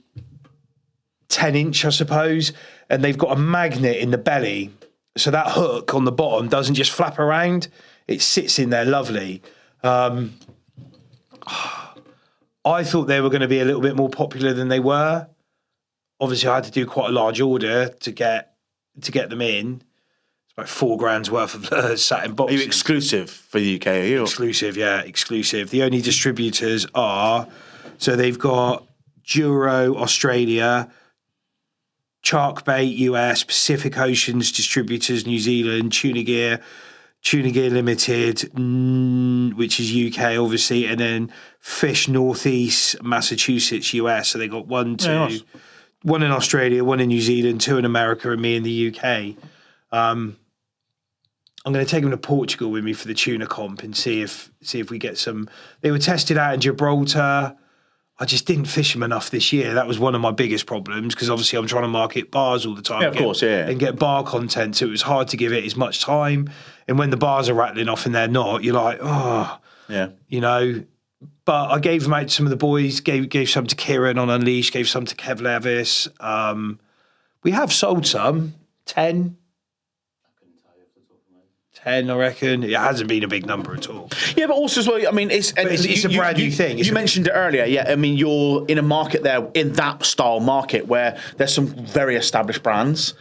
10-inch, I suppose, and they've got a magnet in the belly, so that hook on the bottom doesn't just flap around; it sits in there lovely. I thought they were going to be a little bit more popular than they were. Obviously, I had to do quite a large order to get them in. It's about $4,000 worth of lures sat in boxes. Are you exclusive for the UK? Are you exclusive? Yeah, exclusive. The only distributors are they've got Duro Australia, Sharkbait US, Pacific Oceans Distributors New Zealand, Tuna Gear Limited, which is UK obviously, and then Fish Northeast Massachusetts US. So they got one in Australia, one in New Zealand, two in America, and me in the UK. I'm going to take them to Portugal with me for the tuna comp and see if we get some. They were tested out in Gibraltar. I just didn't fish them enough this year. That was one of my biggest problems because obviously I'm trying to market bars all the time. And get bar content. So it was hard to give it as much time. And when the bars are rattling off and they're not, you're like, oh, yeah, But I gave them out to some of the boys. Gave some to Kieran on Unleashed. Gave some to Kev Levis. We have sold some 10. 10, I reckon. It hasn't been a big number at all. Yeah, but also as well, I mean, it's a brand new thing. You mentioned it earlier. Yeah, I mean, you're in a market there, in that style market where there's some very established brands.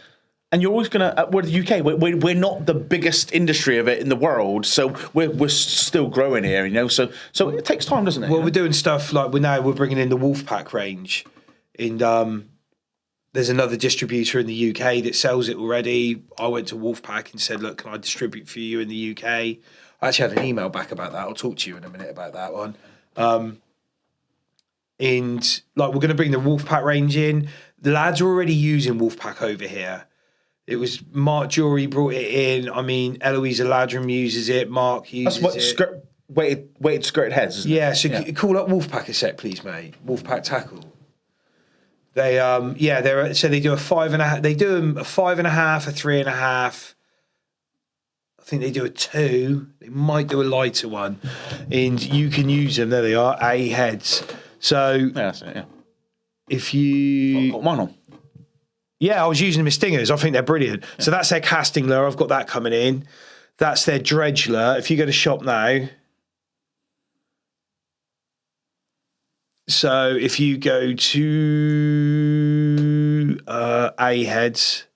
And you're always going to, we're the UK, we're not the biggest industry of it in the world, so we're still growing here, so it takes time, doesn't it? Well, we're doing stuff like we're bringing in the Wolfpack range. There's another distributor in the UK that sells it already. I went to Wolfpack and said, look, can I distribute for you in the UK? I actually had an email back about that. I'll talk to you in a minute about that one. And we're going to bring the Wolfpack range in. The lads are already using Wolfpack over here. It was Mark Jury brought it in. I mean, Eloisa Ladram uses it. Mark uses it. Weighted skirted heads, isn't it? So call up Wolfpack a sec, please, mate. Wolfpack Tackle. They they do a 5.5. They do a 5.5, a 3.5. I think they do a 2. They might do a lighter one, and you can use them. There they are, A heads. So that's it. Yeah. If you I've got mine on. Yeah, I was using them as stingers. I think they're brilliant. Yeah. So that's their casting lure. I've got that coming in. That's their dredge lure. If you go to shop now. So if you go to A heads,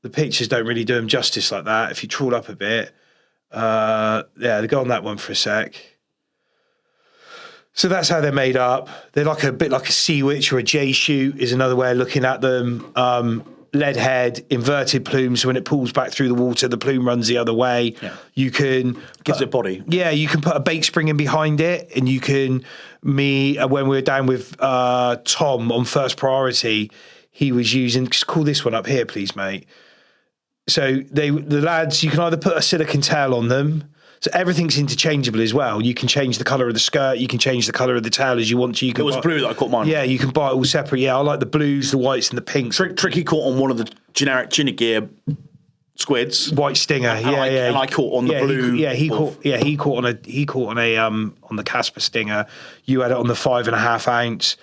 the pictures don't really do them justice like that. If you trawl up a bit, Go on that one for a sec. So that's how they're made up. They're like a bit like a sea witch or a J shoot is another way of looking at them. Lead head, inverted plume. So when it pulls back through the water, the plume runs the other way. Yeah. You can Gives it body. Yeah, you can put a bait spring in behind it, and you can. When we were down with Tom on First Priority, he was using. Just call this one up here, please, mate. So the lads, you can either put a silicone tail on them. So everything's interchangeable as well. You can change the colour of the skirt. You can change the colour of the tail as you want to. You can It was blue that I caught mine. Yeah, you can buy it all separate. Yeah, I like the blues, the whites, and the pinks. Tricky caught on one of the generic Tuna Gear squids. White stinger. And I caught on the blue. He caught on the Casper stinger. You had it on the 5.5 ounce.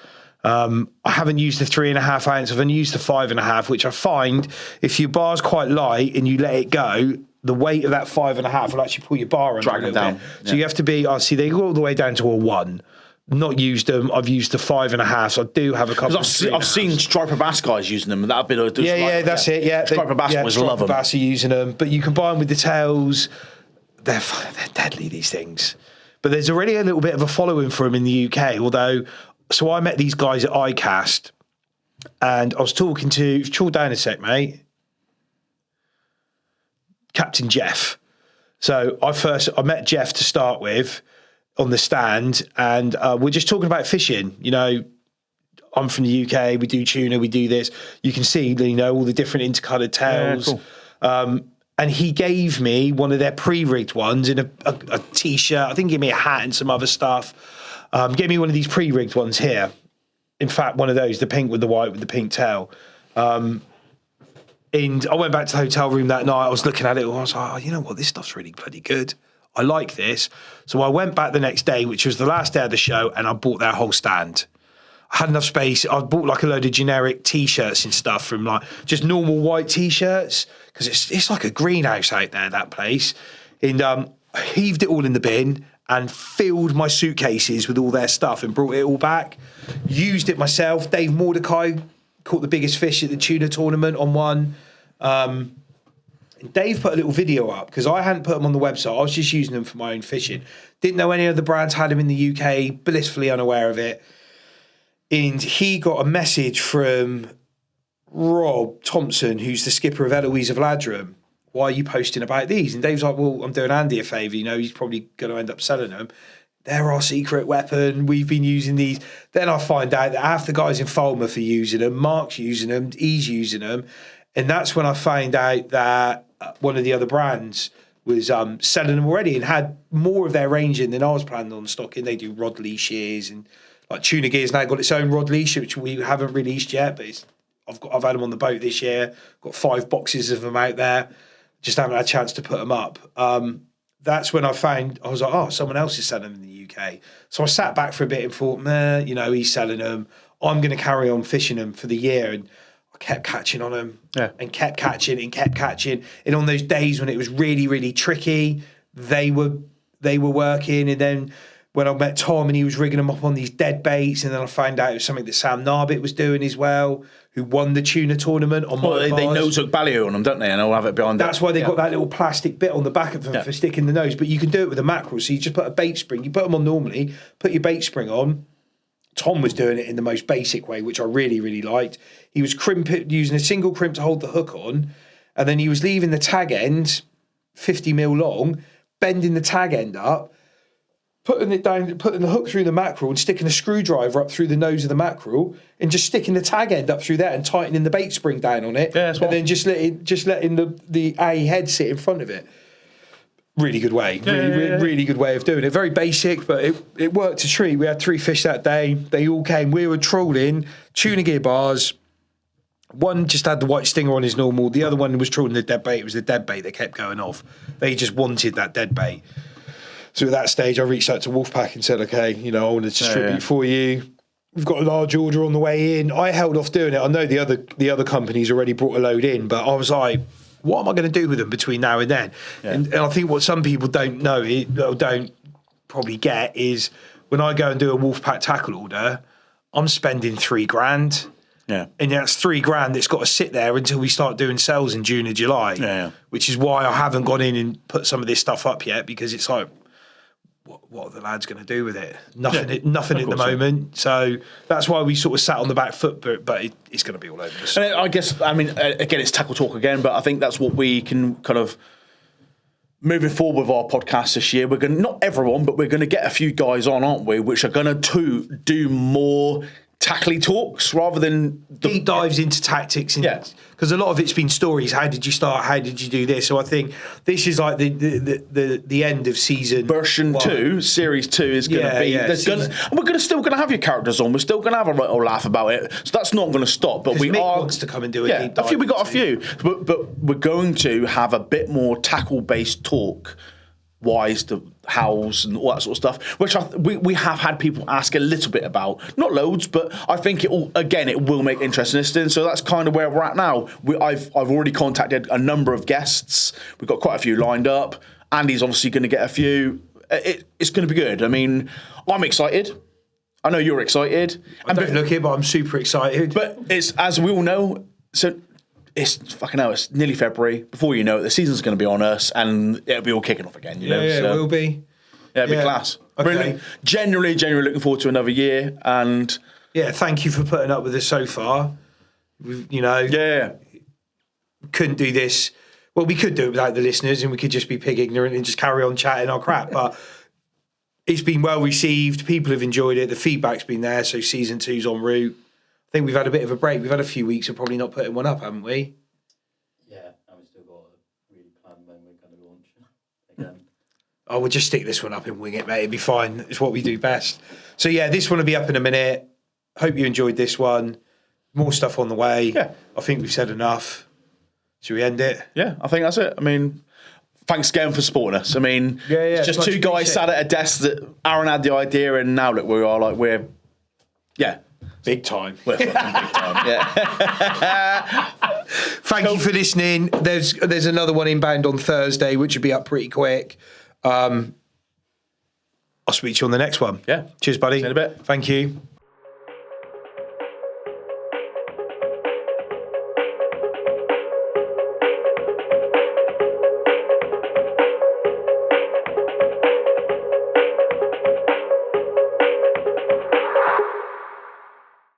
I haven't used the 3.5 ounce. I've only used the 5.5, which I find if your bar's quite light and you let it go, the weight of that 5.5 will actually pull your bar under Drag a it little down. bit. Yeah. So you have to be. See, they go all the way down to a 1. Not used them. I've used the 5.5. So I do have a couple. I've seen striper bass guys using them, and that'd be That's it. Yeah, striper bass boys love them. Bass are using them, but you combine with the tails. They're deadly, these things. But there's already a little bit of a following for them in the UK. Although, so I met these guys at iCast, and I was talking to. Chill down a sec, mate. Captain Jeff. So I met Jeff to start with on the stand, and we're just talking about fishing. You know, I'm from the UK. We do tuna. We do this. You can see, you know, all the different intercoloured tails. Yeah, cool. And he gave me one of their pre-rigged ones in a t-shirt. I think he gave me a hat and some other stuff. Gave me one of these pre-rigged ones here. In fact, one of those, the pink with the white with the pink tail. And I went back to the hotel room that night. I was looking at it. And I was like, oh, you know what? This stuff's really bloody good. I like this. So I went back the next day, which was the last day of the show, and I bought their whole stand. I had enough space. I bought like a load of generic T-shirts and stuff from like just normal white T-shirts because it's like a greenhouse out there, that place. And I heaved it all in the bin and filled my suitcases with all their stuff and brought it all back. Used it myself. Dave Mordecai caught the biggest fish at the tuna tournament on one. And Dave put a little video up because I hadn't put them on the website. I was just using them for my own fishing. Didn't know any other brands had them in the UK, blissfully unaware of it. And he got a message from Rob Thompson, who's the skipper of Eloise of Ladram. Why are you posting about these? And Dave's like, well, I'm doing Andy a favour. You know, he's probably going to end up selling them. They're our secret weapon. We've been using these. Then I find out that half the guys in Falmouth are using them. Mark's using them. He's using them. And that's when I found out that one of the other brands was selling them already and had more of their range in than I was planning on stocking. They do rod leashes and like Tuna Gear's now got its own rod leash, which we haven't released yet, but I've had them on the boat this year. Got 5 boxes of them out there. Just haven't had a chance to put them up. That's when I was like, oh, someone else is selling them in the UK. So I sat back for a bit and thought, you know, he's selling them. I'm going to carry on fishing them for the year. And I kept catching on them and kept catching and kept catching. And on those days when it was really, really tricky, they were working. And then when I met Tom and he was rigging them up on these dead baits, and then I found out it was something that Sam Narbit was doing as well, who won the tuna tournament on my they nose hook ballyhoo on them, don't they? And I'll have it behind. That's why they got that little plastic bit on the back of them for sticking the nose. But you can do it with a mackerel. So you just put a bait spring. You put them on normally. Put your bait spring on. Tom was doing it in the most basic way, which I really, really liked. He was using a single crimp to hold the hook on, and then he was leaving the tag end 50 mil long, bending the tag end up, putting it down, putting the hook through the mackerel and sticking a screwdriver up through the nose of the mackerel and just sticking the tag end up through there and tightening the bait spring down on it. And then just letting the A head sit in front of it. Really good way. Really good way of doing it. Very basic, but it worked a treat. We had 3 fish that day. They all came. We were trawling Tuna Gear bars. One just had the white stinger on his normal. The other one was trawling the dead bait. It was the dead bait that kept going off. They just wanted that dead bait. So at that stage, I reached out to Wolfpack and said, okay, you know, I want to distribute for you. We've got a large order on the way in. I held off doing it. I know the other companies already brought a load in, but I was like, what am I going to do with them between now and then? Yeah. And I think what some people don't know, or don't probably get, is when I go and do a Wolfpack tackle order, I'm spending $3,000. Yeah. And that's $3,000 that's got to sit there until we start doing sales in June or July. Yeah. Which is why I haven't gone in and put some of this stuff up yet, because it's like, what are the lads going to do with it? Nothing, nothing at the moment. So that's why we sort of sat on the back foot, but it's going to be all over the side. And I guess, I mean, again, it's tackle talk again, but I think that's what we can kind of moving forward with our podcast this year. We're going to, not everyone, but we're going to get a few guys on, aren't we? Which are going to do more tackly talks rather than deep dives into tactics. Because a lot of it's been stories. How did you start? How did you do this? So I think this is like the end of season version 2. Series 2 is going to be. And we're still going to have your characters on. We're still going to have a little laugh about it. So that's not going to stop. But we Mick are wants to come and do a deep dive. We got a few, but we're going to have a bit more tackle based talk. Whys, the hows, and all that sort of stuff, which we have had people ask a little bit about, not loads, but I think it will make interesting listening. So that's kind of where we're at now. I've already contacted a number of guests. We've got quite a few lined up. Andy's obviously going to get a few. It's going to be good. I mean, I'm excited. I know you're excited. I don't look it, but I'm super excited. But it's, as we all know, so. It's fucking hell, it's nearly February. Before you know it, the season's going to be on us and it'll be all kicking off again, you know? Yeah, so, it will be. Yeah, it'll be class. Okay. Really, genuinely looking forward to another year. And yeah, thank you for putting up with us so far. Couldn't do this. Well, we could do it without the listeners and we could just be pig ignorant and just carry on chatting our crap. But it's been well received. People have enjoyed it. The feedback's been there. So season 2's en route. I think we've had a bit of a break. We've had a few weeks of probably not putting one up, haven't we? Yeah, and we've still got a really plan when we're going to launch again. Oh, we'll just stick this one up and wing it, mate. It'll be fine. It's what we do best. So yeah, this one will be up in a minute. Hope you enjoyed this one. More stuff on the way. Yeah. I think we've said enough. Should we end it? yeah, I think that's it. I mean, thanks again for supporting us. I mean, it's just two guys sat at a desk that Aaron had the idea and now look, we are like, big time. We're fucking big time. Yeah. Thank you for listening. There's another one inbound on Thursday, which will be up pretty quick. I'll speak to you on the next one. Yeah. Cheers, buddy. See you in a bit. Thank you.